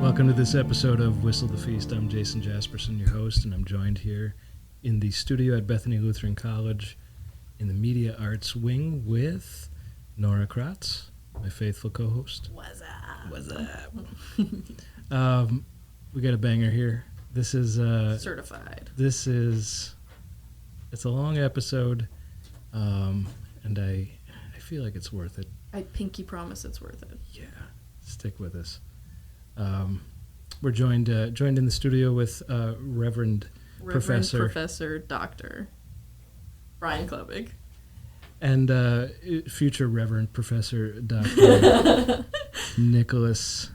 Welcome to this episode of Whistle the Feast. I'm Jason Jaspersen, your host, and I'm joined here in the studio at Bethany Lutheran College in the Media Arts Wing with Norah Kratz, my faithful co-host. What's up? What's up? We got a banger here. This is certified. It's a long episode, and I feel like it's worth it. I pinky promise it's worth it. Yeah, stick with us. We're joined in the studio with Reverend Professor Dr. Brian Klebig. And future Reverend Professor Dr. Nicholas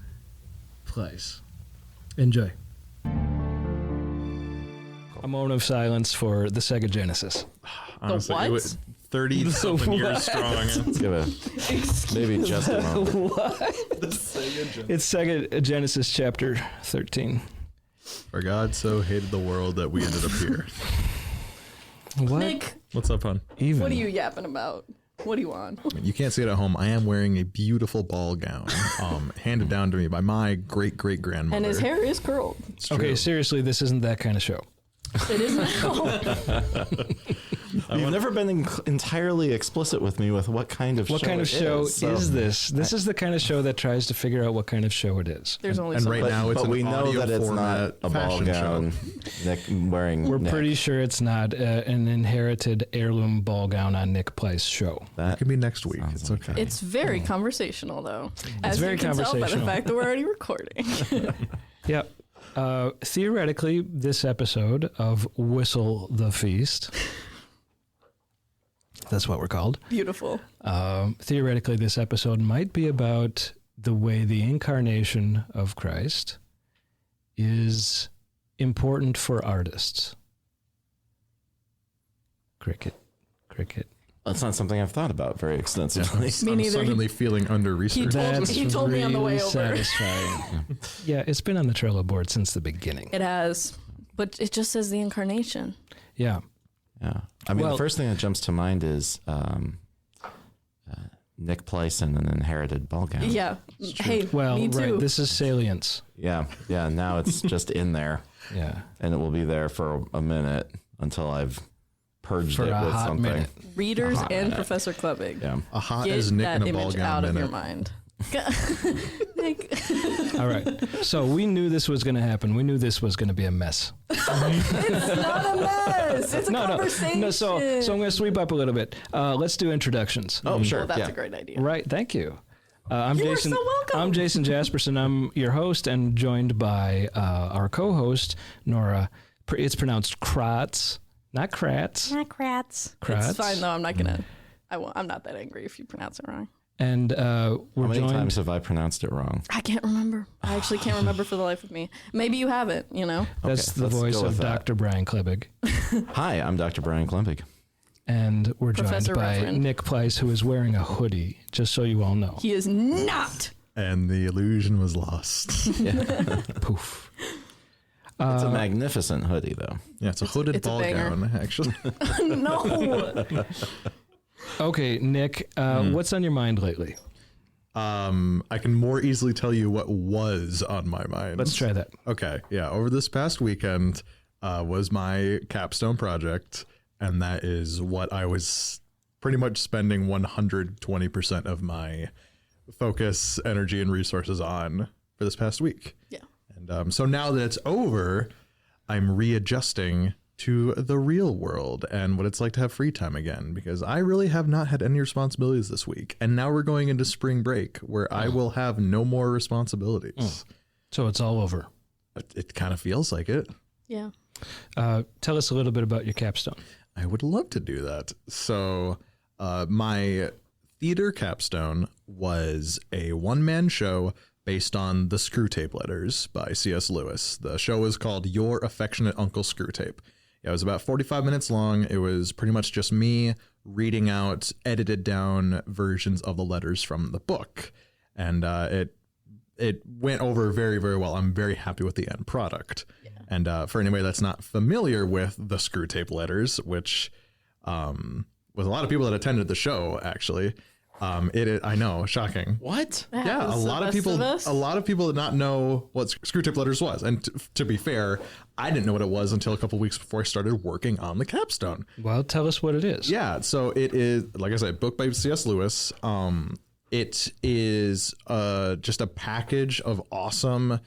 Pleiss. Enjoy. A moment of silence for the Sega Genesis. Honestly, the what? 30-something years strong. Let's give maybe just a moment. What? It's Sega Genesis chapter 13. For God so hated the world that we ended up here. What? Nick, what's up, hon? what are you yapping about? What do you want? You can't see it at home. I am wearing a beautiful ball gown, handed down to me by my great-great-grandmother. And his hair is curled. Okay, seriously, this isn't that kind of show. It is now. You've never been entirely explicit with me with what kind of show is this? This is the kind of show that tries to figure out what kind of show it is. There's only and so right much. now it's but an we know audio that it's not a ball gown. Nick wearing. We're Nick. pretty sure it's not an inherited heirloom ball gown on Nick Pleiss' show. That could be next week. It's okay. It's very conversational, though. As very you can tell by the conversational. fact that we're already recording. Yep. Theoretically, this episode of Whistle the Feast, that's what we're called. Beautiful. Theoretically, this episode might be about the way the incarnation of Christ is important for artists. Cricket. That's not something I've thought about very extensively. Me I'm neither. suddenly feeling under-researched. He told me on the way over. Satisfying. Yeah, it's been on the Trello board since the beginning. It has. But it just says the incarnation. Yeah. Yeah. I mean, the first thing that jumps to mind is Nick Pleiss and an inherited ball gown. Yeah. Hey, Well, me too. right. This is salience. Yeah. Now it's just in there, Yeah. and it will be there for a minute until I've purged For it a with hot something. minute. Readers and Professor Klebig. Yeah. A hot Get as Nick that in a ball image gown out of minute. your mind. Nick. All right. So we knew this was going to happen. We knew this was going to be a mess. It's not a mess. It's a conversation. No. So I'm going to sweep up a little bit. Let's do introductions. Oh, sure. Well, that's yeah. a great idea. Right. Thank you. I'm You are Jason. so welcome. I'm Jason Jaspersen. I'm your host and joined by our co-host, Norah. It's pronounced Kratz, not Kratz. Not Kratz. Kratz. It's fine, though. I'm not going to. I'm not that angry if you pronounce it wrong. And How we're many joined. times have I pronounced it wrong? I can't remember. I actually can't remember for the life of me. Maybe you haven't, That's Okay, the let's voice go of with that. Dr. Brian Klebig. Hi, I'm Dr. Brian Klebig. And we're Professor joined by Reverend. Nick Pleiss, who is wearing a hoodie, just so you all know. He is not. And the illusion was lost. Poof. It's a magnificent hoodie, though. Yeah, it's a hooded it's a ball banger. gown, actually. No. Okay, Nick, what's on your mind lately? I can more easily tell you what was on my mind. Let's try that. Okay, yeah. Over this past weekend was my capstone project, and that is what I was pretty much spending 120% of my focus, energy, and resources on for this past week. Yeah. And so now that it's over, I'm readjusting to the real world and what it's like to have free time again, because I really have not had any responsibilities this week. And now we're going into spring break where I will have no more responsibilities. So it's all over. It kind of feels like it. Yeah. Tell us a little bit about your capstone. I would love to do that. So my theater capstone was a one-man show based on the Screwtape Letters by C.S. Lewis. The show was called Your Affectionate Uncle Screwtape. It was about 45 minutes long. It was pretty much just me reading out edited down versions of the letters from the book. And it went over very, very well. I'm very happy with the end product. Yeah. And for anybody that's not familiar with the Screwtape Letters, which was a lot of people that attended the show, actually, I know, shocking. What? Yeah, a lot of people did not know what Screwtape Letters was, and to be fair, I didn't know what it was until a couple weeks before I started working on the capstone. Well, tell us what it is. Yeah, so it is, like I said, book by C.S. Lewis. It is just a package of awesome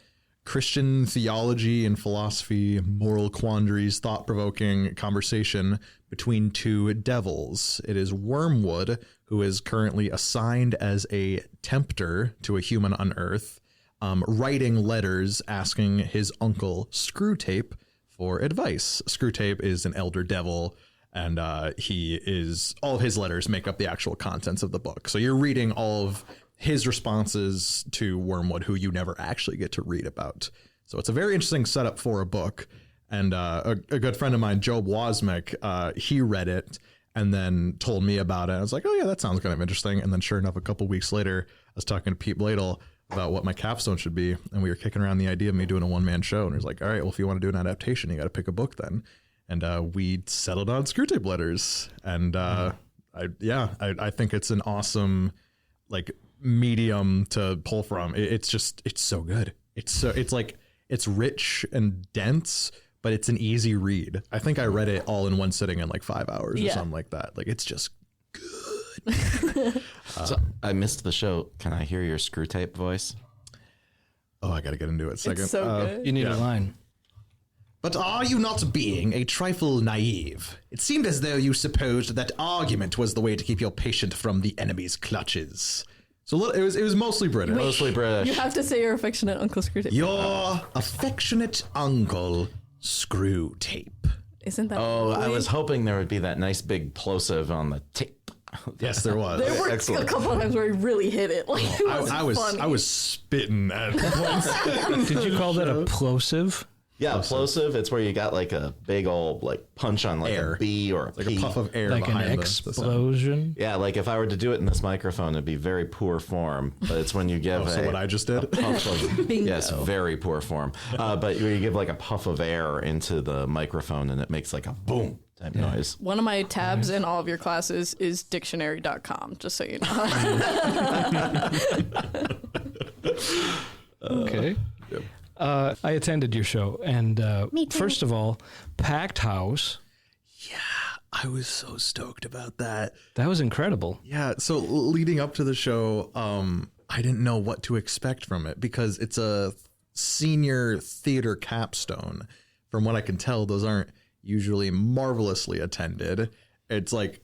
Christian theology and philosophy, moral quandaries, thought-provoking conversation between two devils. It is Wormwood, who is currently assigned as a tempter to a human on Earth, writing letters asking his uncle Screwtape for advice. Screwtape is an elder devil, and all of his letters make up the actual contents of the book. So you're reading all of his responses to Wormwood, who you never actually get to read about. So it's a very interesting setup for a book. And a good friend of mine, Job Wozmiak, he read it and then told me about it. I was like, oh yeah, that sounds kind of interesting. And then sure enough, a couple weeks later, I was talking to Pete Bladel about what my capstone should be. And we were kicking around the idea of me doing a one-man show. And he was like, all right, well, if you want to do an adaptation, you got to pick a book then. And we settled on Screwtape Letters. And I think it's an awesome, like, medium to pull from. It's so good. It's rich and dense, but it's an easy read. I think I read it all in one sitting in like 5 hours or something like that. Like, it's just good. So I missed the show. Can I hear your Screwtape voice? Oh, I gotta get into it a second. It's so good. You need a line. But are you not being a trifle naive? It seemed as though you supposed that argument was the way to keep your patient from the enemy's clutches. So it was mostly British. Mostly British. You have to say your affectionate Uncle Screwtape. Your affectionate uncle Screwtape. Isn't that Oh, I lovely? was hoping there would be that nice big plosive on the tape. Yes, there was. There were Excellent. a couple of times where he really hit it. Like, it was funny. I was spitting at once. Did you call that a plosive? Yeah, plosive. It's where you got like a big old like punch on like Air. a B or a Like P. a puff of air Like an behind the sound. explosion? Yeah, like if I were to do it in this microphone, it'd be very poor form. But it's when you give So what I just did? puff of, Bingo. yes, very poor form. But you give like a puff of air into the microphone and it makes like a boom type noise. One of my tabs in all of your classes is dictionary.com, just so you know. Okay. I attended your show, and first of all, packed house. I was so stoked about that. That was incredible. Yeah, so leading up to the show, I didn't know what to expect from it because it's a senior theater capstone. From what I can tell, those aren't usually marvelously attended. It's like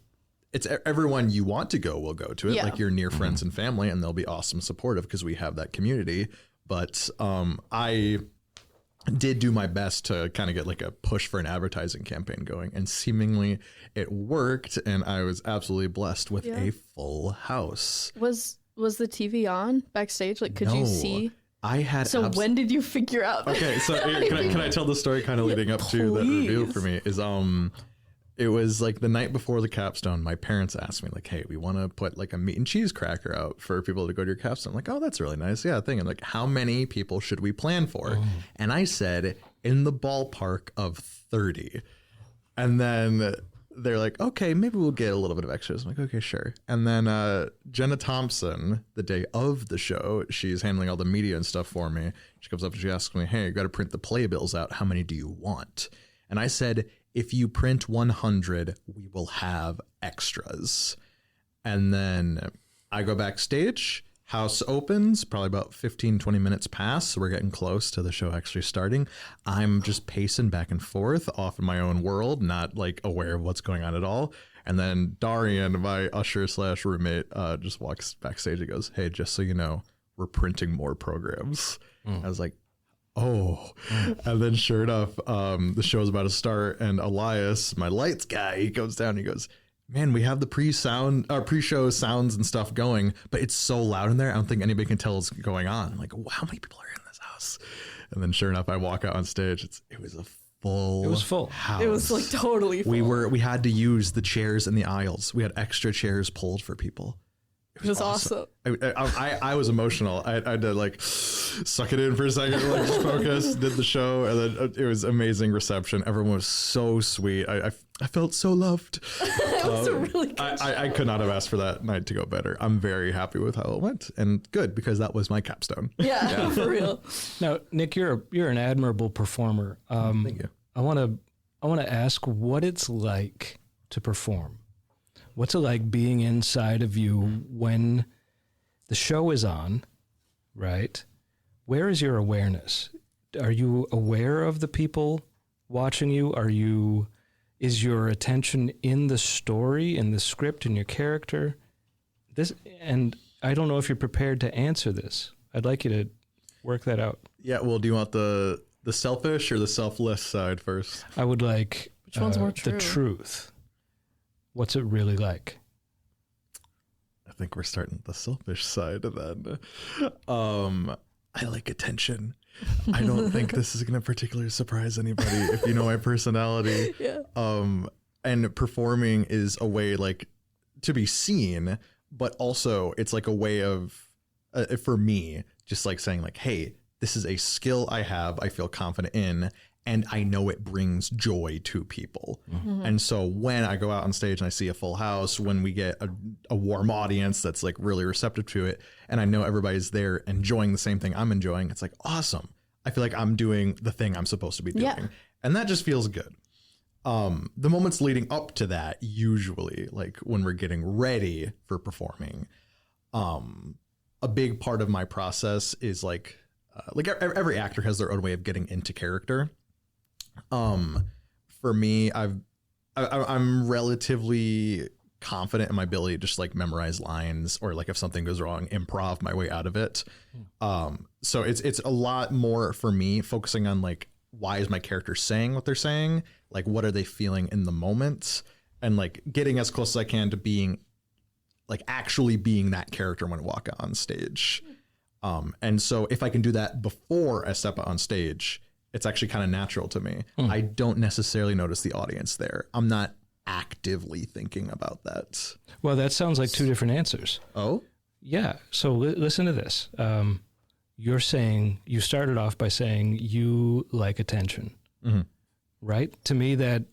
it's everyone you want to go will go to it, Yeah. like your near friends and family, and they'll be awesome supportive because we have that community. But I did do my best to kind of get like a push for an advertising campaign going, and seemingly it worked, and I was absolutely blessed with a full house. Was the TV on backstage? Like, could you No, see? I had So when did you figure out? Okay, so can I tell the story kind of leading up to that reveal for me is it was like the night before the capstone, my parents asked me like, hey, we want to put like a meat and cheese cracker out for people to go to your capstone. I'm like, oh, that's really nice. Yeah, thing. And like, how many people should we plan for? And I said in the ballpark of 30. And then they're like, okay, maybe we'll get a little bit of extras. I'm like, okay, sure. And then Jenna Thompson, the day of the show, she's handling all the media and stuff for me. She comes up and she asks me, hey, you got to print the playbills out. How many do you want? And I said, if you print 100, we will have extras. And then I go backstage, house opens, probably about 15, 20 minutes pass. So we're getting close to the show actually starting. I'm just pacing back and forth off in my own world, not like aware of what's going on at all. And then Darian, my usher / roommate, just walks backstage and goes, hey, just so you know, we're printing more programs. I was like, oh, and then sure enough, the show's about to start, and Elias, my lights guy, he comes down and he goes, man, we have the pre-show sounds and stuff going, but it's so loud in there, I don't think anybody can tell what's going on. I'm like, wow, how many people are in this house? And then sure enough, I walk out on stage, it was a full house. It was like totally full. We had to use the chairs in the aisles. We had extra chairs pulled for people. It was awesome. I was emotional. I had to like suck it in for a second, like just focus, did the show, and then it was amazing reception. Everyone was so sweet. I I felt so loved. That was a really good I could not have asked for that night to go better. I'm very happy with how it went, and good, because that was my capstone. Yeah, for real. Now, Nick, you're an admirable performer. Thank you. I want to ask what it's like to perform. What's it like being inside of you when the show is on, right? Where is your awareness? Are you aware of the people watching you? Is your attention in the story, in the script, in your character? And I don't know if you're prepared to answer this. I'd like you to work that out. Yeah, well, do you want the selfish or the selfless side first? I would like Which one's more the true? truth. What's it really like? I think we're starting the selfish side of that. I like attention. I don't think this is going to particularly surprise anybody if you know my personality. Yeah. And performing is a way like to be seen, but also it's like a way of, for me, just like saying like, hey, this is a skill I have, I feel confident in, and I know it brings joy to people. Mm-hmm. And so when I go out on stage and I see a full house, when we get a warm audience that's like really receptive to it, and I know everybody's there enjoying the same thing I'm enjoying, it's like awesome. I feel like I'm doing the thing I'm supposed to be doing. Yeah. And that just feels good. The moments leading up to that, usually like when we're getting ready for performing, a big part of my process is like every actor has their own way of getting into character. For me, I'm relatively confident in my ability to just like memorize lines, or like if something goes wrong, improv my way out of it. So it's a lot more for me focusing on like, why is my character saying what they're saying? Like, what are they feeling in the moment? And like getting as close as I can to being like actually being that character when I walk out on stage. And so if I can do that before I step out on stage, it's actually kind of natural to me. I don't necessarily notice the audience there. I'm not actively thinking about that. Well, that sounds like two different answers. Oh? Yeah. So listen to this. You're saying, you started off by saying you like attention, right? To me, that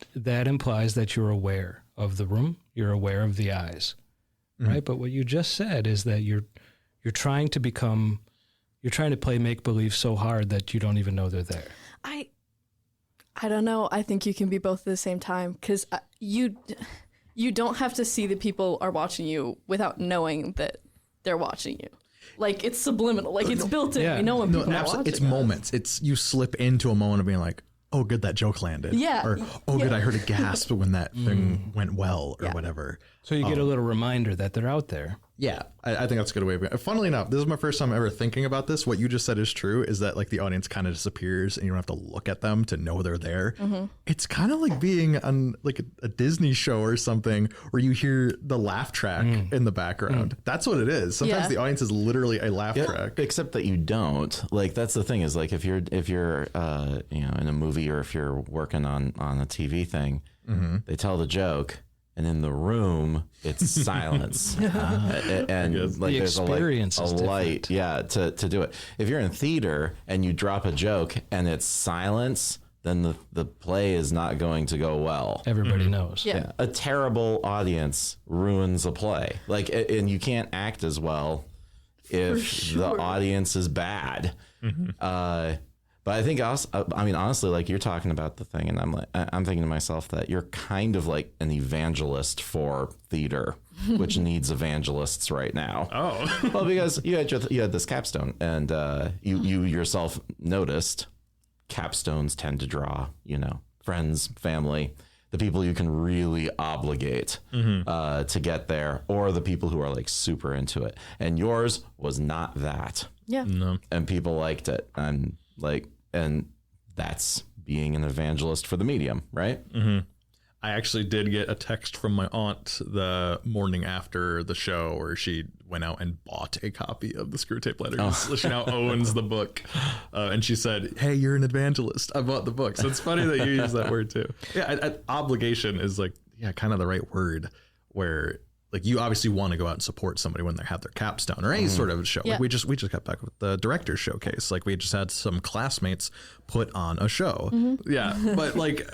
implies that you're aware of the room. You're aware of the eyes, right? But what you just said is that you're trying to play make-believe so hard that you don't even know they're there. I don't know. I think you can be both at the same time, because you don't have to see that people are watching you without knowing that they're watching you. Like, it's subliminal. Like, it's built in. Yeah. We know when people are watching. It's moments. It's you slip into a moment of being like, oh, good, that joke landed. Yeah. Or, oh, good, I heard a gasp when that thing went well, or whatever. So you get a little reminder that they're out there. Yeah, I think that's a good way of it. Funnily enough, this is my first time ever thinking about this. What you just said is true, is that like the audience kind of disappears and you don't have to look at them to know they're there. It's kind of like being on like a Disney show or something where you hear the laugh track in the background. That's what it is. Sometimes the audience is literally a laugh track. Except that you don't. Like, that's the thing, is like if you're you know, in a movie, or if you're working on a TV thing, they tell the joke, and in the room it's silence, and like The there's a experience is light, different. to do it. If you're in theater and you drop a joke and it's silence, then the play is not going to go well. Everybody knows. Yeah. A terrible audience ruins a play. Like, and you can't act as well if the audience is bad. But I think also, I mean, honestly, like you're talking about the thing, and I'm thinking to myself that you're kind of like an evangelist for theater, which needs evangelists right now. Oh, Well, because you had this capstone, and you yourself noticed capstones tend to draw, you know, friends, family, the people you can really obligate to get there, or the people who are like super into it. And yours was not that. Yeah. no. And people liked it. And that's being an evangelist for the medium, right? I actually did get a text from my aunt the morning after the show where she went out and bought a copy of the Screw Tape Letters. She now owns the book. And she said, hey, you're an evangelist. I bought the book. So it's funny that you use that word too. Yeah, obligation is like, kind of the right word, where like you obviously want to go out and support somebody when they have their capstone or any sort of show. Yeah. Like we just got back with the director's showcase. Like we just had some classmates put on a show. Yeah. But like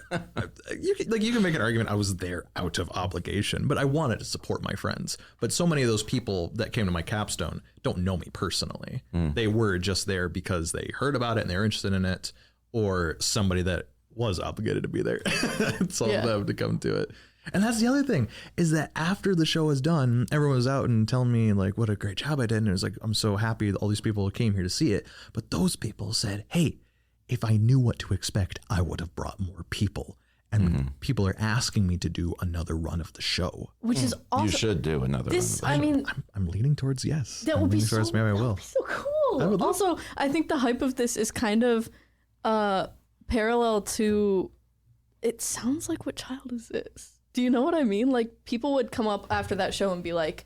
you can make an argument I was there out of obligation, but I wanted to support my friends. But so many of those people that came to my capstone don't know me personally. They were just there because they heard about it and they're interested in it, or somebody that was obligated to be there. Told them to come to it. And that's the other thing, is that after the show was done, everyone was out and telling me like what a great job I did. And it was like, I'm so happy that all these people came here to see it. But those people said, hey, if I knew what to expect, I would have brought more people. And people are asking me to do another run of the show. Which is awesome. You should do another This, one. I mean, I'm leaning towards yes. that would be so, maybe I will. so cool. Also, I think the hype of this is kind of parallel to, it sounds like, what child is this? Do you know what I mean? Like, people would come up after that show and be like,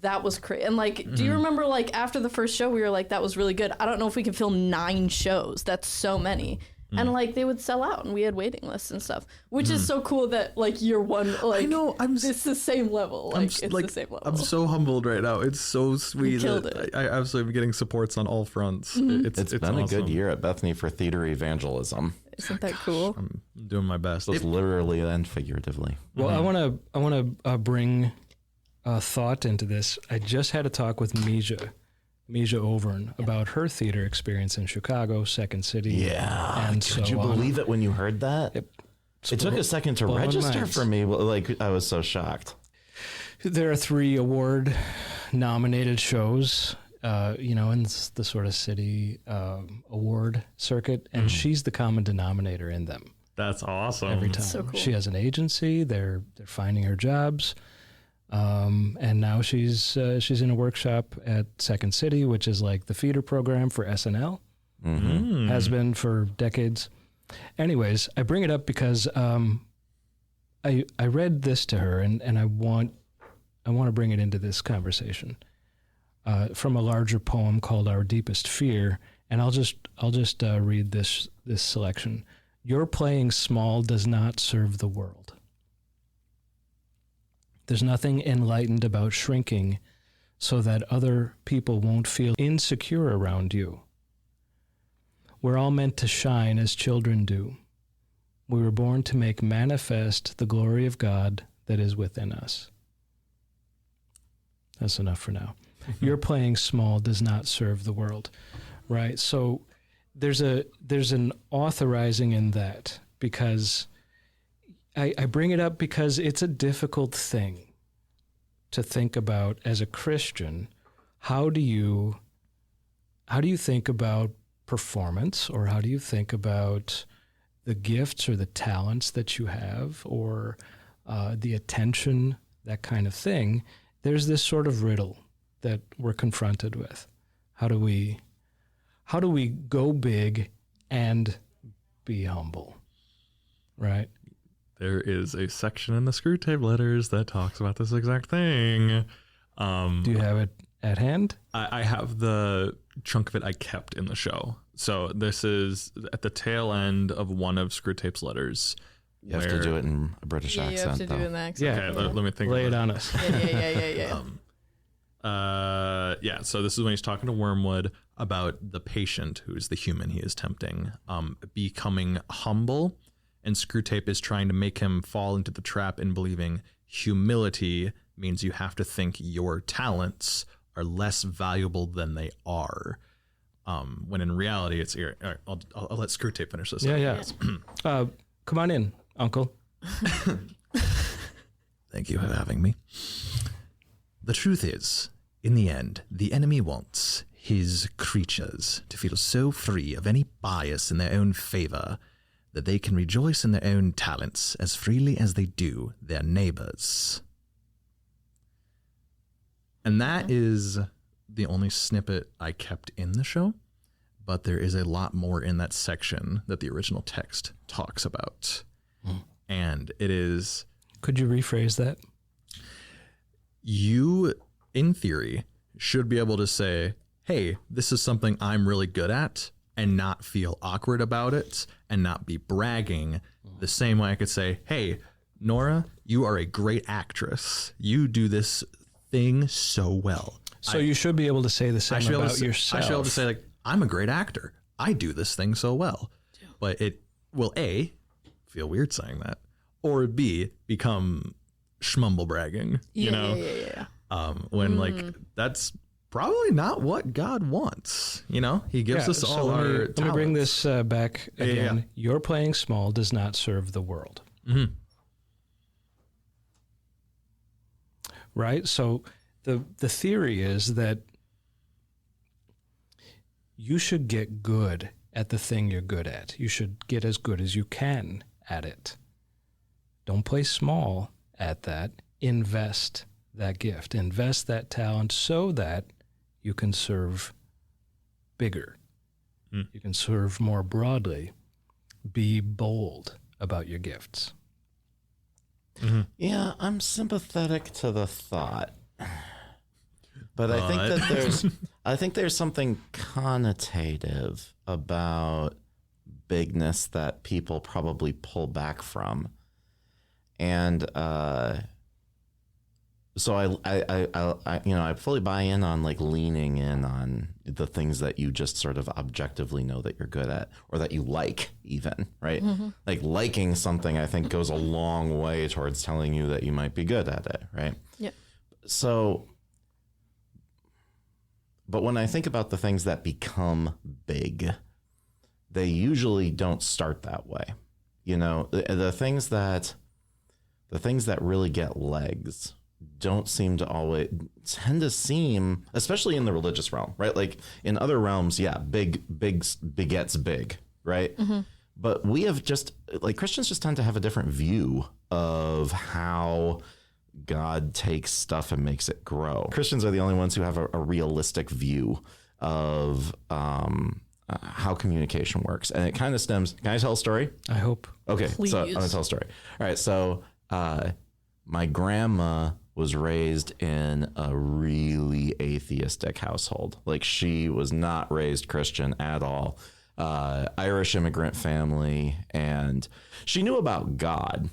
that was crazy. And like, do you remember like after the first show, we were like, that was really good. I don't know if we can film 9 shows. That's so many. And like they would sell out and we had waiting lists and stuff, which is so cool that like you're one, like, I know, it's the same level. Like, it's the same level. I'm so humbled right now. It's so sweet. You killed that it. I absolutely am getting supports on all fronts. It's been a awesome. good year at Bethany for theater evangelism. Isn't that cool? I'm doing my best. Both literally and figuratively. Well, I want to bring a thought into this. I just had a talk with Misha Overn about her theater experience in Chicago, Second City. Yeah. And Could you believe it when you heard that? Yep. It took a second to register minds. for me. Like, I was so shocked. There are 3 award nominated shows, in the sort of city award circuit, and she's the common denominator in them. That's awesome. Every time. So cool. She has an agency. They're finding her jobs. And now she's in a workshop at Second City, which is like the feeder program for SNL. Has been for decades. Anyways, I bring it up because I read this to her, and I want to bring it into this conversation from a larger poem called "Our Deepest Fear," and I'll just read this selection. Your playing small does not serve the world. There's nothing enlightened about shrinking so that other people won't feel insecure around you. We're all meant to shine as children do. We were born to make manifest the glory of God that is within us. That's enough for now. Your playing small does not serve the world, right? So there's an authorizing in that, because I bring it up because it's a difficult thing to think about as a Christian. How do you think about performance, or how do you think about the gifts or the talents that you have, or the attention, that kind of thing? There's this sort of riddle that we're confronted with. How do we go big and be humble, right? There is a section in the Screwtape Letters that talks about this exact thing. Do you have it at hand? I have the chunk of it I kept in the show. So this is at the tail end of one of Screwtape's letters. You have to do it in a British Yeah, accent, you have to though. do an accent. Yeah. Okay, let me think. Lay it on us. Yeah. So this is when he's talking to Wormwood about the patient, who is the human he is tempting, becoming humble, and Screwtape is trying to make him fall into the trap in believing humility means you have to think your talents are less valuable than they are. When in reality, it's here. All right, I'll let Screwtape finish this. Yeah. Come on in, Uncle. Thank you for having me. The truth is, in the end, the enemy wants his creatures to feel so free of any bias in their own favor that they can rejoice in their own talents as freely as they do their neighbors. And that is the only snippet I kept in the show, but there is a lot more in that section that the original text talks about. And it is... Could you rephrase that? You, in theory, should be able to say, hey, this is something I'm really good at, and not feel awkward about it, and not be bragging. The same way I could say, hey, Norah, you are a great actress. You do this thing so well. So you should be able to say the same about yourself. I should be able to say, like, I'm a great actor. I do this thing so well. But it will, A, feel weird saying that, or B, become schmumble bragging, you know? When, like, that's probably not what God wants, you know? He gives us all our talents. Let me bring this back again. Yeah. Your playing small does not serve the world. Mm-hmm. Right? So the theory is that you should get good at the thing you're good at. You should get as good as you can at it. Don't play small at that. Invest that gift. Invest that talent so that you can serve bigger. You can serve more broadly. Be bold about your gifts. Mm-hmm. Yeah, I'm sympathetic to the thought. But I think there's something connotative about bigness that people probably pull back from. And so I fully buy in on like leaning in on the things that you just sort of objectively know that you're good at, or that you like even, right? Mm-hmm. Like liking something, I think, goes a long way towards telling you that you might be good at it, right? Yep. So, but when I think about the things that become big, they usually don't start that way. You know, the things that really get legs don't seem to always tend to seem, especially in the religious realm, right? Like in other realms, yeah, big begets big, right? Mm-hmm. But we have just, like, Christians just tend to have a different view of how God takes stuff and makes it grow. Christians are the only ones who have a realistic view of how communication works. And it kind of stems, can I tell a story? I hope. Okay, Please. So I'm going to tell a story. All right, so my grandma was raised in a really atheistic household. Like, she was not raised Christian at all. Irish immigrant family, and she knew about God,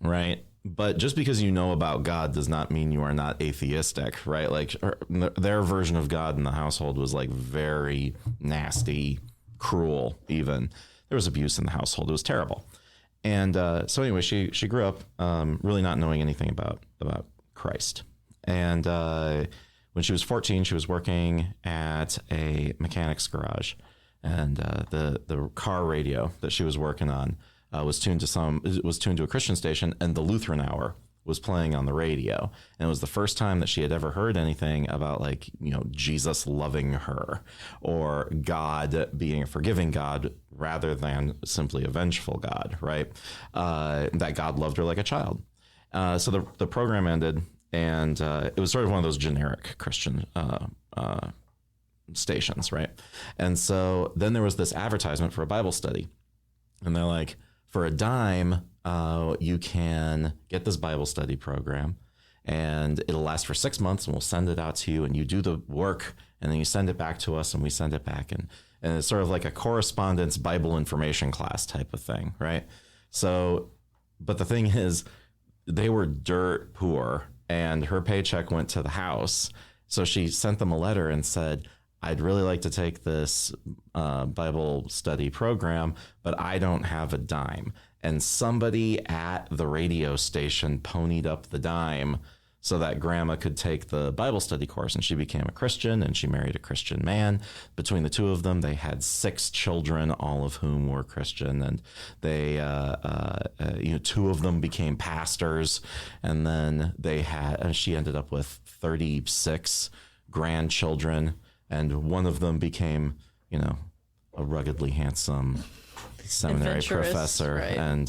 right? But just because you know about God does not mean you are not atheistic, right? Like, their version of God in the household was like very nasty, cruel even. There was abuse in the household. It was terrible. And so anyway, she grew up really not knowing anything about Christ. And when she was 14, she was working at a mechanic's garage. And the car radio that she was working on was tuned to a Christian station, and the Lutheran Hour was playing on the radio. And it was the first time that she had ever heard anything about, like, you know, Jesus loving her, or God being a forgiving God rather than simply a vengeful God, right? That God loved her like a child. So the program ended, and it was sort of one of those generic Christian stations, right? And so then there was this advertisement for a Bible study, and they're like, for a dime, you can get this Bible study program, and it'll last for 6 months, and we'll send it out to you, and you do the work, and then you send it back to us, and we send it back. And it's sort of like a correspondence Bible information class type of thing, right? So, but the thing is, they were dirt poor, and her paycheck went to the house. So she sent them a letter and said, I'd really like to take this Bible study program, but I don't have a dime. And somebody at the radio station ponied up the dime so that grandma could take the Bible study course. And she became a Christian, and she married a Christian man. Between the two of them, they had 6 children, all of whom were Christian. And they, 2 of them became pastors. And then she ended up with 36 grandchildren. And one of them became, you know, a ruggedly handsome seminary professor, right? And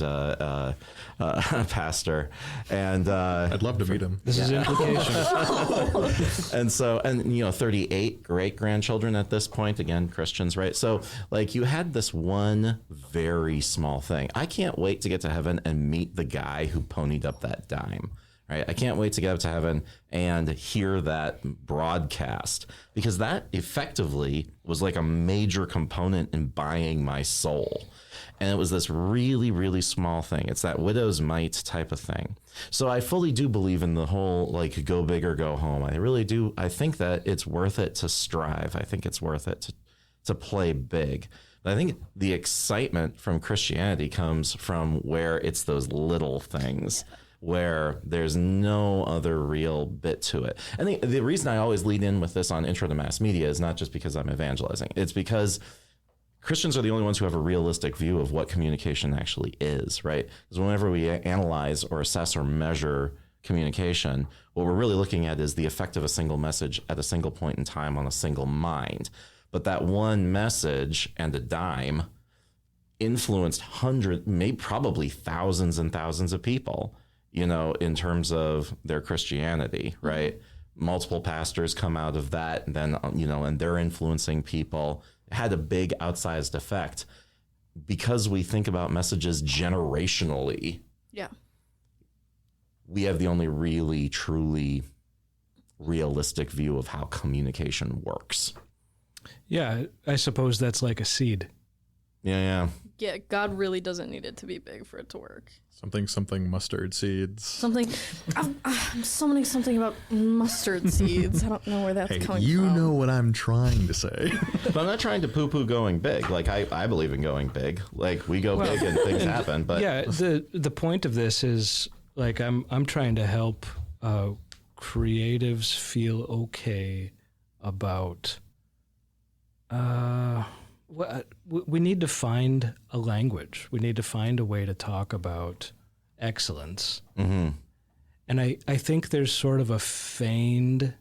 pastor. And I'd love to meet him. This is implication. And 38 great grandchildren at this point, again, Christians, right? So, like, you had this one very small thing. I can't wait to get to heaven and meet the guy who ponied up that dime. Right? I can't wait to get up to heaven and hear that broadcast, because that effectively was like a major component in buying my soul. And it was this really, really small thing. It's that widow's mite type of thing. So I fully do believe in the whole, like, go big or go home. I really do. I think that it's worth it to strive. I think it's worth it to play big. But I think the excitement from Christianity comes from where it's those little things where there's no other real bit to it. I think the reason I always lead in with this on Intro to Mass Media is not just because I'm evangelizing. It's because Christians are the only ones who have a realistic view of what communication actually is, right? Because whenever we analyze or assess or measure communication, what we're really looking at is the effect of a single message at a single point in time on a single mind. But that one message and a dime influenced hundreds, maybe probably thousands and thousands of people, in terms of their Christianity, right? Multiple pastors come out of that, and then, and they're influencing people. It had a big outsized effect because we think about messages generationally. Yeah. We have the only really, truly realistic view of how communication works. Yeah, I suppose that's like a seed. Yeah. Yeah, God really doesn't need it to be big for it to work. Something mustard seeds. I'm summoning something about mustard seeds. I don't know where that's coming from. You know what I'm trying to say. But I'm not trying to poo-poo going big. Like, I believe in going big. Like, we go big and things happen. But yeah, the point of this is, like, I'm trying to help creatives feel okay about we need to find a language. We need to find a way to talk about excellence. Mm-hmm. And I think there's sort of a feigned,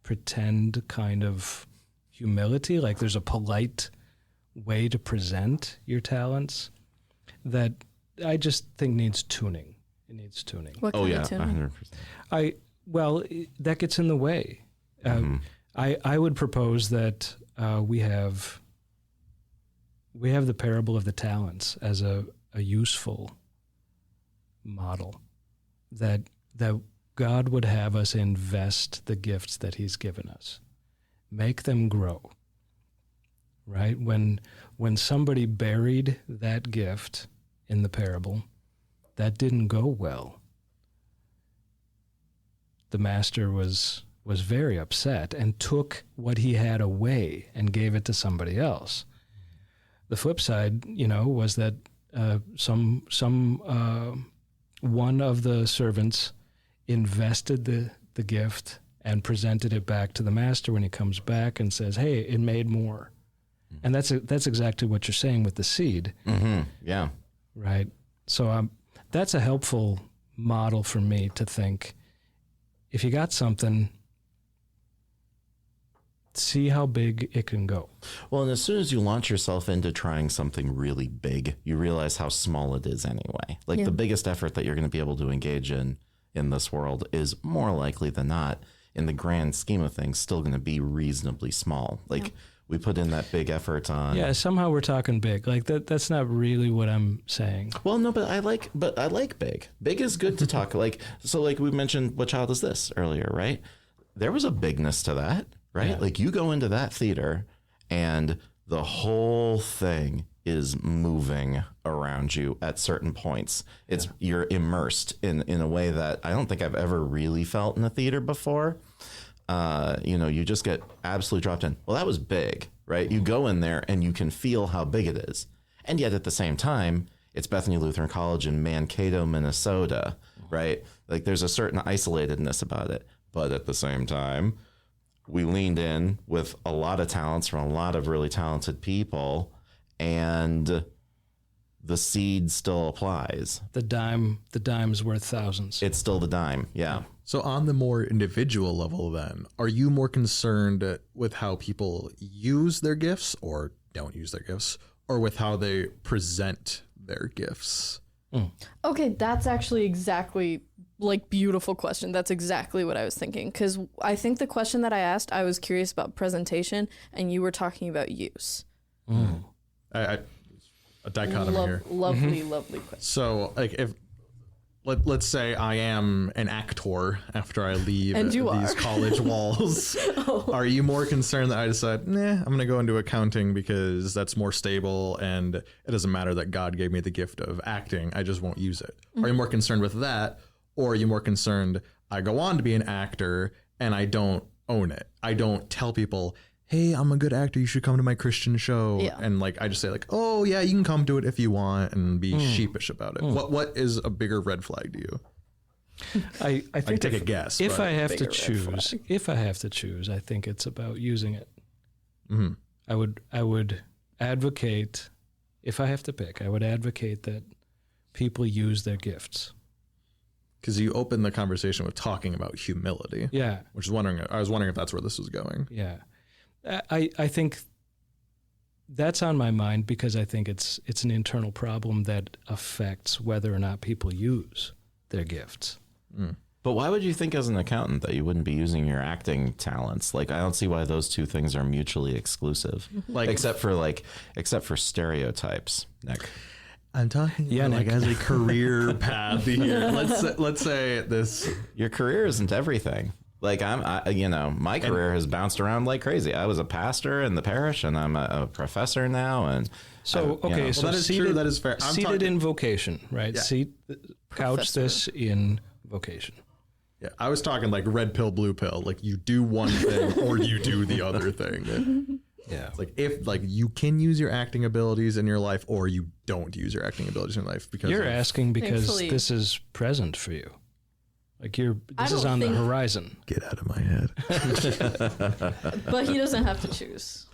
pretend kind of humility. Like, there's a polite way to present your talents that I just think needs tuning. It needs tuning. What kind of tuning? 100%. That gets in the way. I would propose that we have the parable of the talents as a useful model, that God would have us invest the gifts that he's given us, make them grow, right? When somebody buried that gift in the parable, that didn't go well. The master was very upset and took what he had away and gave it to somebody else. The flip side, was that one of the servants invested the gift and presented it back to the master when he comes back and says, "Hey, it made more." And that's exactly what you're saying with the seed. Mm-hmm. Yeah. Right. So that's a helpful model for me to think, if you got something, see how big it can go. Well, and as soon as you launch yourself into trying something really big, you realize how small it is anyway. Like, the biggest effort that you're going to be able to engage in this world is more likely than not, in the grand scheme of things, still going to be reasonably small. Like, we put in that big effort on. Yeah, somehow we're talking big. Like, that's not really what I'm saying. Well, no, but I like big. Big is good to talk. So we mentioned What Child Is This earlier, right? There was a bigness to that. Right? Yeah. Like, you go into that theater and the whole thing is moving around you at certain points. You're immersed in a way that I don't think I've ever really felt in a theater before. You just get absolutely dropped in. Well, that was big, right? You go in there and you can feel how big it is. And yet at the same time, it's Bethany Lutheran College in Mankato, Minnesota, right? Like, there's a certain isolatedness about it. But at the same time, we leaned in with a lot of talents from a lot of really talented people, and the seed still applies. The dime's worth thousands. It's still the dime, yeah. So on the more individual level then, are you more concerned with how people use their gifts or don't use their gifts, or with how they present their gifts? Okay, that's actually exactly, beautiful question. That's exactly what I was thinking. Because I think the question that I asked, I was curious about presentation, and you were talking about use. A dichotomy here. Lovely question. So, let's say I am an actor after I leave And you these are. college walls. Are you more concerned that I decide, I'm going to go into accounting because that's more stable and it doesn't matter that God gave me the gift of acting, I just won't use it? Are you more concerned with that? Or are you more concerned I go on to be an actor and I don't own it? I don't tell people, hey, I'm a good actor, you should come to my Christian show. Yeah. And like I just say like, oh yeah, you can come to it if you want, and be sheepish about it. What is a bigger red flag to you? I I think can take a guess. if but- I have to Bigger red choose, I think it's about using it. Mhm. I would advocate, if I have to pick, I would advocate that people use their gifts. Because you opened the conversation with talking about humility, Yeah, which is I was wondering if that's where this was going. yeah. I think that's on my mind because I think it's an internal problem that affects whether or not people use their gifts. But why would you think as an accountant that you wouldn't be using your acting talents? Like, I don't see why those two things are mutually exclusive. Like except for stereotypes, Nick. I'm talking Yeah, about like Nick. as a career path here. Let's say this. Your career isn't everything. Like my career has bounced around like crazy. I was a pastor in the parish, and I'm a professor now. And So I- you know. so Well, that is seated, true. That is fair. I'm seated talking- in vocation, right? Yeah. Couch this in vocation. Yeah, I was talking like red pill, blue pill. Like you do one thing or you do the other thing. Yeah. It's like if like you can use your acting abilities in your life or you don't use your acting abilities in your life because You're of- asking because Thankfully- this is present for you. Like this is don't on the think- horizon. Get out of my head. But he doesn't have to choose.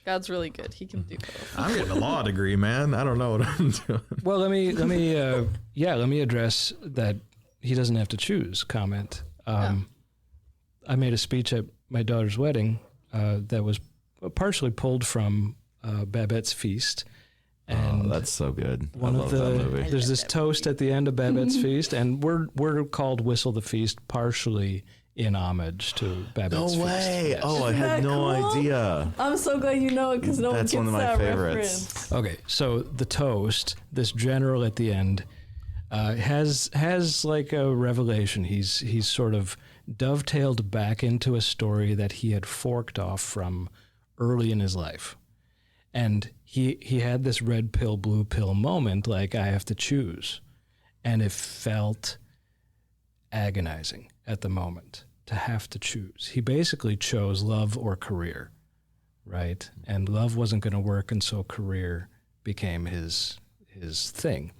God's really good. He can do both. I'm getting a law degree, man. I don't know what I'm doing. Well, let me address that he doesn't have to choose comment. I made a speech at my daughter's wedding that was partially pulled from Babette's Feast. And That's so good. one I of love that movie. there's this toast at the end of Babette's Feast, and we're called Whistle the Feast partially in homage to Babette's Feast. Yes. Oh, I Isn't had that no cool? idea. I'm so glad you know it because no That's one one gets of my that favorites. reference. Okay, so the toast, this general at the end, has like a revelation. He's sort of dovetailed back into a story that he had forked off from early in his life, and he had this red pill, blue pill moment, like I have to choose, and it felt agonizing at the moment to have to choose. He basically chose love or career, right? And love wasn't going to work, and so career became his thing.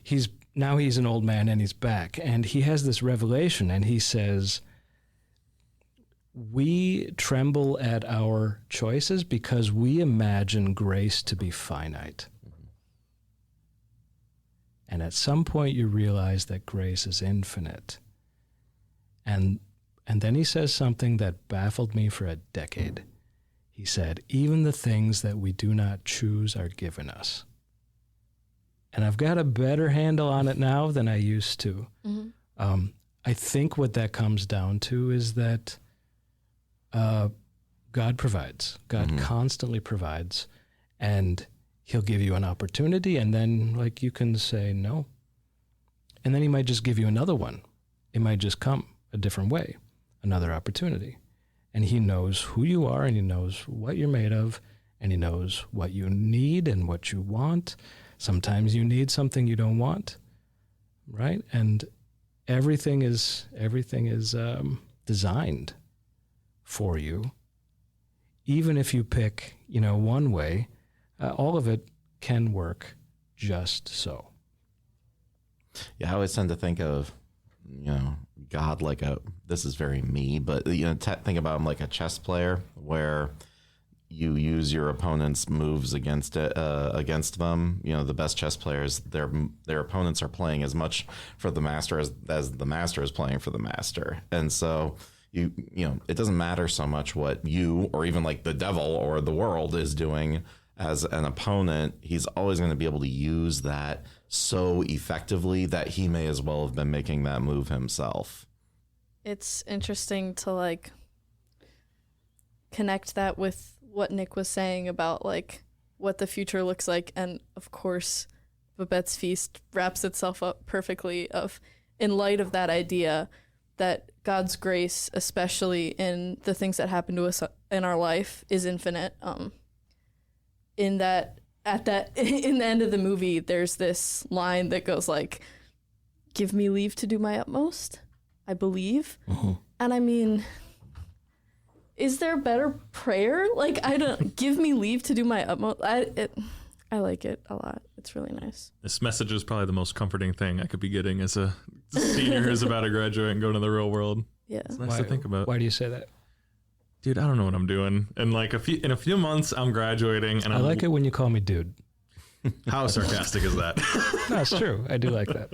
He's an old man and he's back, and he has this revelation, and he says, we tremble at our choices because we imagine grace to be finite. And at some point you realize that grace is infinite. And then he says something that baffled me for a decade. He said, even the things that we do not choose are given us. And I've got a better handle on it now than I used to. Mm-hmm. I think what that comes down to is that God provides. God constantly provides, and he'll give you an opportunity, and then like you can say no. And then he might just give you another one. It might just come a different way, another opportunity. And he knows who you are, and he knows what you're made of, and he knows what you need and what you want. Sometimes you need something you don't want, right? And everything is designed for you. Even if you pick, one way, all of it can work just so. Yeah, I always tend to think of, God like this is very me, but, think about him like a chess player where you use your opponent's moves against them. The best chess players, their opponents are playing as much for the master as the master is playing for the master. And so it doesn't matter so much what you or even like the devil or the world is doing as an opponent. He's always going to be able to use that so effectively that he may as well have been making that move himself. It's interesting to connect that with what Nick was saying about what the future looks like. And of course, Babette's feast wraps itself up perfectly in light of that idea that God's grace, especially in the things that happen to us in our life, is infinite. In the end of the movie, there's this line that goes like, "Give me leave to do my utmost, I believe." Mm-hmm. And I mean, is there a better prayer? Like, give me leave to do my utmost. I like it a lot. It's really nice. This message is probably the most comforting thing I could be getting as a senior who's about to graduate and go into the real world. Yeah. It's nice to think about. Why do you say that? Dude, I don't know what I'm doing. And like in a few months, I'm graduating, and I like it when you call me dude. How sarcastic is that? No, it's true. I do like that.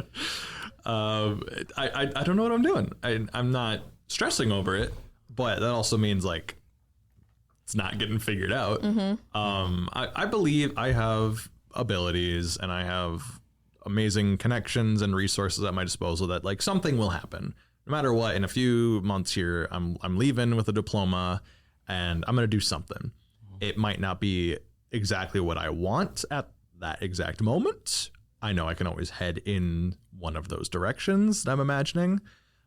I don't know what I'm doing. I'm not stressing over it, but that also means like it's not getting figured out. I believe I have abilities and I have amazing connections and resources at my disposal that like something will happen. No matter what, in a few months here, I'm leaving with a diploma and I'm going to do something. It might not be exactly what I want at that exact moment. I know I can always head in one of those directions that I'm imagining,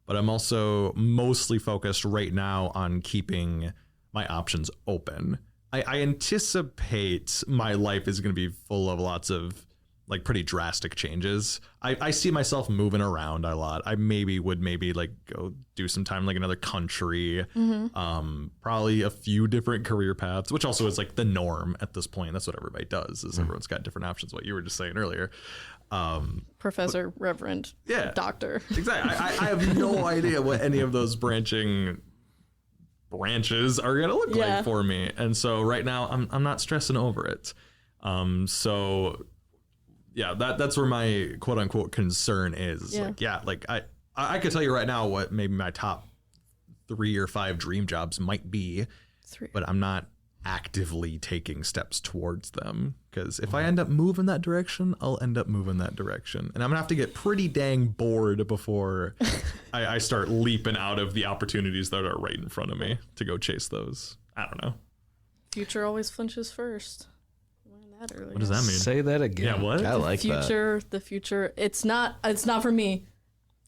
but I'm also mostly focused right now on keeping my options open. I anticipate my life is going to be full of lots of like pretty drastic changes. I see myself moving around a lot. I would like go do some time like another country, probably a few different career paths, which also is like the norm at this point. That's what everybody does, is everyone's got different options. What you were just saying earlier. Professor, Reverend, yeah, Doctor. Exactly. I have no idea what any of those branches are going to look like for me. And so right now I'm not stressing over it. So yeah, that's where my quote unquote concern is. Like I could tell you right now what maybe my top 3 or 5 dream jobs might be, but I'm not actively taking steps towards them, because if I end up moving that direction, I'll end up moving that direction, and I'm gonna have to get pretty dang bored before I start leaping out of the opportunities that are right in front of me to go chase those. I don't know. Future always flinches first. Learned that earlier. What does that mean? Say that again. Yeah, what? I like that. The future. It's not for me.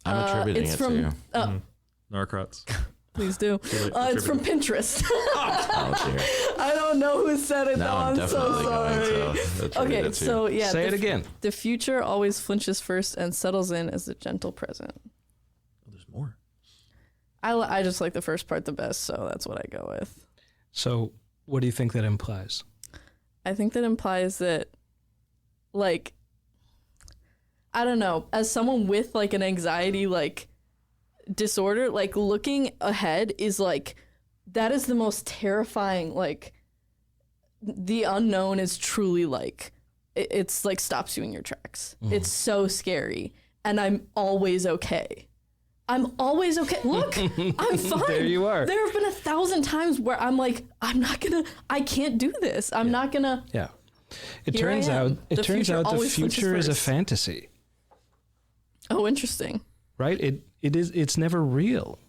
I'm attributing it's it from, to you. Norah Kratz. Please do. It's from Pinterest. Oh, dear. I don't know who said it. Now though. I'm I'm so definitely sorry. going to attribute Okay, it to you. so yeah. Say it again. The future always flinches first and settles in as the gentle present. There's more. I just like the first part the best, so that's what I go with. So what do you think that implies? I think that implies that, like, I don't know, as someone with like an anxiety like disorder, like looking ahead is like, that is the most terrifying. Like, the unknown is truly like, it's like stops you in your tracks. It's so scary, and I'm always okay. I'm always okay. Look, I'm fine. There you are. There have been 1,000 times where I'm like, I can't do this. I'm not gonna. Yeah. It Here turns I am. out the always flinches future is a first. fantasy, Oh, interesting. right? It's never real.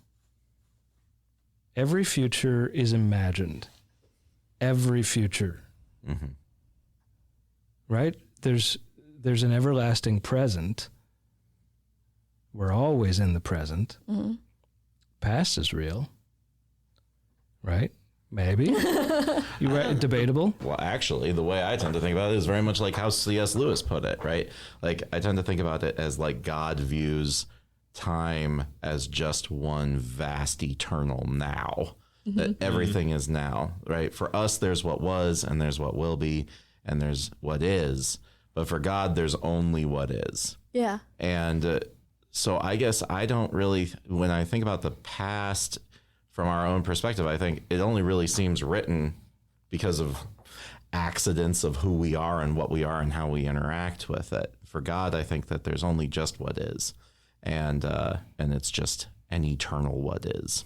Every future is imagined. Every future. Right? There's an everlasting present. We're always in the present. Past is real. Right? Maybe. You right? Debatable. Well, actually, the way I tend to think about it is very much like how C.S. Lewis put it, right? Like, I tend to think about it as like God views time as just one vast eternal now, that everything is now, right? For us, there's what was, and there's what will be, and there's what is. But for God, there's only what is. Yeah. And so I guess I don't really, when I think about the past from our own perspective, I think it only really seems written because of accidents of who we are and what we are and how we interact with it. For God, I think that there's only just what is, and it's just an eternal what is.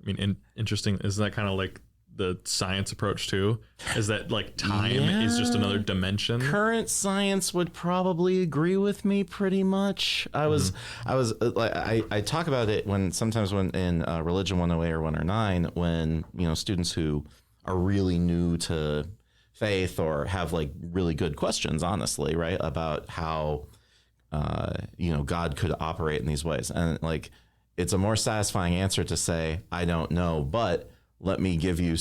I mean, interesting. Isn't that kind of like the science approach too? Is that like time is just another dimension? Current science would probably agree with me pretty much. I talk about it sometimes when in Religion 108 or 109, when students who are really new to faith or have like really good questions, honestly, right, about how God could operate in these ways. And like, it's a more satisfying answer to say, I don't know, but let me give you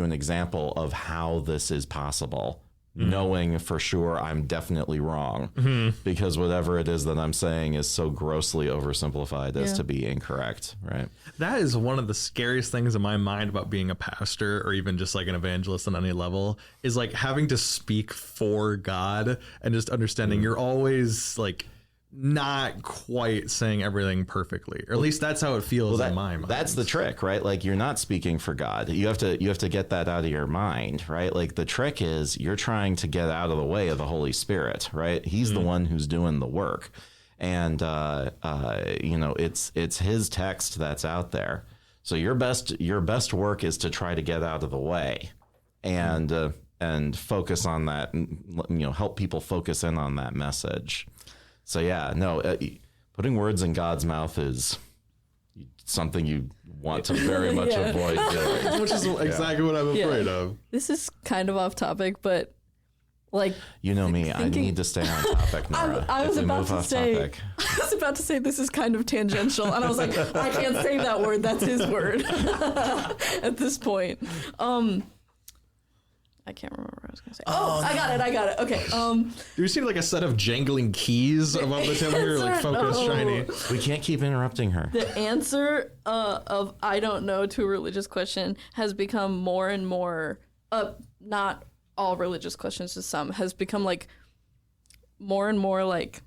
an example of how this is possible, knowing for sure I'm definitely wrong, because whatever it is that I'm saying is so grossly oversimplified as to be incorrect, right? That is one of the scariest things in my mind about being a pastor or even just like an evangelist on any level, is like having to speak for God and just understanding you're always like not quite saying everything perfectly, or at least that's how it feels in my mind. That's the trick, right? Like, you're not speaking for God. You have to get that out of your mind, right? Like, the trick is you're trying to get out of the way of the Holy Spirit, right? He's the one who's doing the work, and it's his text that's out there. So your best work is to try to get out of the way, and focus on that, and help people focus in on that message. So putting words in God's mouth is something you want to very much avoid doing. Which is exactly what I'm afraid of. This is kind of off topic, but like, me, I need to stay on topic, Norah. I was about to say this is kind of tangential, and I was like, I can't say that word. That's his word at this point. I can't remember what I was going to say. I got it. Okay. Do you see like a set of jangling keys above the table here, like focus, shiny? We can't keep interrupting her. The answer of I don't know to a religious question has become more and more, not all religious questions, just some, has become like more and more like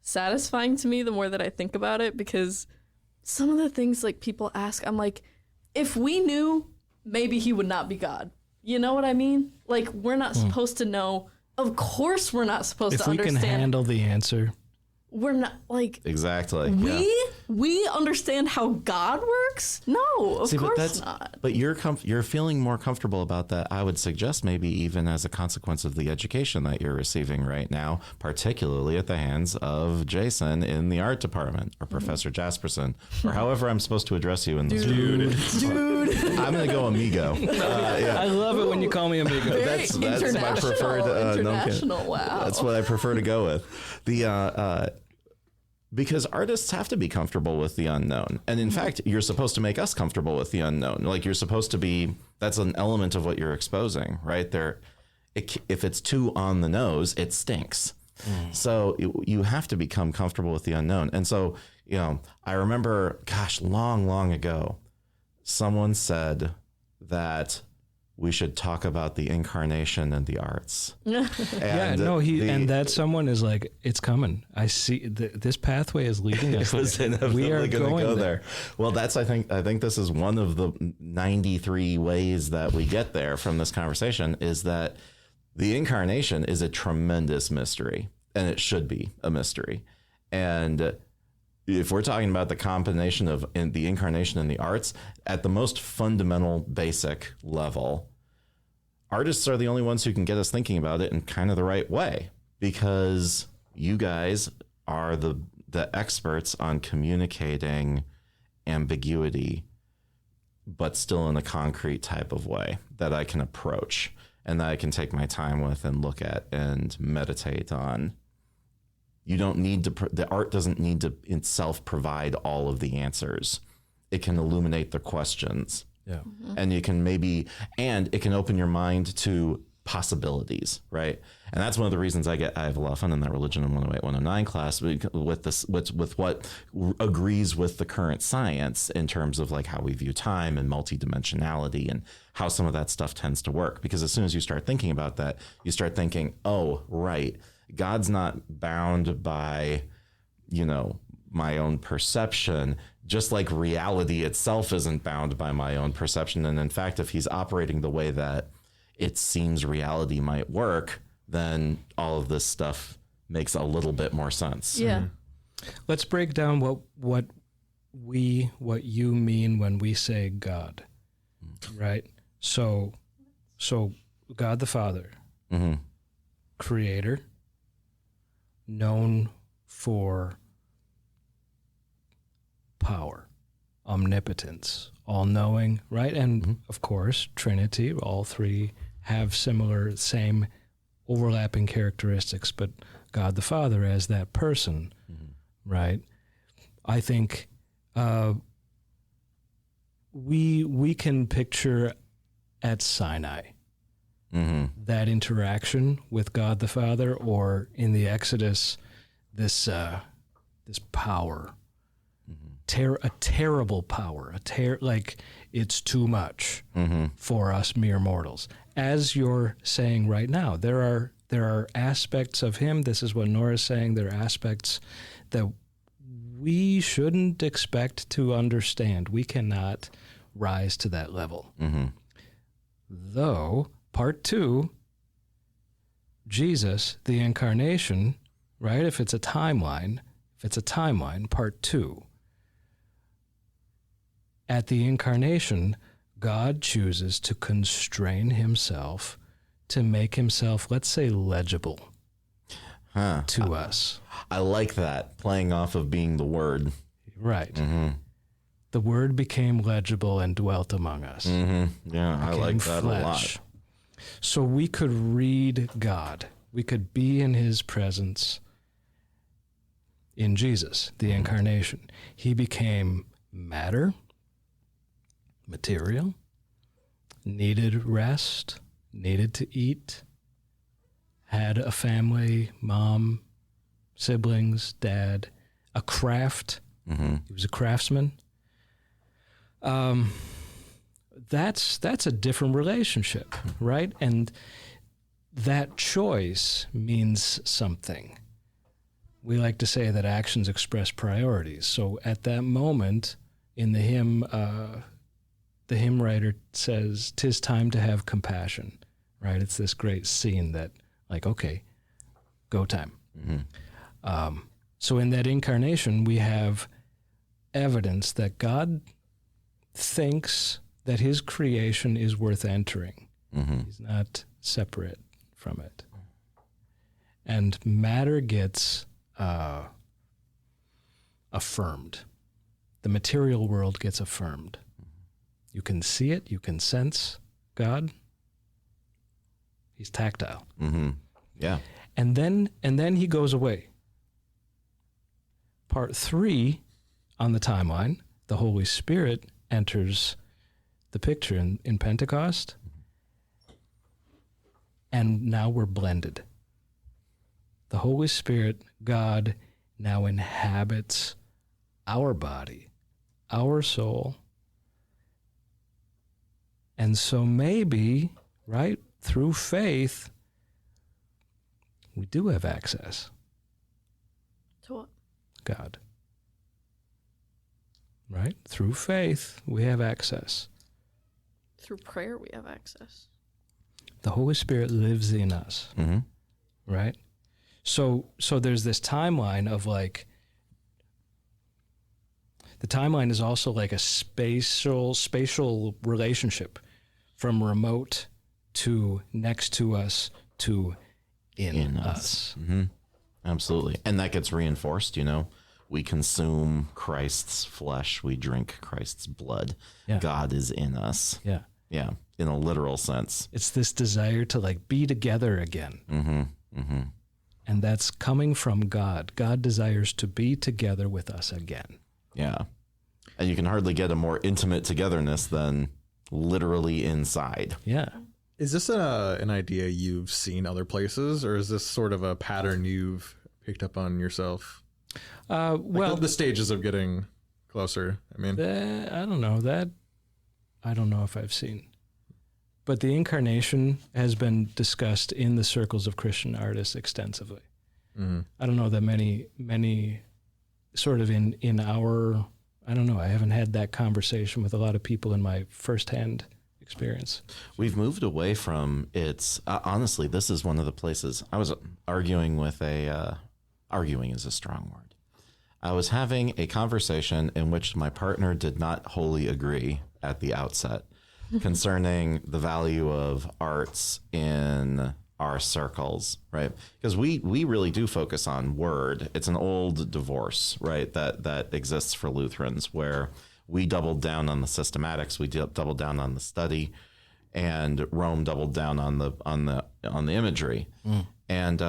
satisfying to me the more that I think about it, because some of the things like people ask, I'm like, if we knew, maybe he would not be God. You know what I mean? Like, we're not supposed to know. Of course we're not supposed to understand. If we can handle the answer. We're not, like... Exactly. We understand how God works? No, of course not. But you're feeling more comfortable about that, I would suggest, maybe even as a consequence of the education that you're receiving right now, particularly at the hands of Jaksyn in the art department, or Professor Jaspersen, or however I'm supposed to address you in this Dude. I'm going to go amigo. I love it when you call me amigo. That's my preferred... international, wow. That's what I prefer to go with. Because artists have to be comfortable with the unknown. And in fact, you're supposed to make us comfortable with the unknown. Like, you're supposed to be, that's an element of what you're exposing, right? If it's too on the nose, it stinks. So you have to become comfortable with the unknown. And so, I remember, long, long ago, someone said that we should talk about the incarnation and the arts. And that someone is like, it's coming. I see this pathway is leading us. It was we are going to go there. Well, I think this is one of the 93 ways that we get there from this conversation, is that the incarnation is a tremendous mystery, and it should be a mystery. And if we're talking about the combination of the incarnation and the arts, at the most fundamental, basic level, artists are the only ones who can get us thinking about it in kind of the right way, because you guys are the experts on communicating ambiguity, but still in a concrete type of way that I can approach and that I can take my time with and look at and meditate on. You don't need to, the art doesn't need to itself provide all of the answers. It can illuminate the questions. Yeah. And it can open your mind to possibilities, right? And that's one of the reasons I have a lot of fun in that Religion in 108, 109 class with what agrees with the current science in terms of like how we view time and multidimensionality and how some of that stuff tends to work. Because as soon as you start thinking about that, you start thinking, oh, right, God's not bound by, my own perception, just like reality itself isn't bound by my own perception. And in fact, if he's operating the way that it seems reality might work, then all of this stuff makes a little bit more sense. Yeah. Let's break down what you mean when we say God, right? So God the Father, creator, known for power, omnipotence, all-knowing, right? And of course, Trinity, all three have similar, same overlapping characteristics, but God the Father as that person, right? I think we can picture at Sinai that interaction with God the Father, or in the Exodus, this power, a terrible power, like it's too much for us mere mortals. As you're saying right now, there are aspects of him. This is what Norah's saying. There are aspects that we shouldn't expect to understand. We cannot rise to that level. Though, part 2, Jesus, the Incarnation, right? If it's a timeline, part 2, at the Incarnation, God chooses to constrain himself to make himself, let's say, legible to us. I like that, playing off of being the Word. Right. The Word became legible and dwelt among us. Yeah, I like that a lot. So we could read God. We could be in his presence in Jesus, the Incarnation. He became matter, material, needed rest, needed to eat, had a family, mom, siblings, dad, a craft. He was a craftsman. That's a different relationship, right? And that choice means something. We like to say that actions express priorities. So at that moment in the hymn writer says, "'Tis time to have compassion," right? It's this great scene that, like, okay, go time. So in that Incarnation, we have evidence that God thinks that his creation is worth entering. He's not separate from it. And matter gets affirmed. The material world gets affirmed. You can see it, you can sense God. He's tactile. Yeah. And then he goes away. Part 3 on the timeline, the Holy Spirit enters the picture in Pentecost. And now we're blended. The Holy Spirit, God, now inhabits our body, our soul. And so maybe, right, through faith, we do have access. To what? God. Right? Through faith, we have access. Through prayer, we have access. The Holy Spirit lives in us. Right? So there's this timeline of like, the timeline is also like a spatial relationship from remote to next to us to in us. Absolutely. And that gets reinforced, we consume Christ's flesh, we drink Christ's blood. Yeah. God is in us. Yeah. Yeah. In a literal sense. It's this desire to like be together again. And that's coming from God. God desires to be together with us again. Yeah. And you can hardly get a more intimate togetherness than literally inside. Yeah. Is this an idea you've seen other places, or is this sort of a pattern you've picked up on yourself? Well, the stages of getting closer. I mean, I don't know that. I don't know if I've seen, but the Incarnation has been discussed in the circles of Christian artists extensively. I don't know that many sort of in our, I don't know. I haven't had that conversation with a lot of people in my firsthand experience. We've moved away from its, honestly, this is one of the places I was arguing with arguing is a strong word. I was having a conversation in which my partner did not wholly agree at the outset concerning the value of arts in our circles, right? Because we really do focus on word. It's an old divorce, right? That exists for Lutherans, where we doubled down on the systematics, we doubled down on the study, and Rome doubled down on the imagery. And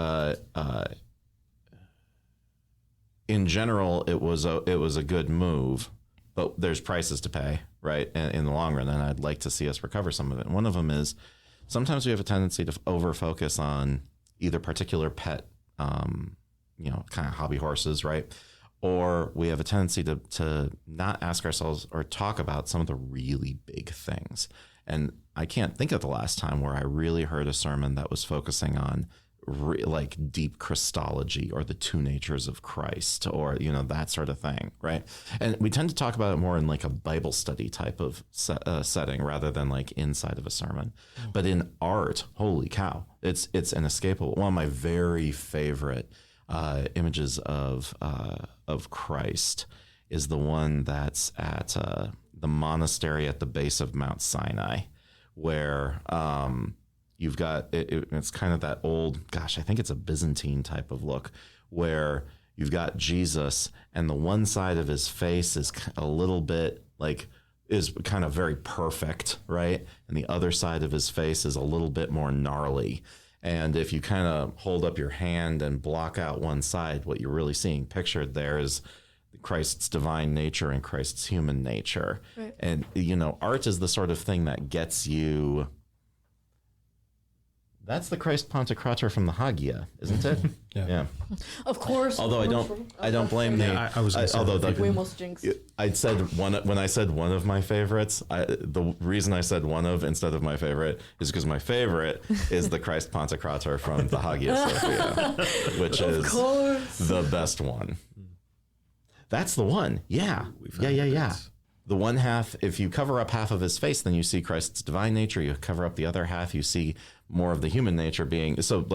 in general, it was a good move, but there's prices to pay, right? In the long run, and I'd like to see us recover some of it. And one of them is sometimes we have a tendency to over focus on either particular pet, kind of hobby horses, right? Or we have a tendency to not ask ourselves or talk about some of the really big things. And I can't think of the last time where I really heard a sermon that was focusing on like deep Christology or the two natures of Christ, or that sort of thing, right? And we tend to talk about it more in like a Bible study type of setting rather than like inside of a sermon. But in art, holy cow, it's inescapable. One of my very favorite images of Christ is the one that's at the monastery at the base of Mount Sinai, where you've got it's kind of that old, I think it's a Byzantine type of look, where you've got Jesus and the one side of his face is a little bit is kind of very perfect, right? And the other side of his face is a little bit more gnarly. And if you kind of hold up your hand and block out one side, what you're really seeing pictured there is Christ's divine nature and Christ's human nature. Right. And, art is the sort of thing that gets you. That's the Christ Pantocrator from the Hagia, isn't it? Yeah. Of course. Although I don't blame the. I was. We almost jinxed. I said when I said one of my favorites. The reason I said one of instead of my favorite is because my favorite is the Christ Pantocrator from the Hagia Sophia, which is the best one. That's the one. Yeah. Yeah. The one half, if you cover up half of his face, then you see Christ's divine nature. You cover up the other half, you see more of the human nature being. So,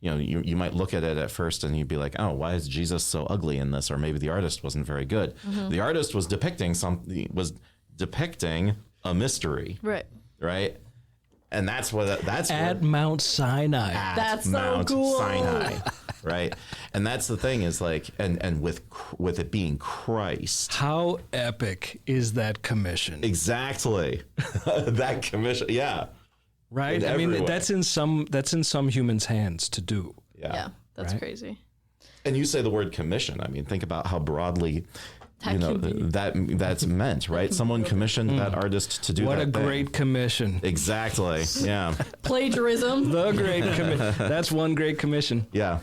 you might look at it at first and you'd be like, oh, why is Jesus so ugly in this? Or maybe the artist wasn't very good. Mm-hmm. The artist was depicting a mystery. Right. And that's at Mount Sinai. That's Mount so cool. Sinai. Right. And that's the thing is and with it being Christ. How epic is that commission? Exactly. That commission. Yeah. Right. I mean, that's in some humans' hands to do. Yeah. That's crazy. And you say the word commission. I mean, think about how broadly that's meant, right? Someone commissioned that artist to do what that. What a great commission. Exactly. Yeah. Plagiarism. The great commission. That's one great commission. Yeah.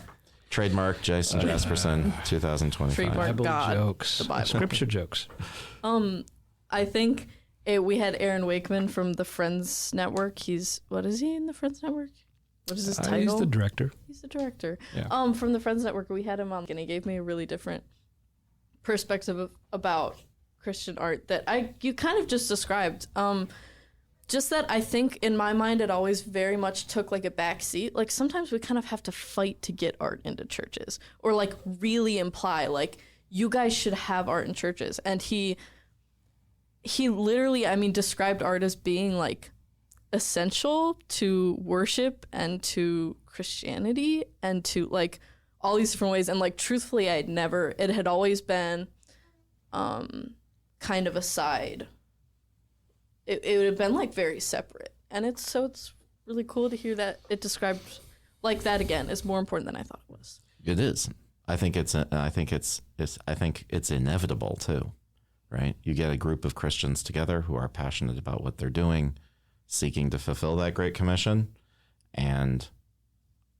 Trademark Jason Jaspersen, 2025. Trademark Bible God, jokes. the Bible. Scripture jokes. I think we had Aaron Wakeman from the Friends Network. What is he in the Friends Network? What is his title? He's the director. He's the director. Yeah. From the Friends Network, we had him on, and he gave me a really different perspective about Christian art that you kind of just described. Just that I think in my mind it always very much took like a back seat. Like sometimes we kind of have to fight to get art into churches, or like really imply like you guys should have art in churches. And he literally, described art as being like essential to worship and to Christianity and to like all these different ways. And like truthfully, it had always been kind of a side. It would have been like very separate, and it's really cool to hear that it described like that again is more important than I thought it was. It is. I think it's inevitable too, right? You get a group of Christians together who are passionate about what they're doing, seeking to fulfill that Great Commission, and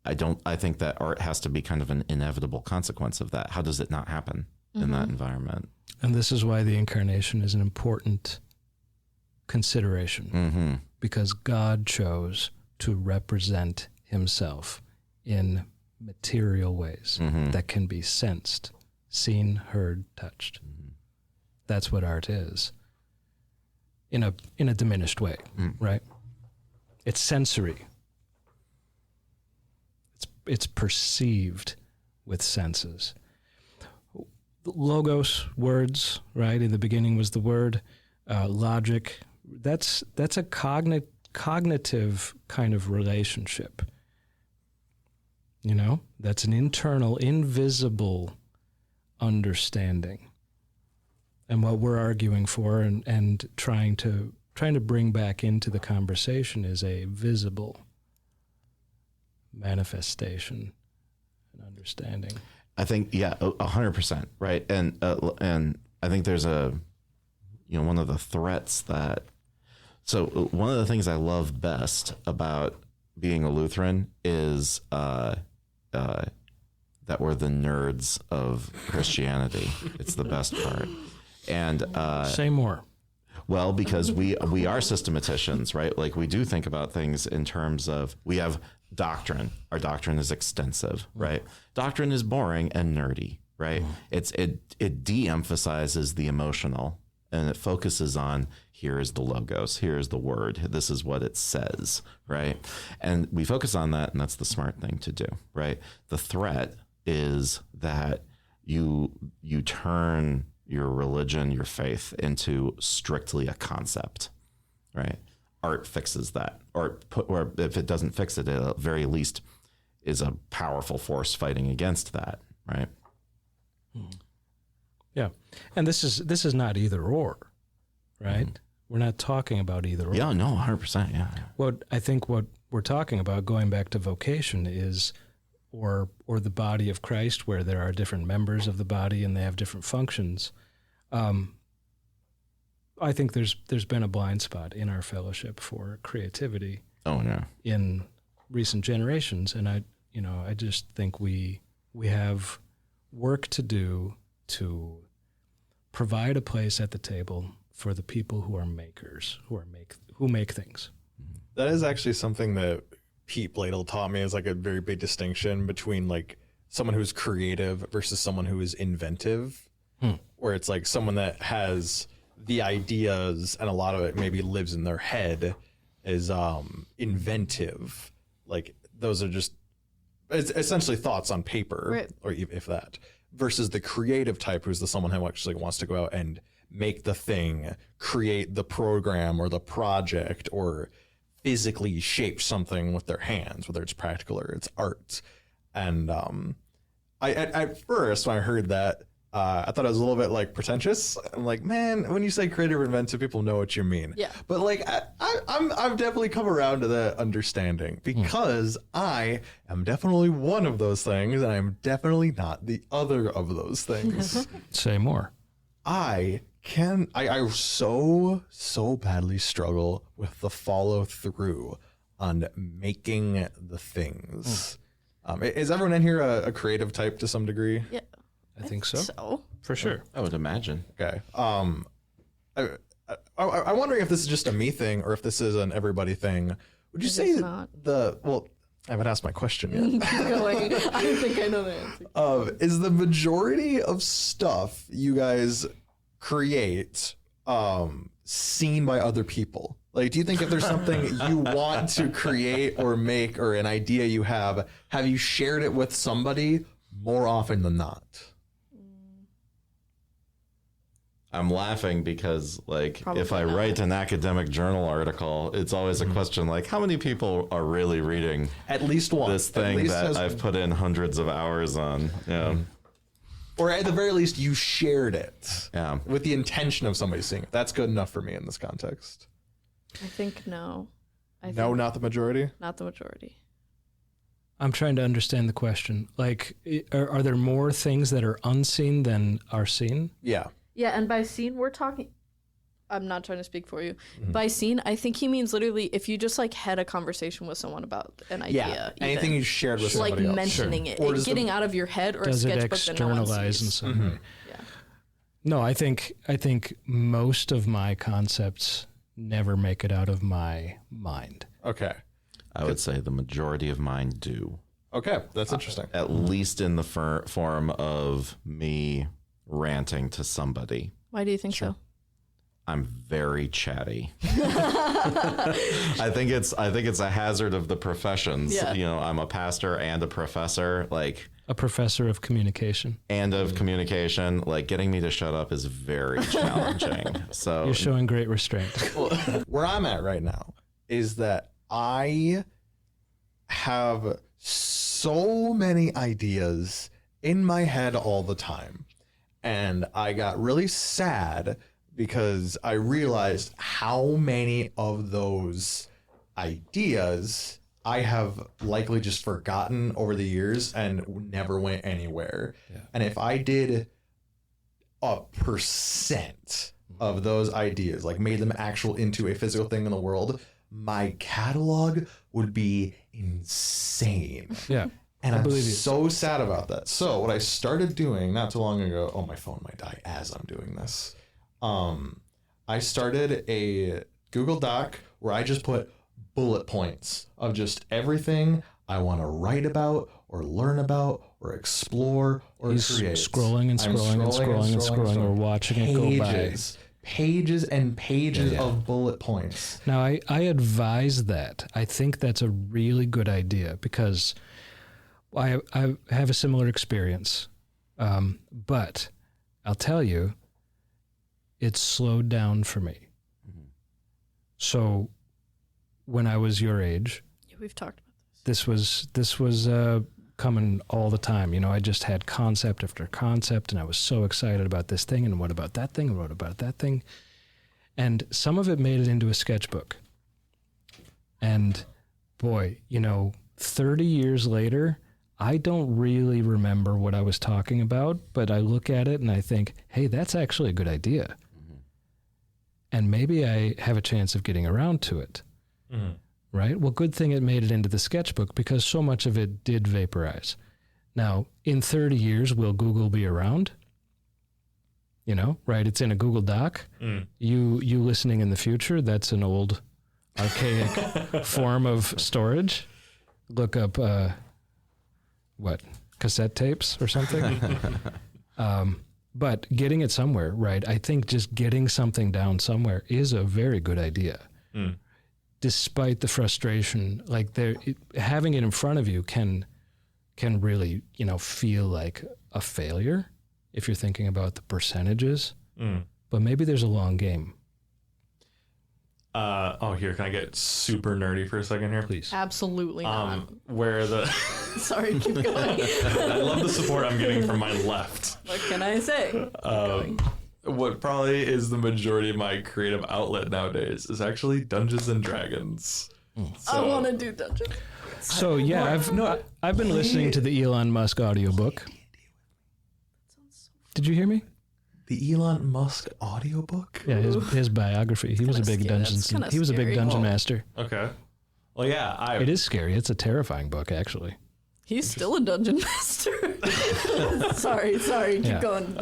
I think that art has to be kind of an inevitable consequence of that. How does it not happen in that environment? And this is why the Incarnation is an important consideration, because God chose to represent himself in material ways that can be sensed, seen, heard, touched. That's what art is in a diminished way, right? It's sensory. It's perceived with senses. Logos, words, right? In the beginning was the word. Logic. That's a cognitive kind of relationship. That's an internal, invisible understanding. And what we're arguing for and trying to trying to bring back into the conversation is a visible manifestation and understanding. I think, 100%, right? And I think there's one of the threats one of the things I love best about being a Lutheran is that we're the nerds of Christianity. It's the best part. And Say more. well, because we are systematicians, right? Like we do think about things in terms of, we have doctrine. Our doctrine is extensive, right? Doctrine is boring and nerdy, right? It de-emphasizes the emotional, and it focuses on, here is the logos, here is the word, this is what it says, right? And we focus on that, and that's the smart thing to do, right? The threat is that you turn your religion, your faith, into strictly a concept, right? Art fixes that, or if it doesn't fix it, at the very least is a powerful force fighting against that, right? Yeah, and this is not either or, right? We're not talking about either or. Yeah, no, 100%. Yeah. I think what we're talking about, going back to vocation, is or the body of Christ, where there are different members of the body and they have different functions. I think there's been a blind spot in our fellowship for creativity. Oh no. In recent generations, and I just think we have work to do to provide a place at the table for the people who are makers, who make things. That is actually something that Pete Bladel taught me, is like a very big distinction between like someone who's creative versus someone who is inventive, where it's like someone that has the ideas and a lot of it maybe lives in their head is inventive. Like those are just, it's essentially thoughts on paper, right, or if that, versus the creative type, who's the someone who actually wants to go out and make the thing, create the program or the project, or physically shape something with their hands, whether it's practical or it's art. And I at first, when I heard that, I thought it was a little bit like pretentious. I'm like, man, when you say creative or inventive, people know what you mean. Yeah. But like, I've definitely come around to that understanding, because I am definitely one of those things, and I'm definitely not the other of those things. Say more. I so badly struggle with the follow through on making the things. Is everyone in here a creative type to some degree? Yeah. I think so. So For sure. I would imagine. Okay. I'm wondering if this is just a me thing or if this is an everybody thing. Would you It's say not. I haven't asked my question yet. keep going. I don't think I know the answer. Is the majority of stuff you guys create seen by other people? Like, do you think if there's something you want to create or make, or an idea you have you shared it with somebody more often than not? I'm laughing because, like, Probably if I not. write an academic journal article, it's always a question like, how many people are really reading At least one. this At thing least that has- I've put in hundreds of hours on? Yeah. Or at the very least, you shared it Yeah. with the intention of somebody seeing it. That's good enough for me in this context. I think no. No, not the majority. Not the majority. I'm trying to understand the question. Like, are there more things that are unseen than are seen? Yeah. Yeah, and by seen, we're talking. I'm not trying to speak for you. Mm-hmm. By seen, I think he means literally if you just like had a conversation with someone about an idea. Yeah. even. Anything you shared with like somebody else. mentioning it, Or it does the- getting out of your head, or Does a it sketchbook that no one externalize in sees. some way? Yeah. No, I think most of my concepts never make it out of my mind. Okay. I would say the majority of mine do, Okay. That's interesting. at least in the form of me ranting to somebody. Why do you think so? I'm very chatty. I think it's a hazard of the professions. Yeah. You know, I'm a pastor and a professor, like, A professor of communication. and of communication. Like, getting me to shut up is very challenging. So You're showing great restraint. Where I'm at right now is that I have so many ideas in my head all the time. And I got really sad because I realized how many of those ideas I have likely just forgotten over the years and never went anywhere. Yeah. And if I did 1% of those ideas, like made them actual into a physical thing in the world, my catalog would be insane. Yeah. And I'm so sad about that. So what I started doing not too long ago, my phone might die as I'm doing this. I started a Google Doc where I just put bullet points of just everything I want to write about or learn about or explore or He's create. Scrolling and scrolling or watching it go by. Pages and pages of bullet points. Now, I advise that. I think that's a really good idea because I have a similar experience. But I'll tell you, it's slowed down for me. Mm-hmm. So when I was your age, we've talked about this was coming all the time. You know, I just had concept after concept, and I was so excited about this thing, and what about that thing, and what about that thing. And some of it made it into a sketchbook. And boy, 30 years later, I don't really remember what I was talking about, but I look at it and I think, hey, that's actually a good idea. Mm-hmm. And maybe I have a chance of getting around to it. Mm-hmm. Right? Well, good thing it made it into the sketchbook because so much of it did vaporize. Now, in 30 years, will Google be around? Right? It's in a Google Doc. Mm. You listening in the future, that's an old, archaic form of storage. Look up, cassette tapes or something? But getting it somewhere, right? I think just getting something down somewhere is a very good idea. Mm. Despite the frustration, having it in front of you can really, feel like a failure if you're thinking about the percentages. Mm. But maybe there's a long game. Here, can I get super nerdy for a second here? Please. Absolutely not. Where the... Sorry, keep going. I love the support I'm getting from my left. What can I say? What probably is the majority of my creative outlet nowadays is actually Dungeons and Dragons. I want to do Dungeons. So yeah, I've been listening to the Elon Musk audiobook. Did you hear me? The Elon Musk audiobook? Yeah, his biography. He was a big dungeon master. Okay. Well, yeah, it is scary. It's a terrifying book, actually. He's still a dungeon master. sorry, keep going.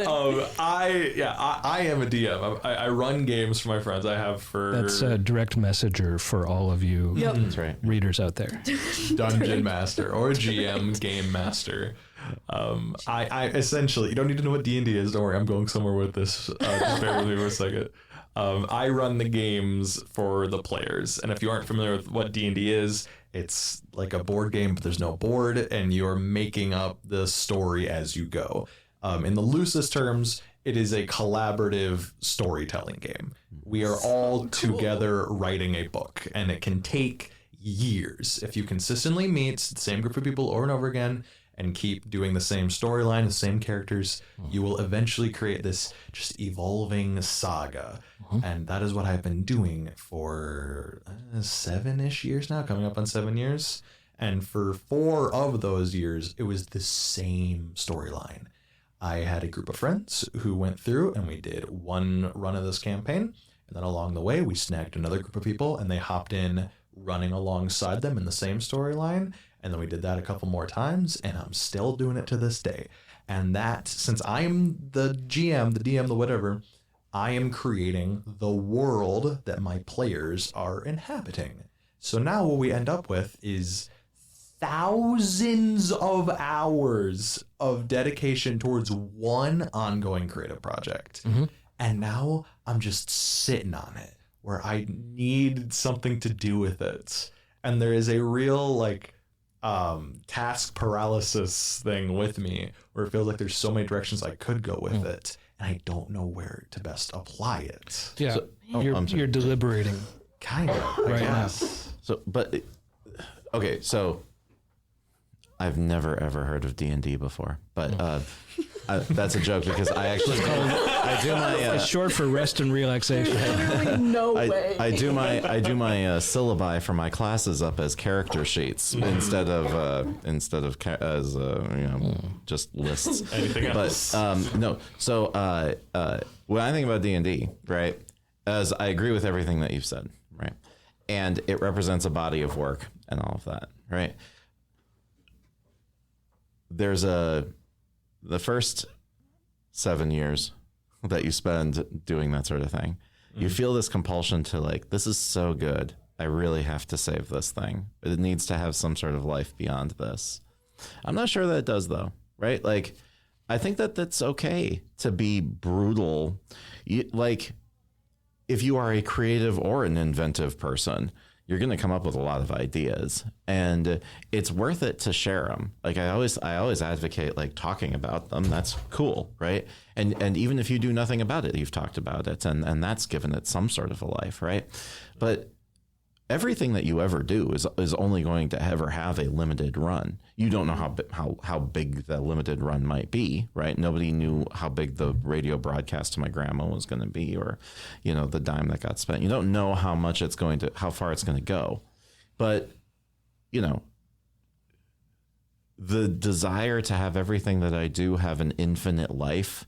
I am a DM. I run games for my friends. I have for... That's a direct messenger for all of you That's right. readers out there. Dungeon master or GM game master. I essentially, you don't need to know what D&D is. Don't worry, I'm going somewhere with this. Just bear with me for a second. I run the games for the players. And if you aren't familiar with what D&D is, it's like a board game, but there's no board, and you're making up the story as you go. In the loosest terms, it is a collaborative storytelling game. We are all together writing a book, and it can take years. If you consistently meet the same group of people over and over again and keep doing the same storyline, the same characters, you will eventually create this just evolving saga. And that is what I've been doing for 7-ish years now, coming up on 7 years. And for 4 of those years, it was the same storyline. I had a group of friends who went through and we did one run of this campaign. And then along the way, we snagged another group of people and they hopped in running alongside them in the same storyline. And then we did that a couple more times, and I'm still doing it to this day. And that, since I'm the GM, the DM, the whatever, I am creating the world that my players are inhabiting. So now what we end up with is thousands of hours of dedication towards one ongoing creative project. Mm-hmm. And now I'm just sitting on it, where I need something to do with it. And there is a real, task paralysis thing with me where it feels like there's so many directions I could go with it and I don't know where to best apply it. Yeah. You're deliberating. Kind of. Right now. So I've never ever heard of D&D before, but That's a joke because I actually I do my It's short for rest and relaxation. Literally no way. I do my syllabi for my classes up as character sheets instead of as just lists. Anything else? But no. So when I think about D&D, right, as I agree with everything that you've said, right, and it represents a body of work and all of that, right. There's the first 7 years that you spend doing that sort of thing, you feel this compulsion to like, this is so good. I really have to save this thing. It needs to have some sort of life beyond this. I'm not sure that it does though, right? Like, I think that that's okay to be brutal. Like, if you are a creative or an inventive person, you're going to come up with a lot of ideas, and it's worth it to share them. Like I always advocate like talking about them. That's cool, right? And even if you do nothing about it, you've talked about it, and that's given it some sort of a life, right? But everything that you ever do is only going to ever have a limited run. You don't know how big the limited run might be, right? Nobody knew how big the radio broadcast to my grandma was going to be, or, the dime that got spent. You don't know how far it's going to go. But, the desire to have everything that I do have an infinite life,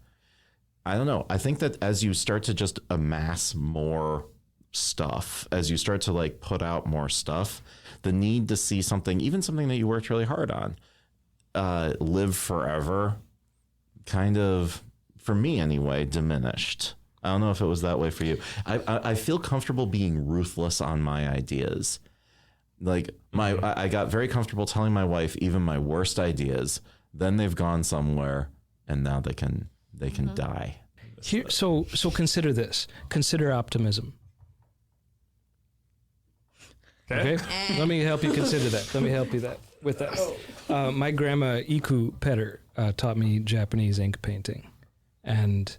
I don't know. I think that as you start to just amass more stuff, as you start to like put out more stuff, the need to see something, even something that you worked really hard on, live forever, kind of, for me anyway, diminished. I don't know if it was that way for you. I feel comfortable being ruthless on my ideas. Like I got very comfortable telling my wife even my worst ideas. Then they've gone somewhere, and now they can die. Here, so consider this. Consider optimism. Okay, let me help you consider that. Let me help you with that. My grandma Iku Petter taught me Japanese ink painting, and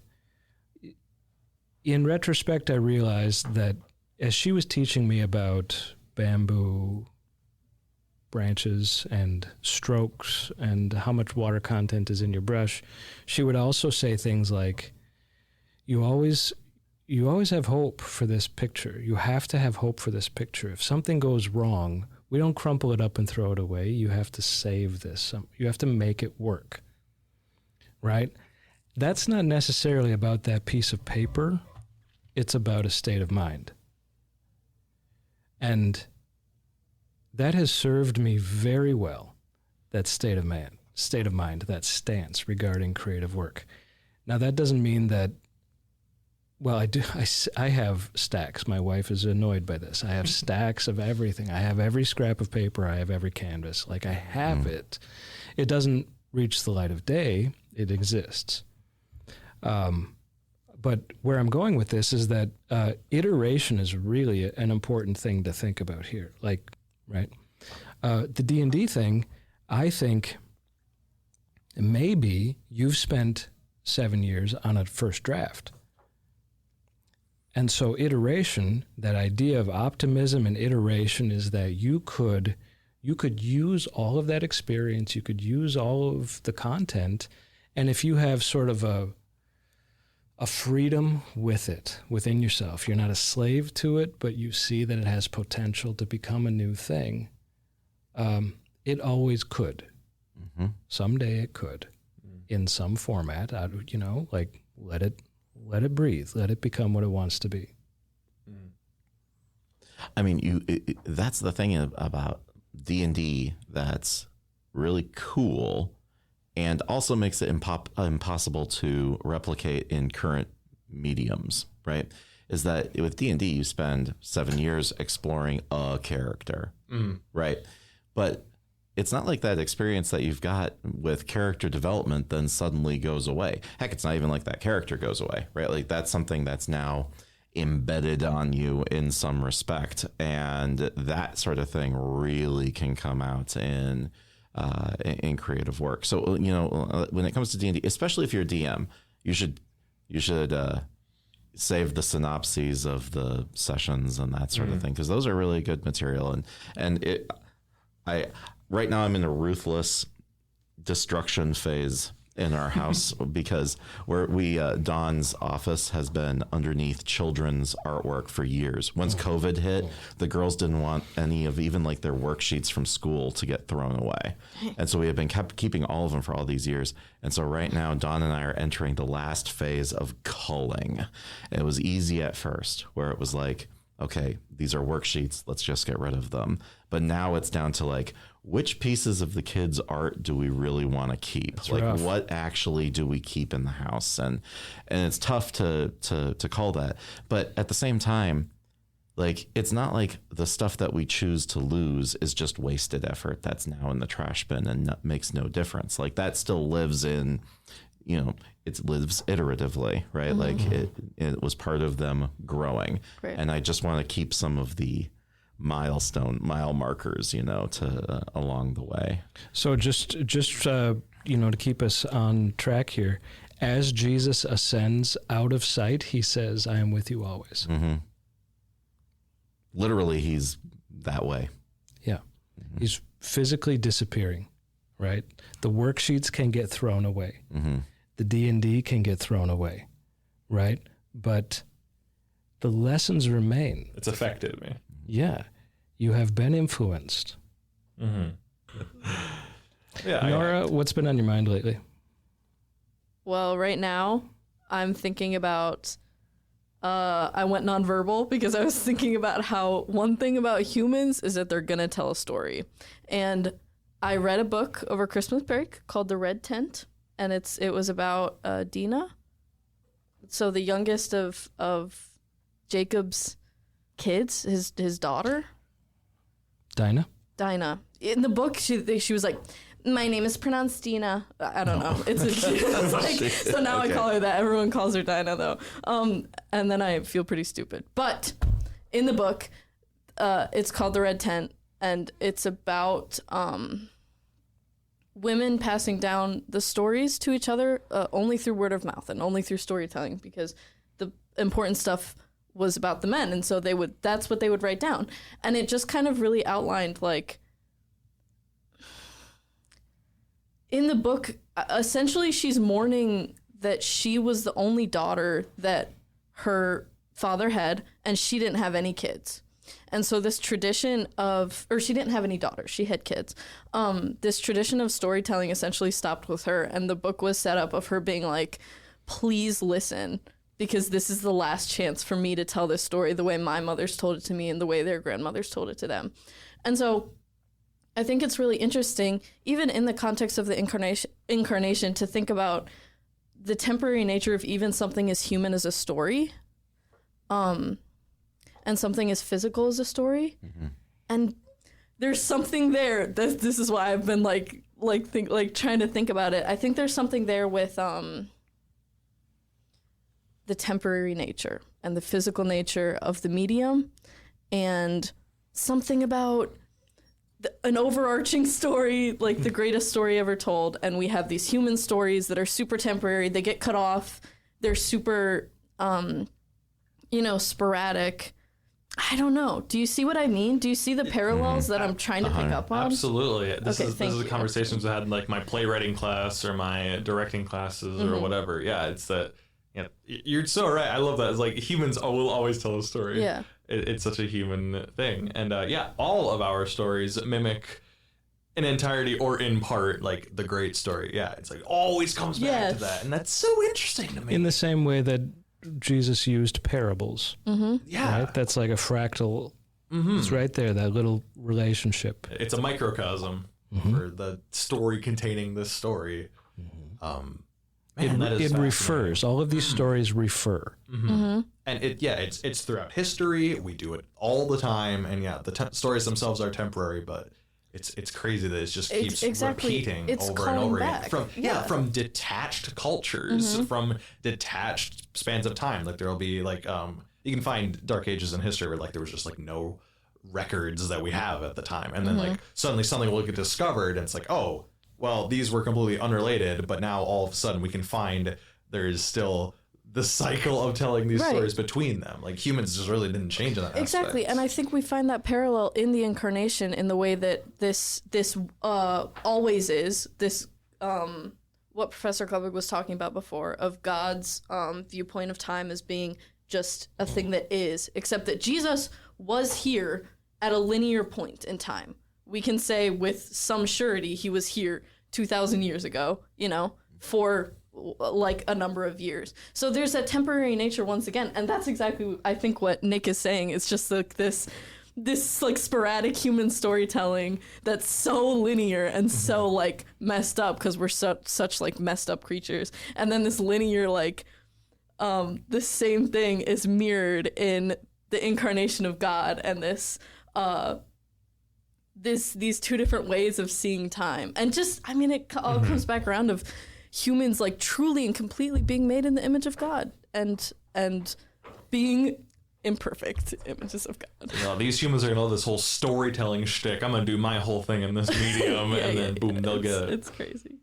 in retrospect, I realized that as she was teaching me about bamboo branches and strokes and how much water content is in your brush, she would also say things like, "You always have hope for this picture. You have to have hope for this picture. If something goes wrong, we don't crumple it up and throw it away. You have to save this. You have to make it work." Right? That's not necessarily about that piece of paper. It's about a state of mind. And that has served me very well, that state of mind, that stance regarding creative work. Now, that doesn't mean that, well, I have stacks. My wife is annoyed by this. I have stacks of everything. I have every scrap of paper. I have every canvas. Like, I have it. It doesn't reach the light of day. It exists. But where I'm going with this is that iteration is really an important thing to think about here. Like, right? The D&D thing, I think maybe you've spent 7 years on a first draft. And so iteration, that idea of optimism and iteration, is that you could use all of that experience, you could use all of the content, and if you have sort of a freedom with it, within yourself, you're not a slave to it, but you see that it has potential to become a new thing, it always could. Mm-hmm. Someday it could, in some format, like let it breathe, let it become what it wants to be. I mean, that's the thing about D&D that's really cool, and also makes it impossible to replicate in current mediums, right? Is that with D&D, you spend 7 years exploring a character, right? But it's not like that experience that you've got with character development then suddenly goes away. Heck, it's not even like that character goes away, right? Like, that's something that's now embedded on you in some respect, and that sort of thing really can come out in creative work. So, when it comes to D&D, especially if you're a DM, you should save the synopses of the sessions and that sort of thing, because those are really good material. And right now I'm in a ruthless destruction phase in our house because Dawn's office has been underneath children's artwork for years. Once COVID hit, the girls didn't want any of even like their worksheets from school to get thrown away. And so we have been keeping all of them for all these years. And so right now, Dawn and I are entering the last phase of culling. It was easy at first, where it was like, okay, these are worksheets, let's just get rid of them. But now it's down to like, which pieces of the kids' art do we really want to keep? That's like rough. what actually do we keep in the house? And it's tough to call that. But at the same time, like, it's not like the stuff that we choose to lose is just wasted effort that's now in the trash bin and makes no difference. Like, that still lives in, it lives iteratively, right? Like it was part of them growing. Right. And I just want to keep some of the mile markers, to along the way. So just to keep us on track here, as Jesus ascends out of sight, he says, "I am with you always." Mm-hmm. Literally, he's that way. Yeah. He's physically disappearing, right? The worksheets can get thrown away. The D&D can get thrown away, right? But the lessons remain. It's affected me. Yeah. You have been influenced. Yeah. Norah, what's been on your mind lately? Well, right now, I'm thinking about, I went nonverbal because I was thinking about how one thing about humans is that they're going to tell a story. And I read a book over Christmas break called The Red Tent, and it was about Dinah. So the youngest of Jacob's kids, his daughter. Dinah? Dinah. In the book, she was like, "My name is pronounced Dina." I don't know. It's like, so now I call her that. Everyone calls her Dinah, though. And then I feel pretty stupid. But in the book, it's called The Red Tent, and it's about women passing down the stories to each other only through word of mouth and only through storytelling, because the important stuff was about the men, and so that's what they would write down. And it just kind of really outlined, like, in the book, essentially she's mourning that she was the only daughter that her father had, and she didn't have any kids. And so this tradition she didn't have any daughters, she had kids. This tradition of storytelling essentially stopped with her, and the book was set up of her being like, "Please listen, because this is the last chance for me to tell this story the way my mothers told it to me and the way their grandmothers told it to them." And so I think it's really interesting, even in the context of the incarnation, to think about the temporary nature of even something as human as a story, and something as physical as a story. And there's something there. This is why I've been trying to think about it. I think there's something there with the temporary nature and the physical nature of the medium, and something about an overarching story, like the greatest story ever told, and we have these human stories that are super temporary. They get cut off. They're super, sporadic. I don't know. Do you see what I mean? Do you see the parallels that I'm trying to pick up on? Absolutely. This is you. conversations I had in like my playwriting class or my directing classes or whatever. Yeah, it's that. Yeah, you're so right. I love that. It's like humans will always tell a story. Yeah. It's such a human thing. And all of our stories mimic in entirety or in part like the great story. Yeah, it's like always comes back to that. And that's so interesting to me. In the same way that Jesus used parables. Yeah. Right? That's like a fractal. It's right there, that little relationship. It's a microcosm for the story containing this story. It refers. All of these stories refer. And it's throughout history. We do it all the time. And the stories themselves are temporary, but it's crazy that it just keeps repeating over and over again. From detached cultures, from detached spans of time. Like there'll be like you can find dark ages in history where like there was just like no records that we have at the time, and then like suddenly something will get discovered, and it's like, oh, well, these were completely unrelated, but now all of a sudden we can find there is still the cycle of telling these stories between them. Like humans just really didn't change in that Exactly. aspect. And I think we find that parallel in the incarnation in the way that this always is, this what Professor Klebig was talking about before of God's viewpoint of time as being just a thing that is, except that Jesus was here at a linear point in time. We can say with some surety he was here 2,000 years ago, for like a number of years. So there's that temporary nature once again, and that's exactly, I think, what Nick is saying. It's just like this like sporadic human storytelling that's so linear and so like messed up because we're such like messed up creatures. And then this linear like the same thing is mirrored in the incarnation of God and these two different ways of seeing time. And just, I mean, it all comes back around of humans like truly and completely being made in the image of God and being imperfect images of God. These humans are gonna love this whole storytelling shtick. I'm gonna do my whole thing in this medium, and then boom, they'll get it. It's crazy.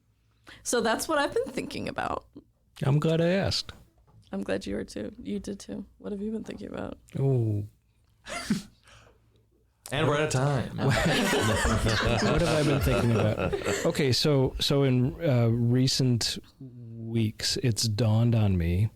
So that's what I've been thinking about. I'm glad I asked. I'm glad you were too. You did too. What have you been thinking about? Oh. And we're out of time. What have I been thinking about? Okay, so in recent weeks, it's dawned on me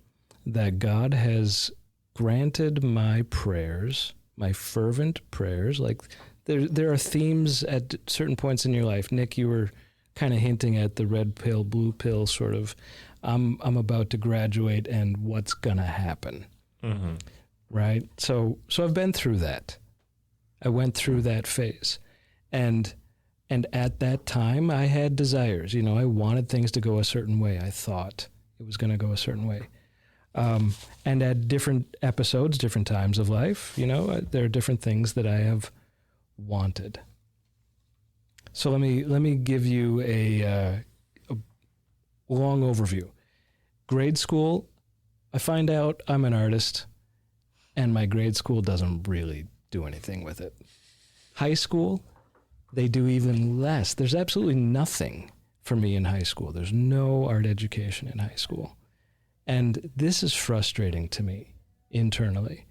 that God has granted my prayers, my fervent prayers. Like there are themes at certain points in your life. Nick, you were kind of hinting at the red pill, blue pill sort of. I'm about to graduate, and what's gonna happen, right? So I've been through that. I went through that phase, and at that time I had desires. I wanted things to go a certain way. I thought it was going to go a certain way. And at different episodes, different times of life, there are different things that I have wanted. So let me give you a long overview. Grade school, I find out I'm an artist, and my grade school doesn't really do anything with it. High school, they do even less. There's absolutely nothing for me in high school. There's no art education in high school. And this is frustrating to me internally.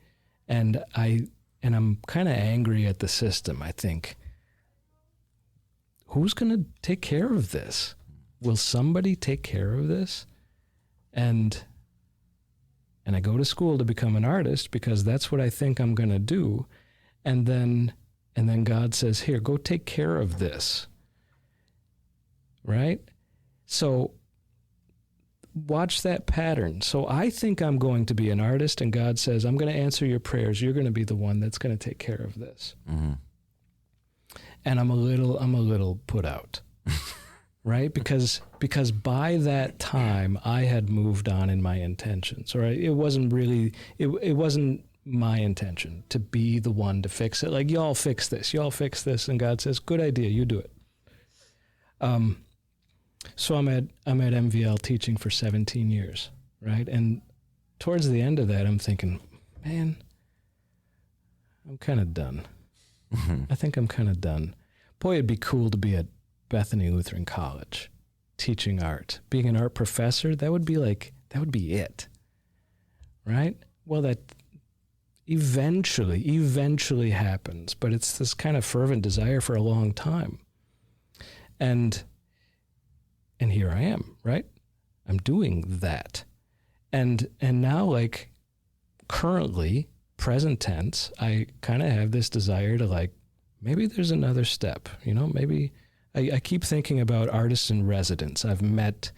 And I'm kind of angry at the system. I think, who's going to take care of this? Will somebody take care of this? And I go to school to become an artist because that's what I think I'm going to do. And then God says, here, go take care of this. Right? So watch that pattern. So I think I'm going to be an artist, and God says, I'm going to answer your prayers. You're going to be the one that's going to take care of this. Mm-hmm. And I'm a little put out. Right? Because by that time I had moved on in my intentions. Right? It wasn't really, it wasn't my intention to be the one to fix it. Like, y'all fix this. And God says, good idea. You do it. So I'm at MVL teaching for 17 years. Right. And towards the end of that, I'm thinking, man, I'm kind of done. Mm-hmm. I think I'm kind of done. Boy, it'd be cool to be at Bethany Lutheran College teaching art, being an art professor. That would be it. Right. Well, that eventually happens, but it's this kind of fervent desire for a long time. And here I am, right? I'm doing that. And now, like, currently, present tense, I kind of have this desire to, like, maybe there's another step, maybe I keep thinking about artists in residence. I've met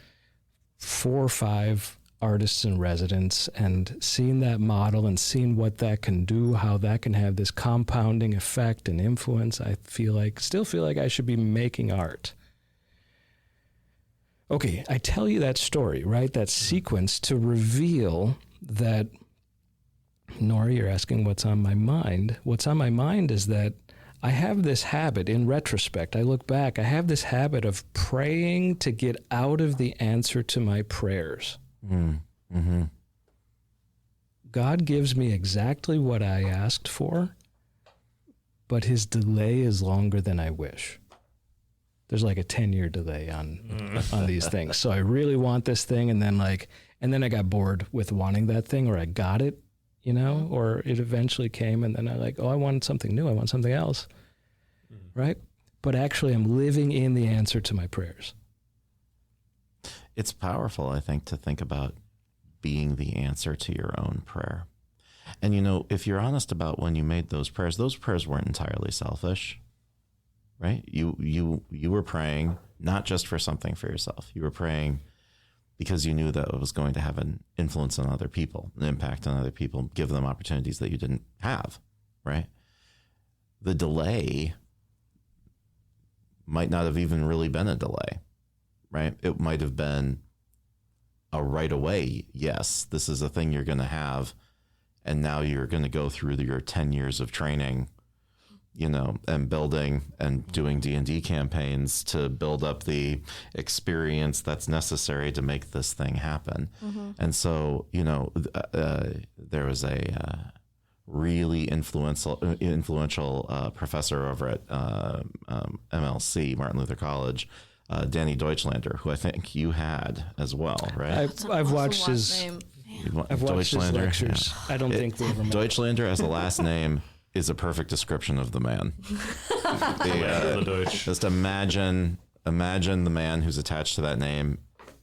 4 or 5 artists in residence and seen that model and seen what that can do, how that can have this compounding effect and influence. I still feel like I should be making art. Okay, I tell you that story, right? That sequence to reveal that, Norah, you're asking what's on my mind. What's on my mind is that I have this habit, in retrospect, I look back, I have this habit of praying to get out of the answer to my prayers. Mm-hmm. God gives me exactly what I asked for, but his delay is longer than I wish. There's like a 10-year delay on these things. So I really want this thing, and then I got bored with wanting that thing, or I got it, or it eventually came, and then I wanted something new. I want something else, right? But actually, I'm living in the answer to my prayers. it's powerful, I think, to think about being the answer to your own prayer. And, you know, if you're honest about when you made those prayers weren't entirely selfish, right? You were praying not just for something for yourself. You were praying because you knew that it was going to have an influence on other people, an impact on other people, give them opportunities that you didn't have, right? The delay might not have even really been a delay, right? It might have been a right away, yes, this is a thing you're going to have, and now you're going to go through your 10 years of training, you know, and building and doing D&D campaigns to build up the experience that's necessary to make this thing happen. And so, you know, there was a really influential professor over at MLC, Martin Luther College, Danny Deutschlander, who I think you had as well, right? I've watched his lectures. Yeah. I don't think we ever met. Deutschlander as a last name is a perfect description of the man. Just imagine the man who's attached to that name.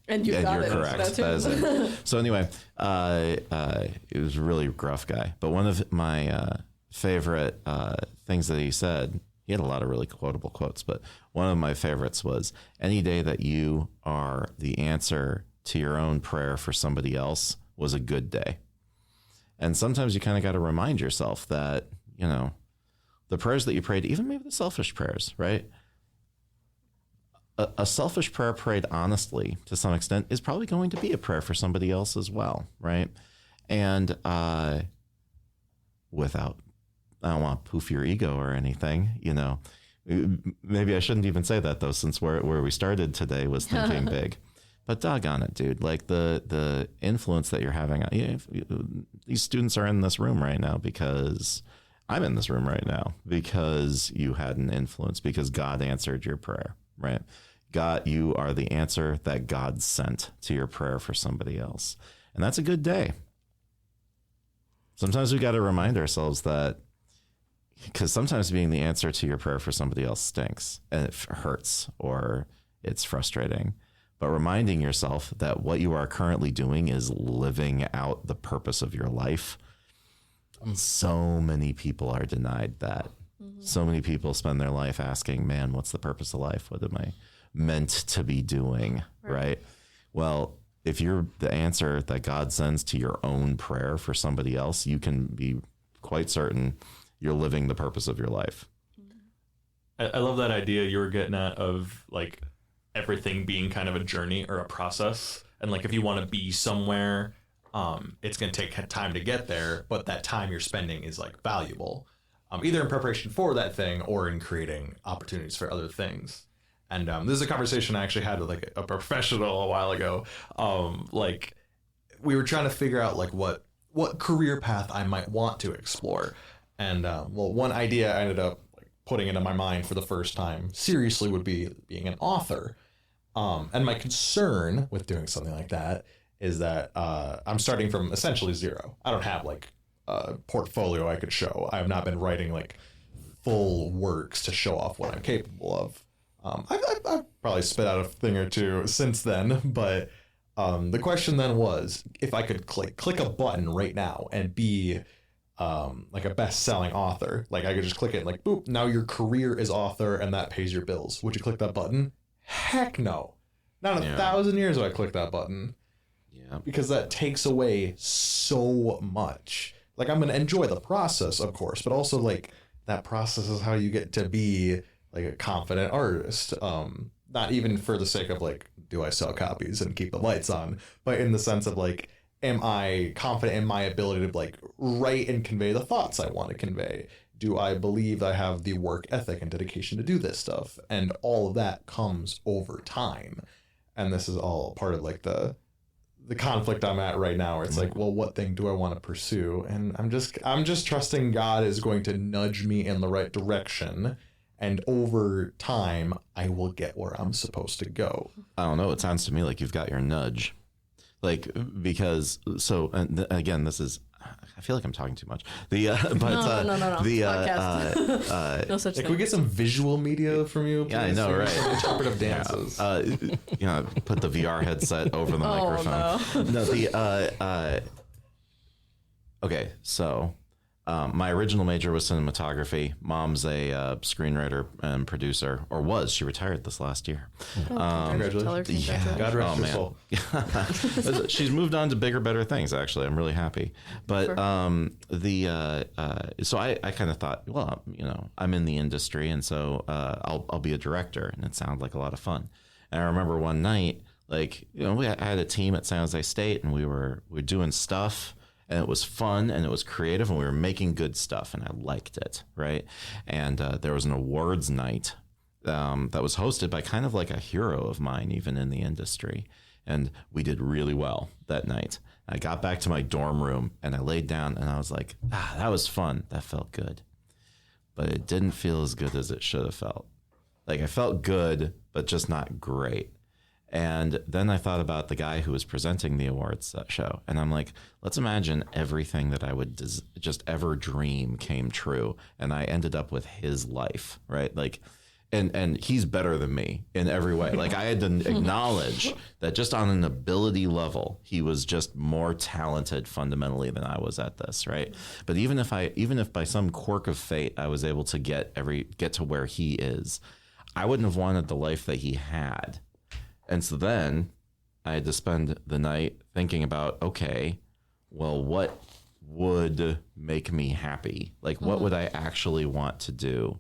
And you're correct. That is it. So anyway, it was a really gruff guy. But one of my favorite things that he said, he had a lot of really quotable quotes, but one of my favorites was, any day that you are the answer to your own prayer for somebody else was a good day. And sometimes you kind of got to remind yourself that, you know, the prayers that you prayed, even maybe the selfish prayers, right? A selfish prayer prayed honestly to some extent is probably going to be a prayer for somebody else as well, right? And without, I don't want to poof your ego or anything, you know. Maybe I shouldn't even say that though, since where we started today was thinking big. But doggone it, dude! Like the influence that you're having on, you know, these students are in this room right now because I'm in this room right now because you had an influence, because God answered your prayer, right? God, you are the answer that God sent to your prayer for somebody else. And that's a good day. Sometimes we got to remind ourselves that, because sometimes being the answer to your prayer for somebody else stinks and it hurts or it's frustrating. But reminding yourself that what you are currently doing is living out the purpose of your life. So many people are denied that. So many people spend their life asking, man, what's the purpose of life? What am I meant to be doing? Right? Well, if you're the answer that God sends to your own prayer for somebody else, you can be quite certain you're living the purpose of your life. I love that idea you were getting at of like everything being kind of a journey or a process. And like if you want to be somewhere, it's going to take time to get there, but that time you're spending is like valuable, either in preparation for that thing or in creating opportunities for other things. And this is a conversation I actually had with like a professional a while ago. Like we were trying to figure out like what career path I might want to explore. And well, one idea I ended up like putting into my mind for the first time seriously would be being an author. And my concern with doing something like that is that I'm starting from essentially zero. I don't have like a portfolio I could show. I have not been writing like full works to show off what I'm capable of. I've probably spit out a thing or two since then, but the question then was if I could click a button right now and be like a best-selling author. Like I could just click it and like, boop, now your career is author and that pays your bills. Would you click that button? Heck no. Not in 1,000 years would I click that button. Yeah. Because that takes away so much. Like I'm going to enjoy the process, of course, but also like that process is how you get to be like a confident artist. Not even for the sake of like, do I sell copies and keep the lights on, but in the sense of like, am I confident in my ability to like write and convey the thoughts I want to convey? Do I believe I have the work ethic and dedication to do this stuff? And all of that comes over time. And this is all part of like the conflict I'm at right now, where it's like, well, what thing do I want to pursue? And I'm just trusting God is going to nudge me in the right direction. And over time, I will get where I'm supposed to go. I don't know. It sounds to me like you've got your nudge. Like, because, so, and again, this is, I feel like I'm talking too much. No. The No such Can thing. we get some visual media from you? Yeah, I know, Maybe right? some interpretive dances. Put the VR headset over the microphone. No. Okay, so my original major was cinematography. Mom's a screenwriter and producer, or was. She retired this last year. Congratulations. Tell her Yeah. God rest her man. soul. She's moved on to bigger, better things. Actually, I'm really happy. But so I kind of thought, well, I'm in the industry, and so I'll be a director, and it sounded like a lot of fun. And I remember one night, I had a team at San Jose State, and we were doing stuff. And it was fun and it was creative and we were making good stuff and I liked it, right? And there was an awards night that was hosted by kind of like a hero of mine, even in the industry. And we did really well that night. I got back to my dorm room and I laid down and I was like, that was fun. That felt good. But it didn't feel as good as it should have felt. Like I felt good, but just not great. And then I thought about the guy who was presenting the awards show. And I'm like, let's imagine everything that I would just ever dream came true. And I ended up with his life, right? And he's better than me in every way. Like I had to acknowledge that just on an ability level, he was just more talented fundamentally than I was at this, right? But even if by some quirk of fate, I was able to get to where he is, I wouldn't have wanted the life that he had. And so then I had to spend the night thinking about, okay, well, what would make me happy? Like, what would I actually want to do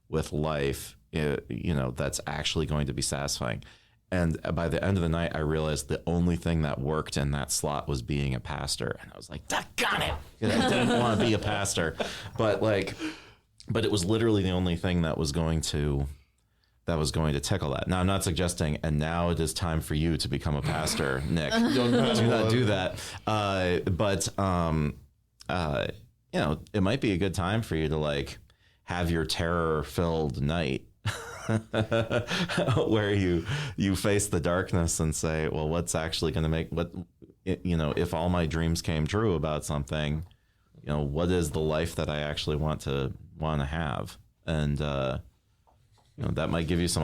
with life, that's actually going to be satisfying? And by the end of the night, I realized the only thing that worked in that slot was being a pastor. And I was like, got it. I didn't want to be a pastor. But it was literally the only thing that was going to tickle that. Now, I'm not suggesting, and now it is time for you to become a pastor, Nick. Do not do that. It might be a good time for you to have your terror-filled night where you face the darkness and say, well, what's actually going to make if all my dreams came true about something, what is the life that I actually want to have? And that might give you some